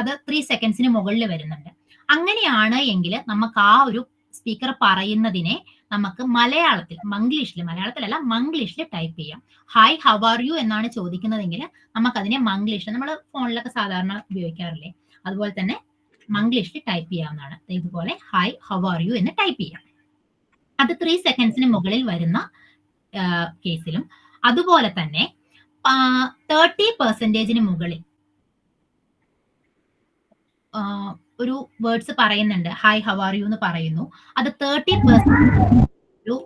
അത് 3 സെക്കൻഡ്സിന് മുകളിൽ വരുന്നുണ്ട്. അങ്ങനെയാണ് എങ്കിൽ നമുക്ക് ആ ഒരു സ്പീക്കർ പറയുന്നതിനെ നമുക്ക് മലയാളത്തിലല്ല മംഗ്ലീഷിൽ ടൈപ്പ് ചെയ്യാം. ഹായ്, ഹൗ ആർ യു എന്നാണ് ചോദിക്കുന്നതെങ്കിൽ നമുക്കതിനെ മംഗ്ലീഷിൽ, നമ്മൾ ഫോണിലൊക്കെ സാധാരണ ഉപയോഗിക്കാറില്ലേ, അതുപോലെ തന്നെ മംഗ്ലീഷിൽ ടൈപ്പ് ചെയ്യാവുന്നതാണ്. ഇതുപോലെ ഹായ്, ഹൗ ആർ യു എന്ന് ടൈപ്പ് ചെയ്യാം. അത് 3 സെക്കൻഡ്സിന് മുകളിൽ വരുന്ന കേസിലും, അതുപോലെ തന്നെ 30% മുകളിൽ ഒരു വേർഡ്സ് പറയുന്നുണ്ട്, ഹായ് ഹൗ ആർ യു എന്ന് പറയുന്നു, അത് 30% ഒരു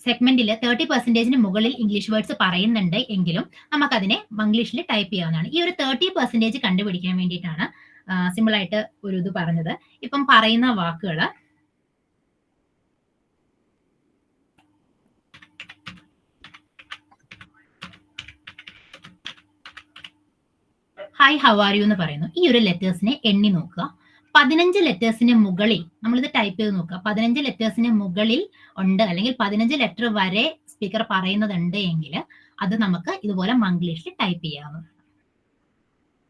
സെഗ്മെന്റിൽ 30% മുകളിൽ ഇംഗ്ലീഷ് വേർഡ്സ് പറയുന്നുണ്ട് എങ്കിലും നമുക്കതിനെ മംഗ്ലീഷിൽ ടൈപ്പ് ചെയ്യാവുന്നതാണ്. ഈ ഒരു 30% കണ്ടുപിടിക്കാൻ വേണ്ടിയിട്ടാണ് സിമ്പിൾ ആയിട്ട് ഒരു ഇത് പറഞ്ഞത്. ഇപ്പം പറയുന്ന വാക്കുകൾ ഹായ് ഹൗ ആർ യു എന്ന് പറയുന്നു. ഈ ഒരു ലെറ്റേഴ്സിനെ എണ്ണി നോക്കുക. 15 ലെറ്റേഴ്സിന് മുകളിൽ നമ്മളിത് ടൈപ്പ് ചെയ്ത് നോക്കുക. 15 ലെറ്റേഴ്സിന് മുകളിൽ ഉണ്ട്, അല്ലെങ്കിൽ 15 ലെറ്റർ വരെ സ്പീക്കർ പറയുന്നതുണ്ട് എങ്കിൽ അത് നമുക്ക് ഇതുപോലെ മംഗ്ലീഷിൽ ടൈപ്പ് ചെയ്യാവുന്നതാണ്.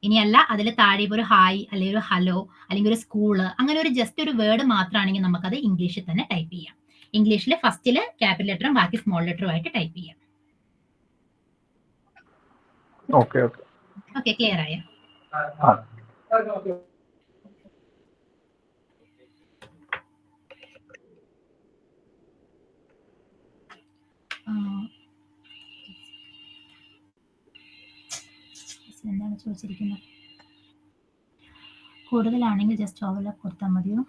ഇനിയല്ല അതിൽ താഴെ ഒരു ഹായ് അല്ലെങ്കിൽ ഒരു ഹലോ അല്ലെങ്കിൽ ഒരു സ്കൂള് അങ്ങനെ ഒരു ജസ്റ്റ് ഒരു വേർഡ് മാത്രമാണെങ്കിൽ നമുക്കത് ഇംഗ്ലീഷിൽ തന്നെ ടൈപ്പ് ചെയ്യാം. ഇംഗ്ലീഷിൽ ഫസ്റ്റിൽ ക്യാപിറ്റൽ ലെറ്ററും ബാക്കി സ്മോൾ ലെറ്ററും ആയിട്ട് ടൈപ്പ് ചെയ്യാം. ഓക്കെ, ക്ലിയർ ആയോ? എന്താണ് ചോദിച്ചിരിക്കുന്നത്? കൂടുതലാണെങ്കിൽ ജസ്റ്റ് ഓവർലാപ്പ് കൊടുത്താൽ മതിയോ?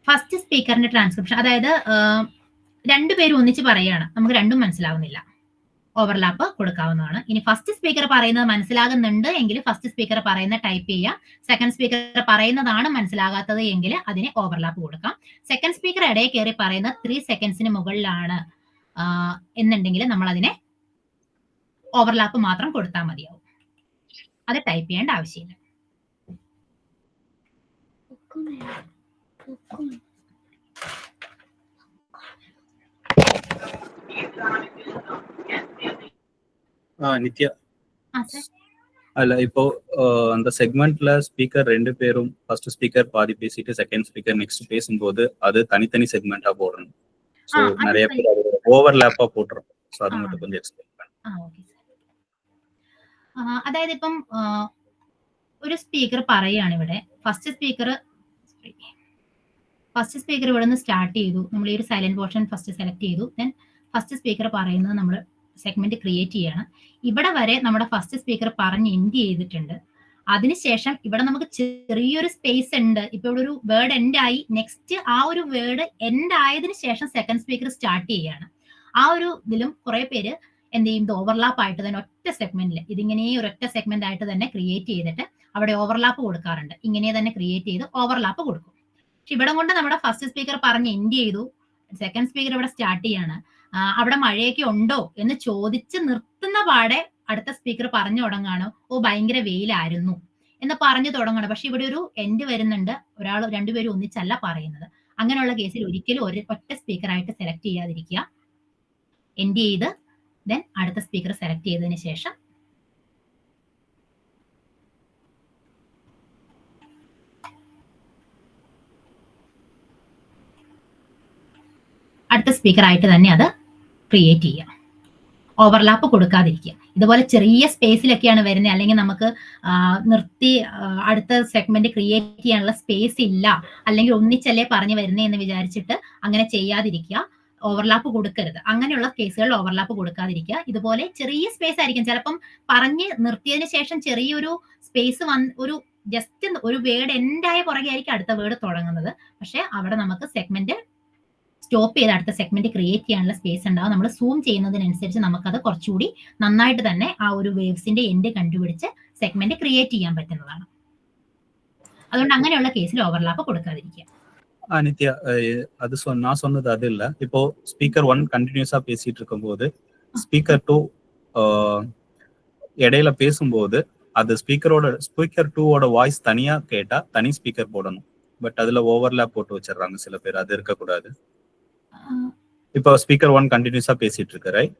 ഫസ്റ്റ് സ്പീക്കറിന്റെ ട്രാൻസ്ക്രിപ്ഷൻ, അതായത് രണ്ടുപേരും ഒന്നിച്ച് പറയുകയാണ്, നമുക്ക് രണ്ടും മനസ്സിലാവുന്നില്ല, ഓവർലാപ്പ് കൊടുക്കാവുന്നതാണ്. ഇനി ഫസ്റ്റ് സ്പീക്കർ പറയുന്നത് മനസ്സിലാകുന്നുണ്ട് എങ്കിൽ ഫസ്റ്റ് സ്പീക്കർ പറയുന്ന ടൈപ്പ് ചെയ്യാം. സെക്കൻഡ് സ്പീക്കർ പറയുന്നതാണ് മനസ്സിലാകാത്തത് എങ്കിൽ അതിന് ഓവർലാപ്പ് കൊടുക്കാം. സെക്കൻഡ് സ്പീക്കർ ഇടയിൽ കയറി പറയുന്നത് 3 സെക്കൻഡ്സിന് മുകളിലാണ് എന്നുണ്ടെങ്കിൽ നമ്മൾ അതിനെ ഓവർലാപ്പ് മാത്രം കൊടുത്താൽ മതിയാവും. അത് ടൈപ്പ് ചെയ്യേണ്ട ആവശ്യമില്ല. நித்யா, அல்ல இப்போ அந்த செக்மெண்ட்ல ஸ்பீக்கர் 2 பேரும் ஃபர்ஸ்ட் ஸ்பீக்கர் பாதி பேசிட்டு செகண்ட் ஸ்பீக்கர் நெக்ஸ்ட் பேசும்போது அது தனித்தனி செக்மெண்டா போடணும். சோ நிறைய பேர் அது ஓவர்லாப்பா போடுறோம். சோ அது மட்டும் கொஞ்சம் எக்ஸ்பிளைன் பண்ணுங்க. Okay sir. അതായത് ഇപ്പം ഒരു സ്പീക്കർ പറയാണ് ഇവിടെ, ഫസ്റ്റ് സ്പീക്കർ ഇവിടെ നിന്ന് സ്റ്റാർട്ട് ചെയ്തു. നമ്മൾ ഈ ഒരു സൈലന്റ് പോർഷൻ ഫസ്റ്റ് സെലക്ട് ചെയ്തു. ദെൻ ഫസ്റ്റ് സ്പീക്കർ പറയുന്നത് നമ്മൾ സെഗ്മെന്റ് ക്രിയേറ്റ് ചെയ്യണം. ഇവിടെ വരെ നമ്മുടെ ഫസ്റ്റ് സ്പീക്കർ പറഞ്ഞ് എൻഡ് ചെയ്തിട്ടുണ്ട്. അതിനുശേഷം ഇവിടെ നമുക്ക് ചെറിയൊരു സ്പേസ് ഉണ്ട്. ഇപ്പൊ ഇവിടെ ഒരു വേർഡ് എൻഡ് ആയി, നെക്സ്റ്റ് ആ ഒരു വേർഡ് എൻഡ് ആയതിനു ശേഷം സെക്കൻഡ് സ്പീക്കർ സ്റ്റാർട്ട് ചെയ്യാണ്. ആ ഒരു ഇതിലും കുറെ പേര് എന്ത് ചെയ്യും, ഇത് ഓവർലാപ്പ് ആയിട്ട് തന്നെ ഒറ്റ സെഗ്മെന്റിൽ ഇതിങ്ങനെ ഒരൊറ്റ സെഗ്മെന്റ് ആയിട്ട് തന്നെ ക്രിയേറ്റ് ചെയ്തിട്ട് അവിടെ ഓവർലാപ്പ് കൊടുക്കാറുണ്ട്. ഇങ്ങനെ തന്നെ ക്രിയേറ്റ് ചെയ്ത് ഓവർലാപ്പ് കൊടുക്കും. പക്ഷെ ഇവിടെ കൊണ്ട് നമ്മുടെ ഫസ്റ്റ് സ്പീക്കർ പറഞ്ഞ് എൻഡ് ചെയ്തു, സെക്കൻഡ് സ്പീക്കർ ഇവിടെ സ്റ്റാർട്ട് ചെയ്യാണ്. അവിടെ മഴയൊക്കെ ഉണ്ടോ എന്ന് ചോദിച്ച് നിർത്തുന്ന പാടെ അടുത്ത സ്പീക്കർ പറഞ്ഞു തുടങ്ങാണ്, ഓ ഭയങ്കര വെയിലായിരുന്നു എന്ന് പറഞ്ഞു തുടങ്ങണം. പക്ഷെ ഇവിടെ ഒരു എൻഡ് വരുന്നുണ്ട്, രണ്ടുപേരും ഒന്നിച്ചല്ല പറയുന്നത്. അങ്ങനെയുള്ള കേസിൽ ഒരിക്കലും ഒറ്റ സ്പീക്കർ ആയിട്ട് സെലക്ട് ചെയ്യാതിരിക്കുക. എൻഡ് ചെയ്ത് ദെൻ അടുത്ത സ്പീക്കർ സെലക്ട് ചെയ്തതിന് ശേഷം അടുത്ത സ്പീക്കർ ആയിട്ട് തന്നെ അത് ക്രിയേറ്റ് ചെയ്യുക. ഓവർലാപ്പ് കൊടുക്കാതിരിക്കുക. ഇതുപോലെ ചെറിയ സ്പേസിലൊക്കെയാണ് വരുന്നത്, അല്ലെങ്കിൽ നമുക്ക് നിർത്തി അടുത്ത സെഗ്മെന്റ് ക്രിയേറ്റ് ചെയ്യാനുള്ള സ്പേസ് ഇല്ല, അല്ലെങ്കിൽ ഒന്നിച്ചല്ലേ പറഞ്ഞു വരുന്നേ എന്ന് വിചാരിച്ചിട്ട് അങ്ങനെ ചെയ്യാതിരിക്കുക. ഓവർലാപ്പ് കൊടുക്കരുത്. അങ്ങനെയുള്ള കേസുകളിൽ ഓവർലാപ്പ് കൊടുക്കാതിരിക്കുക. ഇതുപോലെ ചെറിയ സ്പേസ് ആയിരിക്കും, ചിലപ്പം പറഞ്ഞ് നിർത്തിയതിനു ശേഷം ചെറിയൊരു സ്പേസ് ഒരു ജസ്റ്റ് ഒരു വേർഡ് എൻഡായ പുറകെ ആയിരിക്കും അടുത്ത വേർഡ് തുടങ്ങുന്നത്. പക്ഷെ അവിടെ നമുക്ക് സെഗ്മെന്റ് സ്റ്റോപ്പ് ചെയ്ത് അടുത്ത സെഗ്മെന്റ് ക്രിയേറ്റ് ചെയ്യാനുള്ള സ്പേസ് ഉണ്ടാവും. നമ്മൾ സൂം ചെയ്യുന്നതിനനുസരിച്ച് നമുക്കത് കുറച്ചുകൂടി നന്നായിട്ട് തന്നെ ആ ഒരു വേവ്സിന്റെ എൻഡ് കണ്ടുപിടിച്ച് സെഗ്മെന്റ് ക്രിയേറ്റ് ചെയ്യാൻ പറ്റുന്നതാണ്. അതുകൊണ്ട് അങ്ങനെയുള്ള കേസിൽ ഓവർലാപ്പ് കൊടുക്കാതിരിക്കുക. நித்யா, அது நான் சொன்னது அது இல்ல. இப்போ ஸ்பீக்கர் 1 கண்டினியூஸா பேசிட்டு இருக்கும்போது ஸ்பீக்கர் 2 இடையில பேசும்போது அது ஸ்பீக்கர் 2ஓட வாய்ஸ் தனியா கேட்டா தனி ஸ்பீக்கர் போடணும். பட் அதுல ஓவர்லாப் போட்டு வச்சிடறாங்க சில பேர். அது இருக்கக்கூடாது. இப்போ ஸ்பீக்கர் 1 கண்டினியூஸா பேசிட்டு இருக்கு, ரைட்?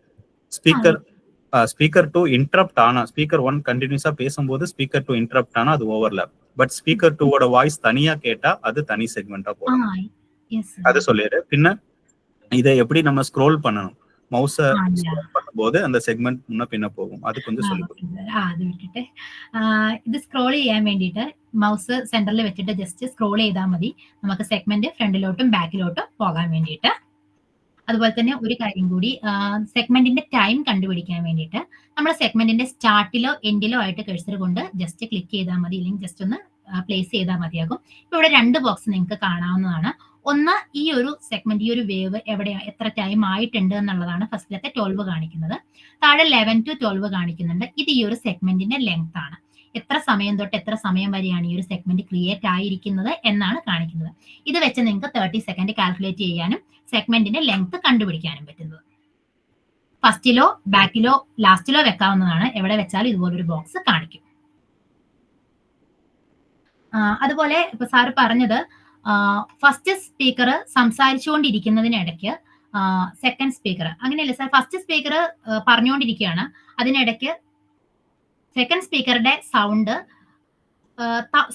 ஸ்பீக்கர் 2 இன்டரப்ட் ஆனா, ஸ்பீக்கர் 1 கண்டினியூஸா பேசும்போது ஸ்பீக்கர் 2 இன்டரப்ட் ஆனா அது ஓவர்லாப். பட் ஸ்பீக்கர் 2ஓட வாய்ஸ் தனியா கேட்டா அது தனி செக்மெண்டா போடணும். அது சொல்லிடு. பின்ன இதை எப்படி நம்ம ஸ்க்ரோல் பண்ணணும், மவுஸை ஆ, yeah. ஸ்க்ரோல் பண்ணும்போது அந்த செக்மெண்ட் முன்ன பின்ன போகும். அது கொஞ்சம் ആ, சொல்லி okay sir. അത് വിട്ടിട്ട് ഇത് സ്ക്രോൾ ചെയ്യാൻ വേണ്ടിയിട്ട് മൗസ് സെന്ററിൽ വെച്ചിട്ട് ജസ്റ്റ് സ്ക്രോൾ ചെയ്താൽ മതി. നമുക്ക് സെഗ്മെന്റ് ഫ്രണ്ടിലോട്ടും ബാക്കിലോട്ടും പോകാൻ വേണ്ടിയിട്ട്. അതുപോലെ തന്നെ ഒരു കാര്യം കൂടി, സെഗ്മെന്റിന്റെ ടൈം കണ്ടുപിടിക്കാൻ വേണ്ടിയിട്ട് നമ്മൾ സെഗ്മെന്റിന്റെ സ്റ്റാർട്ടിലോ എൻഡിലോ ആയിട്ട് കഴ്സർ കൊണ്ട് ജസ്റ്റ് ക്ലിക്ക് ചെയ്താൽ മതി, അല്ലെങ്കിൽ ജസ്റ്റ് ഒന്ന് പ്ലേസ് ചെയ്താൽ മതിയാകും. ഇപ്പൊ ഇവിടെ 2 ബോക്സ് നിങ്ങൾക്ക് കാണാവുന്നതാണ്. ഒന്ന് ഈ ഒരു സെഗ്മെന്റ്, ഈ ഒരു വേവ് എവിടെയാ എത്ര ടൈം ആയിട്ടുണ്ട് എന്നുള്ളതാണ് ഫസ്റ്റിലത്തെ 12 കാണിക്കുന്നത്. താഴെ 11 to 12 കാണിക്കുന്നുണ്ട്. ഇത് ഈ ഒരു സെഗ്മെന്റിന്റെ ലെങ്ത് ആണ്. എത്ര സമയം തൊട്ട് എത്ര സമയം വരെയാണ് ഈ ഒരു സെഗ്മെന്റ് ക്രിയേറ്റ് ആയിരിക്കുന്നത് എന്നാണ് കാണിക്കുന്നത്. ഇത് വെച്ച് നിങ്ങൾക്ക് 30 സെക്കൻഡ് കാൽക്കുലേറ്റ് ചെയ്യാനും സെഗ്മെന്റിന്റെ ലെങ്ത് കണ്ടുപിടിക്കാനും പറ്റുന്നത്. ഫസ്റ്റിലോ ബാക്കിലോ ലാസ്റ്റിലോ വെക്കാവുന്നതാണ്. എവിടെ വെച്ചാലും ഇതുപോലൊരു ബോക്സ് കാണിക്കും. അതുപോലെ ഇപ്പൊ സാറ് പറഞ്ഞത് ഫസ്റ്റ് സ്പീക്കർ സംസാരിച്ചുകൊണ്ടിരിക്കുന്നതിനിടയ്ക്ക് സെക്കൻഡ് സ്പീക്കർ, അങ്ങനെയല്ല സാർ, ഫസ്റ്റ് സ്പീക്കർ പറഞ്ഞുകൊണ്ടിരിക്കുകയാണ്, അതിനിടയ്ക്ക് സെക്കൻഡ് സ്പീക്കറുടെ സൗണ്ട്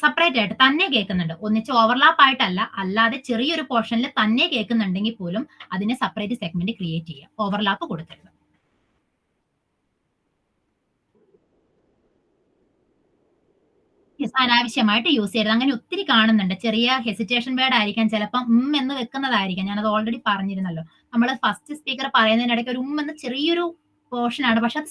സെപ്പറേറ്റ് ആയിട്ട് തന്നെ കേൾക്കുന്നുണ്ട്. ഒന്നിച്ച് ഓവർലാപ്പ് ആയിട്ടല്ല, അല്ലാതെ ചെറിയൊരു പോർഷനിൽ തന്നെ കേൾക്കുന്നുണ്ടെങ്കിൽ പോലും അതിന് സെപ്പറേറ്റ് സെഗ്മെന്റ് ക്രിയേറ്റ് ചെയ്യുക, ഓവർലാപ്പ് കൊടുക്കരുത്. അനാവശ്യമായിട്ട് യൂസ് ചെയ്യരുത്. അങ്ങനെ ഒത്തിരി കാണുന്നുണ്ട്. ചെറിയ ഹെസിറ്റേഷൻ വേർഡ് ആയിരിക്കാം, ചിലപ്പം എന്ന് വെക്കുന്നതായിരിക്കാം. ഞാനത് ഓൾറെഡി പറഞ്ഞിരുന്നല്ലോ. നമ്മൾ ഫസ്റ്റ് സ്പീക്കർ പറയുന്നതിനിടയ്ക്ക് ഒരു എന്ന് ചെറിയൊരു പോർഷൻ ആണ്, പക്ഷെ അത്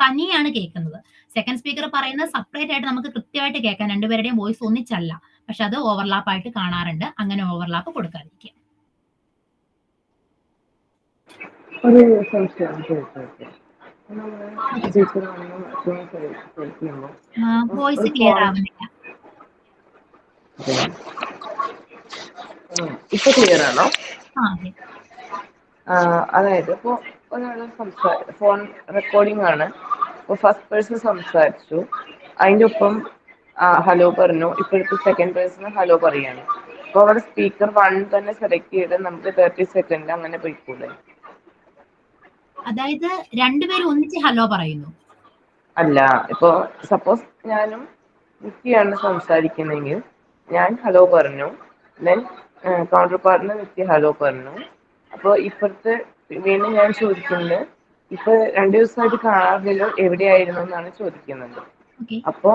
തനിയാണ് കേൾക്കുന്നത്. സെക്കൻഡ് സ്പീക്കർ പറയുന്നത് സെപ്പറേറ്റ് ആയിട്ട് നമുക്ക് കൃത്യമായിട്ട് കേൾക്കാം, രണ്ടുപേരുടെയും വോയിസ് ഒന്നിച്ചല്ല, പക്ഷെ അത് ഓവർലാപ്പ് ആയിട്ട് കാണാറുണ്ട്. അങ്ങനെ ഓവർലാപ്പ് കൊടുക്കാതിരിക്കുക. ഒരു സംശയം വോയിസ് ക്ലിയർ ആവുന്നില്ല. ഇപ്പൊ ക്ലിയർ ആണോ? അതെ. അതായത് ഇപ്പൊ ഒരാള് ഫോൺ റെക്കോർഡിംഗ് ആണ്, ഇപ്പൊ ഫസ്റ്റ് പേഴ്സൺ സംസാരിച്ചു, അതിന്റെ ഒപ്പം ഹലോ പറഞ്ഞു, ഇപ്പോഴത്തെ സെക്കൻഡ് പേഴ്സൺ ഹലോ പറയാണ്. അപ്പൊ അവിടെ സ്പീക്കർ 1 തന്നെ സെലക്ട് ചെയ്ത് നമുക്ക് 30 സെക്കൻഡ് അങ്ങനെ പോയിക്കൂടെ? അതായത് രണ്ടുപേരും ഒന്നിച്ച് ഹലോ പറയുന്നു? അല്ല, ഇപ്പൊ സപ്പോസ് ഞാനും നിത്യയാണ് സംസാരിക്കുന്നെങ്കിൽ ഞാൻ ഹലോ പറഞ്ഞു, ദെൻ കൗണ്ടർ പാർട്ടിന് നിത്യ ഹലോ പറഞ്ഞു. അപ്പൊ ഇപ്പുറത്ത് വീണ്ടും ഞാൻ ചോദിക്കുന്നത്, ഇപ്പൊ 2 ദിവസമായിട്ട് കാണാറില്ലല്ലോ, എവിടെയായിരുന്നു എന്നാണ് ചോദിക്കുന്നത്. അപ്പൊ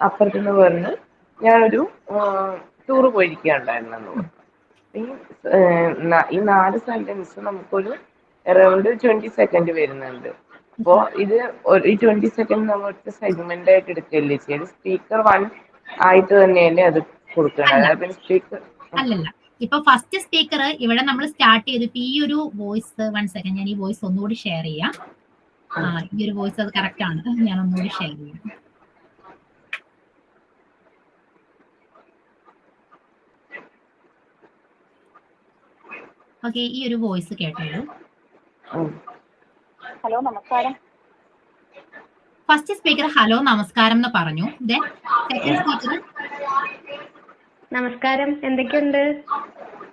അപ്പുറത്തുനിന്ന് പറഞ്ഞ് ഞാനൊരു ടൂറ് പോയിരിക്കുകയുണ്ടായിരുന്നു. ഈ 4 സെന്റൻസ് നമുക്കൊരു അറൗണ്ട് 20 സെക്കൻഡ് വരുന്നുണ്ട്. അപ്പോ ഇത് ഈ 20 സെക്കൻഡ് നമ്മൾ സെഗ്മെന്റ് ആയിട്ട് എടുക്കല്ലേ ചെയ്ത്, സ്പീക്കർ 1 ആയിട്ട് തന്നെയല്ലേ അത് കൊടുക്കേണ്ടത്? സ്പീക്കർ അല്ലല്ല, ഇപ്പൊ ഫസ്റ്റ് സ്പീക്കർ ഇവിടെ നമ്മൾ സ്റ്റാർട്ട് ചെയ്തു. ഇപ്പൊ ഈ ഒരു വോയിസ് 1 സെക്കൻഡ്, ഞാൻ ഈ വോയിസ് ഒന്നുകൂടി ഷെയർ ചെയ്യാം. ഈ ഒരു വോയിസ് അത് കറക്റ്റ് ആണ്, ഞാൻ ഒന്നുകൂടി ഷെയർ ചെയ്യാം. ഓക്കെ, ഈ ഒരു വോയിസ് കേട്ടോളൂ. ഹലോ നമസ്കാരം. ഫസ്റ്റ് സ്പീക്കർ ഹലോ നമസ്കാരം എന്ന് പറഞ്ഞു. ദെൻ സെക്കൻഡ് സ്പീക്കർ നമസ്കാരം, എന്തൊക്കെയുണ്ട്?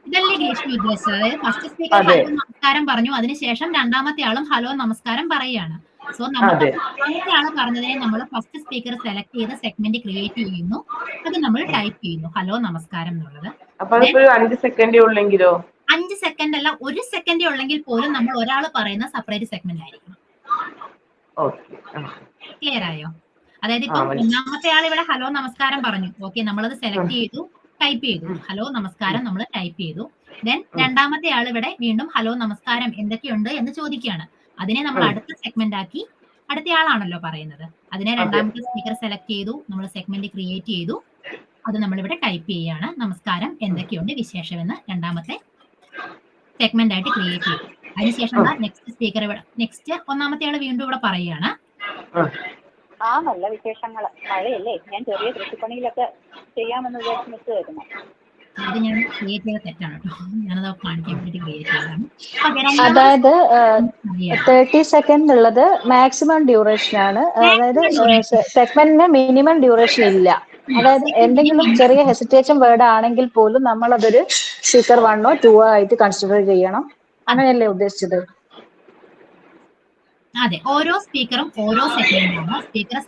ഇതല്ലേ ഗ്രീഷ്മ ഉദ്ദേശിച്ചത്? അതായത് ഫസ്റ്റ് സ്പീക്കർ ഹലോ നമസ്കാരം പറഞ്ഞു, അതിനുശേഷം രണ്ടാമത്തെ ആളും ഹലോ നമസ്കാരം പറയുകയാണ്. സോ നമ്മൾ രണ്ടാമത്തെ ആള് പറഞ്ഞതിനെ നമ്മൾ ഫസ്റ്റ് സ്പീക്കർ സെലക്ട് ചെയ്ത് സെഗ്മെന്റ് ക്രിയേറ്റ് ചെയ്യുന്നു, അത് നമ്മൾ ടൈപ്പ് ചെയ്യുന്നു ഹലോ നമസ്കാരം എന്നുള്ളത്. 5 സെക്കൻഡേ ഉള്ളെങ്കിലോ? 5 സെക്കൻഡ് അല്ല, 1 സെക്കൻഡേ ഉള്ളെങ്കിൽ പോലും നമ്മൾ ഒരാൾ പറയുന്ന സെപ്പറേറ്റ് സെഗ്മെന്റ് ആയിരിക്കണം. ക്ലിയർ ആയോ? അതായത് ഇപ്പൊ ഒന്നാമത്തെ ആൾ ഇവിടെ ഹലോ നമസ്കാരം പറഞ്ഞു, ഓക്കെ, നമ്മളത് സെലക്ട് ചെയ്തു, ടൈപ്പ് ചെയ്തു, ഹലോ നമസ്കാരം നമ്മൾ ടൈപ്പ് ചെയ്തു. ദെൻ രണ്ടാമത്തെ ആൾ ഇവിടെ വീണ്ടും ഹലോ നമസ്കാരം എന്തൊക്കെയുണ്ട് എന്ന് ചോദിക്കുകയാണ്. അതിനെ നമ്മൾ അടുത്ത സെഗ്മെന്റ് ആക്കി, അടുത്ത ആളാണല്ലോ പറയുന്നത്, അതിനെ രണ്ടാമത്തെ സ്പീക്കർ സെലക്ട് ചെയ്തു, നമ്മൾ സെഗ്മെന്റ് ക്രിയേറ്റ് ചെയ്തു, അത് നമ്മളിവിടെ ടൈപ്പ് ചെയ്യാണ്. നമസ്കാരം, എന്തൊക്കെയുണ്ട് വിശേഷം എന്ന് രണ്ടാമത്തെ സെഗ്മെന്റ് ആയിട്ട് ക്രിയേറ്റ് ചെയ്തു. അതിനുശേഷം നെക്സ്റ്റ് സ്പീക്കർ ഇവിടെ, നെക്സ്റ്റ് ഒന്നാമത്തെ ആള് വീണ്ടും ഇവിടെ പറയുകയാണ്. നല്ല വിശേഷങ്ങള്. മഴയല്ലേ, ഞാൻ ചെറിയ കൃഷിപ്പണിയിലൊക്കെ ചെയ്യാമെന്ന് വിചാരിച്ച് നിൽക്കുകയായിരുന്നു. അത് ഞാൻ ക്രിയേറ്റ് ചെയ്ത തെറ്റാണ് കേട്ടോ, ഞാനത് കാണിക്കാൻ വേണ്ടി ക്രിയേറ്റ് ചെയ്തതാണ്. അതായത് 30 സെക്കൻഡ് ഉള്ളത് മാക്സിമം ഡ്യൂറേഷൻ ആണ്. അതായത് സെഗ്മെന്റിന് മിനിമം ഡ്യൂറേഷൻ ഇല്ല. അതായത് എന്തെങ്കിലും ചെറിയ ഹെസിറ്റേഷൻ വേർഡ് ആണെങ്കിൽ പോലും നമ്മൾ അതൊരു സ്പീക്കർ 1 or 2 ആയിട്ട് കൺസിഡർ ചെയ്യണം. അങ്ങനെയല്ലേ ഉദ്ദേശിച്ചത്? അതെ, ഓരോ സ്പീക്കറും ഓരോ സെഗ്മെന്റാണ്. സ്പീക്കർ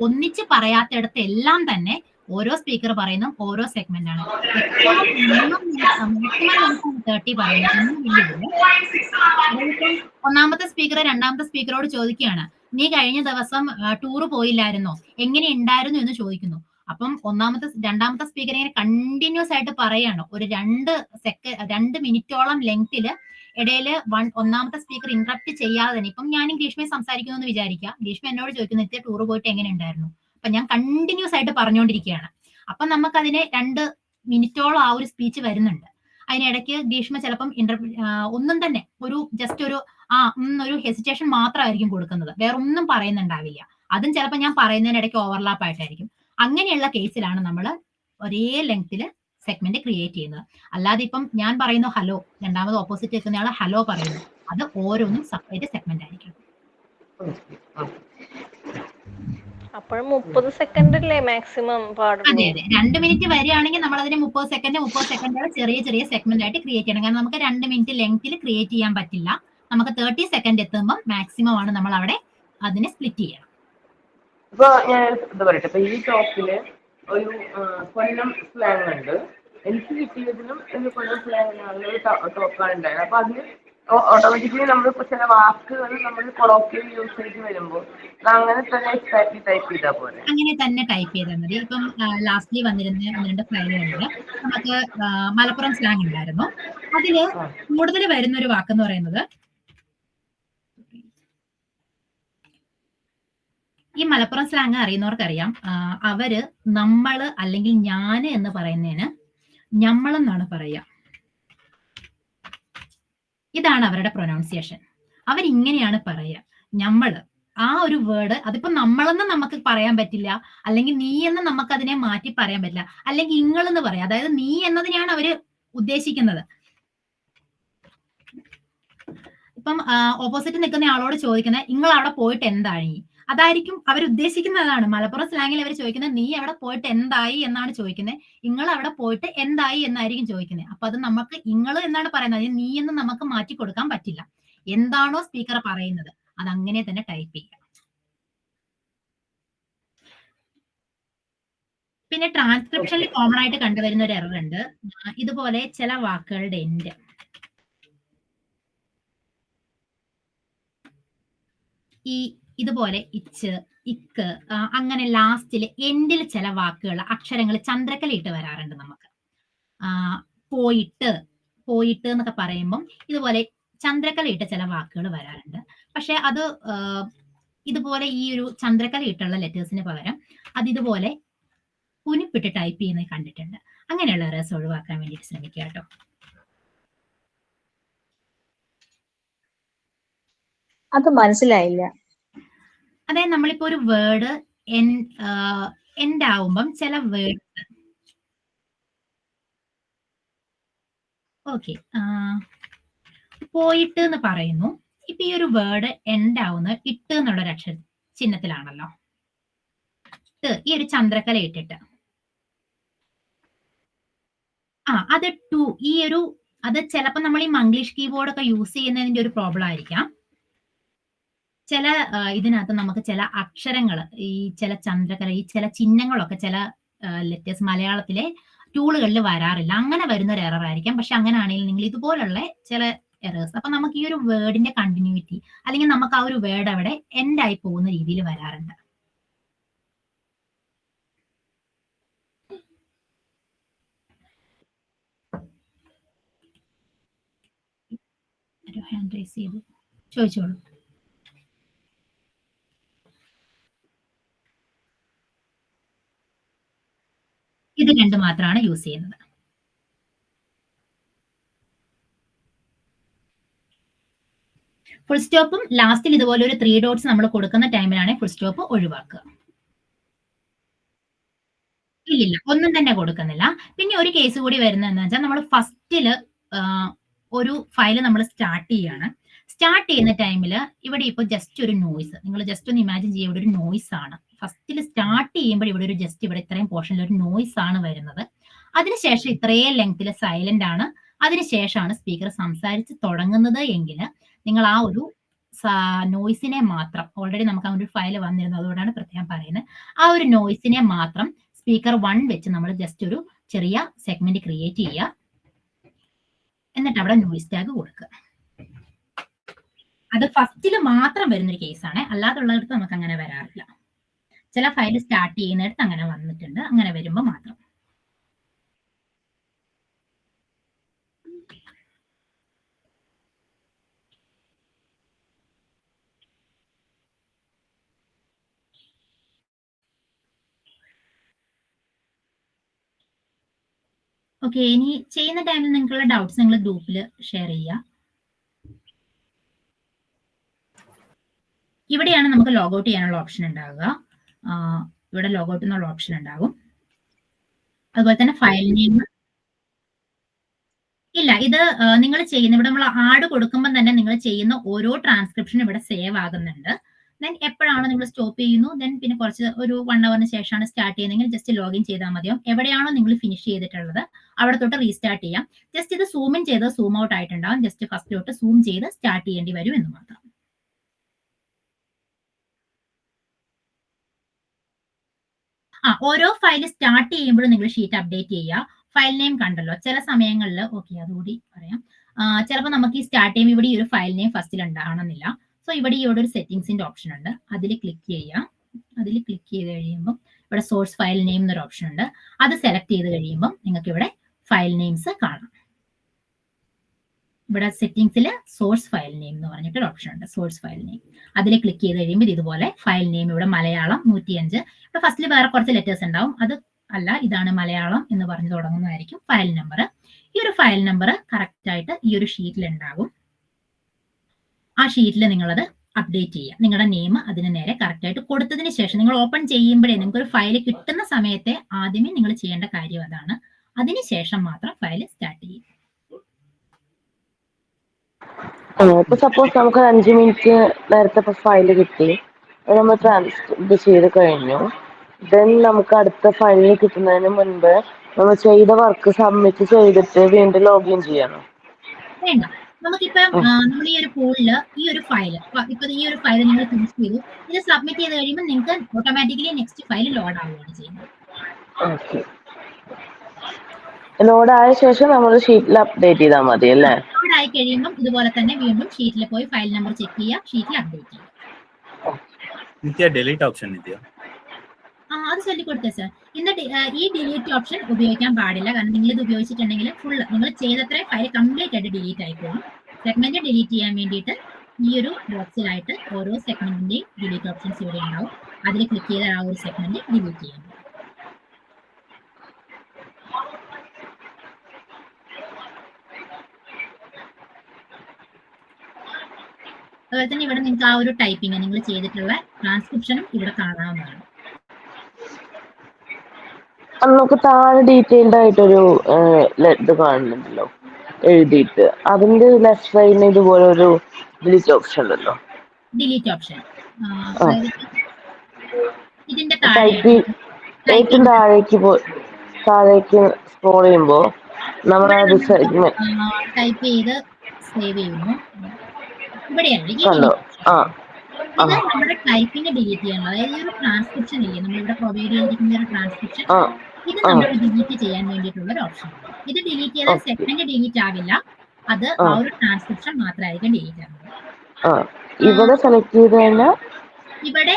ഒന്നിച്ച് പറയാത്തിടത്ത് എല്ലാം തന്നെ ഓരോ സ്പീക്കർ പറയുന്ന ഓരോ സെഗ്മെന്റ് ആണ്. മാക്സിമം 30 പറയുന്നത്. അതായത് ഒന്നാമത്തെ സ്പീക്കർ രണ്ടാമത്തെ സ്പീക്കറോട് ചോദിക്കുകയാണ്, നീ കഴിഞ്ഞ ദിവസം ടൂർ പോയില്ലായിരുന്നോ, എങ്ങനെ ഉണ്ടായിരുന്നു എന്ന് ചോദിക്കുന്നു. അപ്പം രണ്ടാമത്തെ സ്പീക്കർ ഇങ്ങനെ കണ്ടിന്യൂസ് ആയിട്ട് പറയാണ് ഒരു 2 മിനിറ്റോളം ലെങ്തില്. ഇടയില് ഒന്നാമത്തെ സ്പീക്കർ ഇന്ററപ്റ്റ് ചെയ്യാതെ തന്നെ, ഇപ്പം ഞാനും ഗ്രീഷ്മയും സംസാരിക്കുന്നു എന്ന് വിചാരിക്കാം, ഗ്രീഷ്മ എന്നോട് ചോദിക്കുന്നു ഇത്തിരി ടൂർ പോയിട്ട് എങ്ങനെ ഉണ്ടായിരുന്നു. അപ്പൊ ഞാൻ കണ്ടിന്യൂസ് ആയിട്ട് പറഞ്ഞുകൊണ്ടിരിക്കുകയാണ്. അപ്പൊ നമുക്ക് അതിന് 2 മിനിറ്റോളം ആ ഒരു സ്പീച്ച് വരുന്നുണ്ട്. അതിനിടയ്ക്ക് ഗ്രീഷ്മ ചിലപ്പം ഒന്നും തന്നെ ജസ്റ്റ് ഒരു ഹെസിറ്റേഷൻ മാത്രമായിരിക്കും കൊടുക്കുന്നത്, വേറെ ഒന്നും പറയുന്നുണ്ടാവില്ല. അതും ചിലപ്പോൾ ഞാൻ പറയുന്നതിനിടയ്ക്ക് ഓവർലാപ്പ് ആയിട്ടായിരിക്കും. അങ്ങനെയുള്ള കേസിലാണ് നമ്മൾ ഒരേ ലെങ്തില് സെഗ്മെന്റ് ക്രിയേറ്റ് ചെയ്യുന്നത്. അല്ലാതെ ഇപ്പം ഞാൻ പറയുന്നു ഹലോ, രണ്ടാമത് ഓപ്പോസിറ്റ് നിൽക്കുന്നയാൾ ഹലോ പറയുന്നു, അത് ഓരോന്നും സെപ്പറേറ്റ് സെഗ്മെന്റ് ആയിരിക്കും. അപ്പോഴും 30 സെക്കൻഡ് അല്ലേ മാക്സിമം പാടുള്ളൂ? അതെ അതെ, 2 മിനിറ്റ് വരികയാണെങ്കിൽ നമ്മൾ അതിന് 30 സെക്കൻഡ് ചെറിയ ചെറിയ സെഗ്മെന്റ് ആയിട്ട് ക്രിയേറ്റ് ചെയ്യണം. കാരണം നമുക്ക് 2 മിനിറ്റ് ലെങ്തിൽ ക്രിയേറ്റ് ചെയ്യാൻ പറ്റില്ല. നമുക്ക് 30 സെക്കൻഡ് എത്തുമ്പോൾ മാക്സിമം ആണ് നമ്മൾ അവിടെ അതിനെ സ്പ്ലിറ്റ് ചെയ്യണം. ഇപ്പൊ ഞാൻ ഇത് പറയട്ടെ, ഇപ്പൊ ഈ ടോപ്പില് ഒരു കൊല്ലം സ്ലാങ് ഉണ്ട്. എനിക്ക് കിട്ടിയതിലും ഒരു കൊല്ലം സ്ലാങ്ങിനാണ് ടോപ്പാണ് ഉണ്ടായത്. അപ്പൊ അതിന് ഓട്ടോമാറ്റിക്കലി നമ്മൾ ചില വാക്കുകൾ നമ്മൾ കൊളോക്കിയൽ യൂസേജ് വരുമ്പോൾ അങ്ങനെ തന്നെ എക്സാക്ട്ലി ടൈപ്പ് ചെയ്താൽ പോലെ. അങ്ങനെ തന്നെ ടൈപ്പ് ചെയ്താൽ മതി. ഇപ്പം ലാസ്റ്റ്ലി വന്നിരുന്ന 1-2 ഫയലുകളിൽ നമുക്ക് മലപ്പുറം സ്ലാങ് ഉണ്ടായിരുന്നു. അതില് കൂടുതൽ വരുന്ന ഒരു വാക്കെന്ന് പറയുന്നത്, ഈ മലപ്പുറം സ്ലാങ് അറിയുന്നവർക്കറിയാം, അവര് നമ്മള് അല്ലെങ്കിൽ ഞാന് എന്ന് പറയുന്നതിന് ഞമ്മളെന്നാണ് പറയുക. ഇതാണ് അവരുടെ പ്രൊനൗൺസിയേഷൻ. അവരിങ്ങനെയാണ് പറയുക, ഞമ്മള്. ആ ഒരു വേർഡ്, അതിപ്പോ നമ്മളെന്ന് നമുക്ക് പറയാൻ പറ്റില്ല, അല്ലെങ്കിൽ നീ എന്ന് നമുക്ക് അതിനെ മാറ്റി പറയാൻ പറ്റില്ല, അല്ലെങ്കിൽ ഇങ്ങളെന്ന് പറയാം. അതായത് നീ എന്നതിനെയാണ് അവര് ഉദ്ദേശിക്കുന്നത്. ഇപ്പം ഓപ്പോസിറ്റ് നിൽക്കുന്ന ആളോട് ചോദിക്കുന്നത് നിങ്ങൾ അവിടെ പോയിട്ട് എന്തായി, അതായിരിക്കും അവർ ഉദ്ദേശിക്കുന്നതാണ്. മലപ്പുറം സ്ലാങ്ങിൽ അവർ ചോദിക്കുന്നത് നീ അവിടെ പോയിട്ട് എന്തായി എന്നാണ് ചോദിക്കുന്നത്, നിങ്ങൾ അവിടെ പോയിട്ട് എന്തായി എന്നായിരിക്കും ചോദിക്കുന്നത്. അപ്പൊ അത് നമുക്ക് ഇങ്ങള് എന്നാണ് പറയുന്നത്, നീ എന്ന് നമുക്ക് മാറ്റി കൊടുക്കാൻ പറ്റില്ല. എന്താണോ സ്പീക്കർ പറയുന്നത് അത് അങ്ങനെ തന്നെ ടൈപ്പ് ചെയ്യാം. പിന്നെ ട്രാൻസ്ക്രിപ്ഷനിൽ കോമൺ ആയിട്ട് കണ്ടുവരുന്ന ഒരു എറർ ഉണ്ട്. ഇതുപോലെ ചില വാക്കുകളുടെ എൻഡ് ഇതുപോലെ ഇച്ച്, ഇക്ക്, അങ്ങനെ ലാസ്റ്റില് എൻഡിൽ ചില വാക്കുകൾ അക്ഷരങ്ങൾ ചന്ദ്രക്കലയിട്ട് വരാറുണ്ട് നമുക്ക്. പോയിട്ട് എന്നൊക്കെ പറയുമ്പം ഇതുപോലെ ചന്ദ്രക്കലയിട്ട് ചില വാക്കുകൾ വരാറുണ്ട്. പക്ഷെ അത് ഇതുപോലെ ഈ ഒരു ചന്ദ്രക്കലയിട്ടുള്ള ലെറ്റേഴ്സിന് പകരം അത് ഇതുപോലെ കുനിപ്പിട്ട് ടൈപ്പ് ചെയ്യുന്നത് കണ്ടിട്ടുണ്ട്. അങ്ങനെയുള്ള എറേഴ്സ് ഒഴിവാക്കാൻ വേണ്ടിയിട്ട് ശ്രമിക്കുക കേട്ടോ. അത് മനസ്സിലായില്ല. അതായത് നമ്മളിപ്പോ ഒരു വേർഡ് എൻഡ് ആവുമ്പം ചില വേർഡ്സ്, ഓക്കെ, പോയിട്ട് എന്ന് പറയുന്നു. ഇപ്പൊ ഈ ഒരു വേർഡ് എൻഡ് ആവുന്ന ഇട്ട് എന്നുള്ളൊരു അക്ഷര ചിഹ്നത്തിലാണല്ലോ. ഈ ഒരു ചന്ദ്രക്കല ഇട്ടിട്ട് അത് ടു, അത് ചിലപ്പോ നമ്മൾ ഈ മംഗ്ലീഷ് കീബോർഡ് ഒക്കെ യൂസ് ചെയ്യുന്നതിന്റെ ഒരു പ്രോബ്ലം ആയിരിക്കാം. ചില ഇതിനകത്ത് നമുക്ക് ചില അക്ഷരങ്ങൾ, ഈ ചില ചന്ദ്രക്കല, ഈ ചില ചിഹ്നങ്ങളൊക്കെ ചില ലെറ്റേഴ്സ് മലയാളത്തിലെ ടൂളുകളിൽ വരാറില്ല. അങ്ങനെ വരുന്ന ഒരു എറർ ആയിരിക്കാം. പക്ഷെ അങ്ങനെ ആണെങ്കിൽ നിങ്ങൾ ഇതുപോലുള്ള ചില എറേഴ്സ്, അപ്പൊ നമുക്ക് ഈ ഒരു വേർഡിന്റെ കണ്ടിന്യൂറ്റി അല്ലെങ്കിൽ നമുക്ക് ആ ഒരു വേർഡ് അവിടെ എൻഡ് ആയി പോകുന്ന രീതിയിൽ വരാറുണ്ട്. ഹാൻഡ് റൈസ് ചെയ്തു, ചോദിച്ചോളൂ. ഇത് രണ്ട് മാത്രമാണ് യൂസ് ചെയ്യുന്നത്. ഫുൾ സ്റ്റോപ്പും ലാസ്റ്റിൽ ഇതുപോലെ ഒരു 3 ഡോട്ട്സ് നമ്മൾ കൊടുക്കുന്ന ടൈമിലാണ് ഫുൾ സ്റ്റോപ്പ് ഒഴിവാക്കുക. ഇല്ലില്ല, ഒന്നും തന്നെ കൊടുക്കുന്നില്ല. പിന്നെ ഒരു കേസ് കൂടി വരുന്നതെന്ന് വെച്ചാൽ നമ്മൾ ഫസ്റ്റില് ഒരു ഫയൽ നമ്മൾ സ്റ്റാർട്ട് ചെയ്യാണ്. സ്റ്റാർട്ട് ചെയ്യുന്ന ടൈമിൽ ഇവിടെ ഇപ്പോൾ ജസ്റ്റ് ഒരു നോയ്സ്, നിങ്ങൾ ജസ്റ്റ് ഒന്ന് ഇമാജിൻ ചെയ്യുക, ഇവിടെ ഒരു നോയ്സ് ആണ്. ഫസ്റ്റിൽ സ്റ്റാർട്ട് ചെയ്യുമ്പോൾ ഇവിടെ ഒരു ജസ്റ്റ് ഇവിടെ ഇത്രയും പോർഷനിൽ ഒരു നോയ്സ് ആണ് വരുന്നത്. അതിനുശേഷം ഇത്രയും ലെങ്ത്തിൽ സൈലന്റ് ആണ്. അതിനുശേഷമാണ് സ്പീക്കർ സംസാരിച്ച് തുടങ്ങുന്നത് എങ്കിൽ നിങ്ങൾ ആ ഒരു നോയ്സിനെ മാത്രം, ഓൾറെഡി നമുക്ക് ആ ഒരു ഫയൽ വന്നിരുന്നു, അതുകൊണ്ടാണ് പ്രത്യേകം പറയുന്നത്, ആ ഒരു നോയ്സിനെ മാത്രം സ്പീക്കർ 1 വെച്ച് നമ്മൾ ജസ്റ്റ് ഒരു ചെറിയ സെഗ്മെന്റ് ക്രിയേറ്റ് ചെയ്യുക. എന്നിട്ട് അവിടെ നോയിസ് ടാഗ് കൊടുക്കുക. അത് ഫസ്റ്റിൽ മാത്രം വരുന്നൊരു കേസാണ്, അല്ലാതുള്ളിടത്ത് നമുക്ക് അങ്ങനെ വരാറില്ല. ചില ഫയൽ സ്റ്റാർട്ട് ചെയ്യുന്നിടത്ത് അങ്ങനെ വന്നിട്ടുണ്ട്, അങ്ങനെ വരുമ്പോൾ മാത്രം. ഓക്കെ, ഇനി ചെയ്യുന്ന ടൈമിൽ നിങ്ങൾക്കുള്ള ഡൗട്ട്സ് നിങ്ങൾ ഗ്രൂപ്പിൽ ഷെയർ ചെയ്യുക. ഇവിടെയാണ് നമുക്ക് ലോഗൗട്ട് ചെയ്യാനുള്ള ഓപ്ഷൻ ഉണ്ടാവുക. ഇവിടെ ലോഗൗട്ട് എന്നുള്ള ഓപ്ഷൻ ഉണ്ടാകും. അതുപോലെ തന്നെ ഫയൽ നെയിം ഇല്ല, ഇത് നിങ്ങൾ ചെയ്യുന്ന ഇവിടെ നമ്മൾ ആഡ് കൊടുക്കുമ്പോൾ തന്നെ നിങ്ങൾ ചെയ്യുന്ന ഓരോ ട്രാൻസ്ക്രിപ്ഷനും ഇവിടെ സേവ് ആകുന്നുണ്ട്. ദെൻ എപ്പോഴാണോ നിങ്ങൾ സ്റ്റോപ്പ് ചെയ്യുന്നു, ദെൻ പിന്നെ കുറച്ച് ഒരു 1 hourന് ശേഷമാണ് സ്റ്റാർട്ട് ചെയ്യുന്നതെങ്കിൽ ജസ്റ്റ് ലോഗിൻ ചെയ്താൽ മതിയാവും. എവിടെയാണോ നിങ്ങൾ ഫിനിഷ് ചെയ്തിട്ടുള്ളത് അവിടെ തൊട്ട് റീസ്റ്റാർട്ട് ചെയ്യാം. ജസ്റ്റ് ഇത് സൂം ഇൻ ചെയ്ത് സൂം ഔട്ട് ആയിട്ടുണ്ടാവും. ജസ്റ്റ് ഫസ്റ്റ് തൊട്ട് സൂം ചെയ്ത് സ്റ്റാർട്ട് ചെയ്യേണ്ടി വരും എന്ന് മാത്രം. ഓരോ ഫയൽ സ്റ്റാർട്ട് ചെയ്യുമ്പോഴും നിങ്ങൾ ഷീറ്റ് അപ്ഡേറ്റ് ചെയ്യുക. ഫയൽ നെയിം കണ്ടല്ലോ, ചില സമയങ്ങളിൽ ഓക്കെ അതുകൂടി പറയാം. ചിലപ്പോൾ നമുക്ക് ഈ സ്റ്റാർട്ട് ചെയ്യുമ്പോൾ ഇവിടെ ഈ ഒരു ഫയൽ നെയിം ഫസ്റ്റിൽ ഉണ്ടാകണമെന്നില്ല. സോ ഇവിടെ ഒരു സെറ്റിംഗ്സിന്റെ ഓപ്ഷൻ ഉണ്ട്, അതിൽ ക്ലിക്ക് ചെയ്യുക. അതിൽ ക്ലിക്ക് ചെയ്ത് കഴിയുമ്പോൾ ഇവിടെ സോഴ്സ് ഫയൽ നെയിം എന്നൊരു ഓപ്ഷൻ ഉണ്ട്. അത് സെലക്ട് ചെയ്ത് കഴിയുമ്പോൾ നിങ്ങൾക്ക് ഇവിടെ ഫയൽ നെയിംസ് കാണാം. ഇവിടെ സെറ്റിംഗ്സിൽ സോഴ്സ് ഫയൽ നെയിം എന്ന് പറഞ്ഞിട്ടൊരു ഓപ്ഷൻ ഉണ്ട്, സോഴ്സ് ഫയൽ നെയിം. അതിൽ ക്ലിക്ക് ചെയ്ത് കഴിയുമ്പോൾ ഇതുപോലെ ഫയൽ നെയിം ഇവിടെ മലയാളം 105. ഇവിടെ ഫസ്റ്റിൽ വേറെ കുറച്ച് ലെറ്റേഴ്സ് ഉണ്ടാവും, അത് അല്ല, ഇതാണ് മലയാളം എന്ന് പറഞ്ഞു തുടങ്ങുന്നതായിരിക്കും ഫയൽ നമ്പർ. ഈ ഒരു ഫയൽ നമ്പർ കറക്റ്റ് ആയിട്ട് ഈ ഒരു ഷീറ്റിൽ ഉണ്ടാകും. ആ ഷീറ്റിൽ നിങ്ങളത് അപ്ഡേറ്റ് ചെയ്യുക. നിങ്ങളുടെ നെയിം അതിന് നേരെ കറക്റ്റ് ആയിട്ട് കൊടുത്തതിന് ശേഷം നിങ്ങൾ ഓപ്പൺ ചെയ്യുമ്പോഴേ നിങ്ങൾക്ക് ഒരു ഫയൽ കിട്ടുന്ന സമയത്തെ ആദ്യമേ നിങ്ങൾ ചെയ്യേണ്ട കാര്യം അതാണ്. അതിനുശേഷം മാത്രം ഫയൽ സ്റ്റാർട്ട് ചെയ്യും. ഇപ്പൊ സപ്പോസ് നമുക്ക് 5 മിനിറ്റ് നേരത്തെ ഫയൽ കിട്ടി, നമ്മൾ ട്രാൻസ്ക്രിപ്റ്റ് ചെയ്ത് കഴിഞ്ഞു. ദെൻ നമുക്ക് അടുത്ത ഫയൽ കിട്ടുന്നതിന് മുൻപ് നമ്മൾ ചെയ്ത വർക്ക് സബ്മിറ്റ് ചെയ്തിട്ട് വീണ്ടും ലോഗിൻ ചെയ്യണം. വേണ്ട, നമുക്കിപ്പം നമ്മൾ ഈ ഒരു പൂളില് ഈ ഒരു ഫയൽ നിങ്ങൾ ഫിനിഷ് ചെയ്തു, ഇത് സബ്മിറ്റ് ചെയ്ത് കഴിയുമ്പോൾ നിങ്ങൾക്ക് ഓട്ടോമാറ്റിക്കലി നെക്സ്റ്റ് ഫയൽ ലോഡ് ആവുകയാണ് ചെയ്യുന്നത്. ഓക്കെ, ലോഡ് ആയ ശേഷം നമ്മൾ ഷീറ്റിൽ അപ്ഡേറ്റ് ചെയ്താൽ മതി അല്ലേ? ലോഡ് ആയി കഴിയുമ്പോൾ ഇതുപോലെ തന്നെ വീണ്ടും ഷീറ്റിൽ പോയി ഫയൽ നമ്പർ ചെക്ക് ചെയ്യുക, ഷീറ്റിൽ അപ്ഡേറ്റ് ചെയ്യുക. ഡിലീറ്റ് ഓപ്ഷൻ അത് ചൊല്ലിക്കൊടുത്തേ സർ. ഈ ഡിലീറ്റ് ഓപ്ഷൻ ഉപയോഗിക്കാൻ പാടില്ല. കാരണം നിങ്ങൾ ഇത് ഉപയോഗിച്ചിട്ടുണ്ടെങ്കിൽ ഫുൾ നിങ്ങൾ ചെയ്തത്ര ഫയൽ കംപ്ലീറ്റ് ആയിട്ട് ഡിലീറ്റ് ആയിക്കോളും. സെഗ്മെന്റ് ഡിലീറ്റ് ചെയ്യാൻ വേണ്ടിയിട്ട് ഈ ഒരു ബോക്സിലായിട്ട് ഓരോ സെഗ്മെന്റിന്റെയും ഡിലീറ്റ് ഓപ്ഷൻസ് ഇവിടെ ഉണ്ടാവും. അതിൽ ക്ലിക്ക് ചെയ്ത ആ ഒരു സെഗ്മെന്റ് ഡിലീറ്റ് ചെയ്യാൻ. അതുപോലെ തന്നെ ഇവിടെ നിങ്ങൾക്ക് ആ ഒരു ടൈപ്പിംഗ് നിങ്ങൾ ചെയ്തിട്ടുള്ള ട്രാൻസ്ക്രിപ്ഷനും ഇവിടെ കാണാവുന്നതാണ്. നമുക്ക് താഴെ ഡീറ്റെയിൽഡ് ആയിട്ടൊരു ഇത് കാണുന്നുണ്ടല്ലോ എഴുതിയിട്ട്, അതിന്റെ ലെഫ്റ്റ് സൈഡിന് ഇതുപോലെ ഒരു ഡിലീറ്റ് ഓപ്ഷൻ ഉണ്ടല്ലോ. ഡിലീറ്റ് ഓപ്ഷൻ ഇതിന്റെ ഏറ്റവും താഴേക്ക് സ്ക്രോൾ ചെയ്യുമ്പോ നമ്മുടെ ടൈപ്പ് ചെയ്ത് സേവ് ചെയ്യുന്നു. ഇവിടെയാണ് ഇത് നമ്മുടെ ടൈപ്പിംഗ് ഡിലീറ്റ് ചെയ്യാനുള്ള, അതായത് ഈ ഒരു ട്രാൻസ്ക്രിപ്ഷൻ ഇല്ലേ നമ്മളിവിടെ പ്രൊവൈഡ് ചെയ്തിരിക്കുന്ന ഒരു ട്രാൻസ്ക്രിപ്ഷൻ, ഇത് നമ്മൾ ഡിലീറ്റ് ചെയ്യാൻ വേണ്ടിയിട്ടുള്ള ഒരു ഓപ്ഷൻ. ഇത് ഡിലീറ്റ് ചെയ്താൽ സെഗ്മെന്റ് ഡിലീറ്റ് ആവില്ല, അത് ആ ഒരു ട്രാൻസ്ക്രിപ്ഷൻ മാത്രമായിരിക്കും ഡിലീറ്റ് ആവുന്നത്. ഇവിടെ സെലക്ട് ചെയ്ത് കഴിഞ്ഞാൽ ഇവിടെ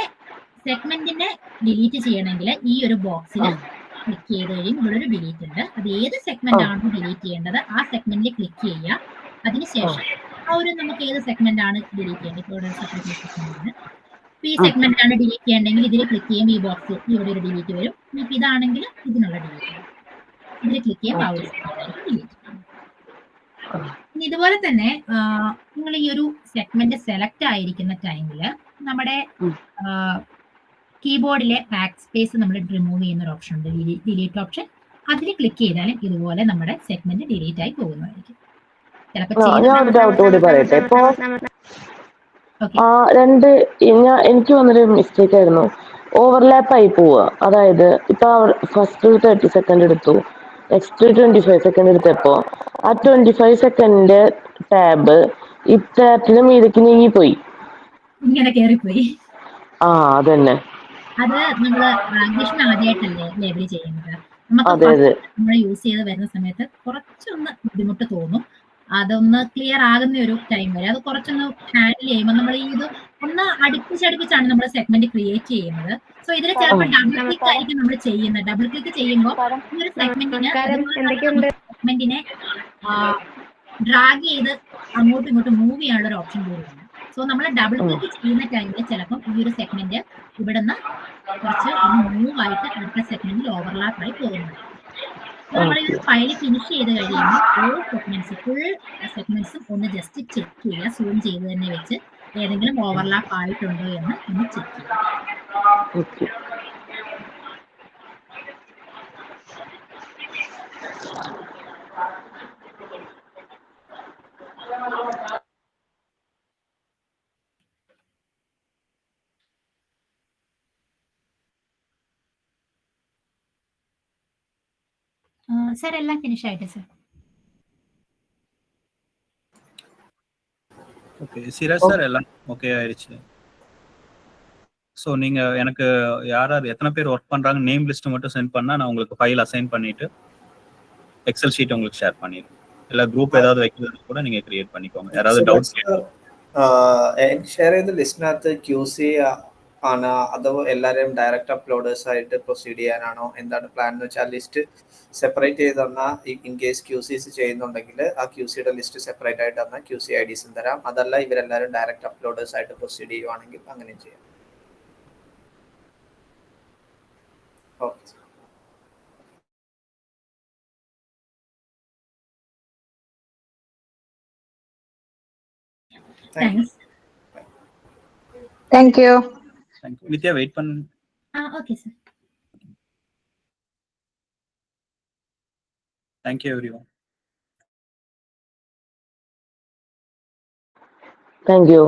സെഗ്മെന്റിനെ ഡിലീറ്റ് ചെയ്യണമെങ്കിൽ ഈ ഒരു ബോക്സിൽ ക്ലിക്ക് ചെയ്ത് കഴിയും. ഇവിടെ ഒരു ഡിലീറ്റ് ഉണ്ട്, അത് ഏത് സെഗ്മെന്റ് ആണോ ഡിലീറ്റ് ചെയ്യേണ്ടത് ആ സെഗ്മെന്റിൽ ക്ലിക്ക് ചെയ്യുക. അതിനുശേഷം ആ ഒരു നമുക്ക് ഏത് സെഗ്മെന്റ് ആണ് ഡിലീറ്റ് ചെയ്യേണ്ടത്, ഇപ്പോൾ സെഗ്മെന്റ് ഈ സെഗ്മെന്റ് ആണ് ഡിലീറ്റ് ചെയ്യേണ്ടെങ്കിൽ ഇതിൽ ക്ലിക്ക് ചെയ്യുമ്പോൾ ഈ ബോക്സ് ഇവിടെ ഒരു ഡിലീറ്റ് വരും. ഇപ്പൊ ഇതാണെങ്കിൽ ഇതിനുള്ള ഡിലീറ്റ് വരും. ഇതിൽ ക്ലിക്ക് ചെയ്യുമ്പോൾ ആ ഒരു ഡിലീറ്റ്. ഇതുപോലെ തന്നെ നിങ്ങൾ ഈ ഒരു സെഗ്മെന്റ് സെലക്ട് ആയിരിക്കുന്ന ടൈമില് നമ്മുടെ കീബോർഡിലെ ബാക്ക് സ്പേസ് നമ്മൾ റിമൂവ് ചെയ്യുന്ന ഒരു ഓപ്ഷൻ ഉണ്ട്, ഡിലീറ്റ് ഓപ്ഷൻ. അതിൽ ക്ലിക്ക് ചെയ്താൽ ഇതുപോലെ നമ്മുടെ സെഗ്മെന്റ് ഡിലീറ്റ് ആയി പോകുന്നതായിരിക്കും. ഞാൻ ഡൗട്ട് കൂടി പറയട്ടെ. ഇപ്പൊ എനിക്ക് വന്നൊരു മിസ്റ്റേക്ക് ആയിരുന്നു, ഓവർലാപ്പ് ആയി പോവുക. അതായത് ഇപ്പൊ ഫസ്റ്റ് 30 സെക്കൻഡ് എടുത്തു, നെക്സ്റ്റ് 25 സെക്കൻഡ് എടുത്തപ്പോ ആ 25 സെക്കൻഡിന്റെ ടാബ് ഈ ടാബിന് മീതക്ക് നീങ്ങിപ്പോയി. ഇങ്ങനെ കേറിപ്പോയി. അതന്നെ. അത് നമ്മള് ഇംഗ്ലീഷിന് ആദ്യമായിട്ടല്ലേ ലേബിൾ ചെയ്യുന്നത്. നമുക്ക് അതെ അതെ നമ്മൾ യൂസ് ചെയ്ത് വരുന്ന സമയത്ത് കുറച്ചൊന്ന് ബുദ്ധിമുട്ട് തോന്നും. അതൊന്ന് ക്ലിയർ ആകുന്ന ഒരു ടൈം വരെ അത് കുറച്ചൊന്ന് ഹാൻഡിൽ ചെയ്യുമ്പോൾ നമ്മൾ ഈ ഇത് ഒന്ന് അടുപ്പിച്ചടുപ്പിച്ചാണ് നമ്മൾ സെഗ്മെന്റ് ക്രിയേറ്റ് ചെയ്യുന്നത്. സോ ഇതിൽ ചിലപ്പോൾ ഡബിൾ ക്ലിക്ക് ആയിരിക്കും നമ്മൾ ചെയ്യുന്നത്. ഡബിൾ ക്ലിക്ക് ചെയ്യുമ്പോൾ ഈ ഒരു സെഗ്മെന്റിന് സെഗ്മെന്റിനെ ഡ്രാഗ് ചെയ്ത് അങ്ങോട്ടും ഇങ്ങോട്ടും മൂവ് ചെയ്യാനുള്ള ഒരു ഓപ്ഷൻ കൂടിയാണ്. സോ നമ്മൾ ഡബിൾ ക്ലിക്ക് ചെയ്യുന്ന ടൈമിൽ ചിലപ്പം ഈ ഒരു സെഗ്മെന്റ് ഇവിടുന്ന് കുറച്ച് മൂവ് ആയിട്ട് അടുത്ത സെഗ്മെന്റിൽ ഓവർലാപ്പ് ആയി പോകുന്നത്. നമ്മൾ ഈ ഫയൽ ഫിനിഷ് ചെയ്ത് കഴിയുമ്പോൾ ഓരോ സെഗ്മെന്റ്സ് ഫുൾ സെഗ്മെന്റ്സും ഒന്ന് ജസ്റ്റ് ചെക്ക് ചെയ്യുക. സൂം ചെയ്ത് തന്നെ വെച്ച് ഏതെങ്കിലും ഓവർലാപ്പ് ആയിട്ടുണ്ടോ എന്ന് ഒന്ന് ചെക്ക് ചെയ്യുക. ഓക്കെ. സാർ എല്ലാം ഫിനിഷ് ആയിട്ട് സാർ. ஓகே சிராஜ் சார் எல்லாம் ஓகே ஆயிடுச்சு. ஸோ நீங்க எனக்கு யார் யார் எத்தனை பேர் ஒர்க் பண்றாங்க நேம் லிஸ்ட் மட்டும் சென்ட் பண்ணா நான் உங்களுக்கு ஃபைல் அசைன் பண்ணிட்டு எக்ஸல் ஷீட் உங்களுக்கு ஷேர் பண்ணிடுறேன். இல்ல குரூப் ஏதாவது வைக்கிறது கூட நீங்க கிரியேட் பண்ணிக்கோங்க. யாராவது டவுட்ஸ் എനിക്ക് ഷെയർ ചെയ്ത ലിസ്റ്റിനകത്ത് QC ആണ് അതോ എല്ലാവരെയും ഡയറക്റ്റ് അപ്ലോഡേഴ്സ് ആയിട്ട് പ്രൊസീഡ് ചെയ്യാനാണോ എന്താണ് പ്ലാൻ എന്ന് വെച്ചാൽ ലിസ്റ്റ് സെപ്പറേറ്റ് ചെയ്ത് തന്നാൽ ഇൻ കേസ് QCs ചെയ്യുന്നുണ്ടെങ്കിൽ ആ QCയുടെ ലിസ്റ്റ് സെപ്പറേറ്റ് ആയിട്ട് തന്നാൽ QC IDs തരാം. അതല്ല ഇവരെല്ലാവരും ഡയറക്റ്റ് അപ്ലോഡേഴ്സ് ആയിട്ട് പ്രൊസീഡ് ചെയ്യുവാണെങ്കിൽ അങ്ങനെയും ചെയ്യാം. Okay. Thanks. Thank you. Nithya wait பண்ணு. Okay sir. Thank you everyone. Thank U.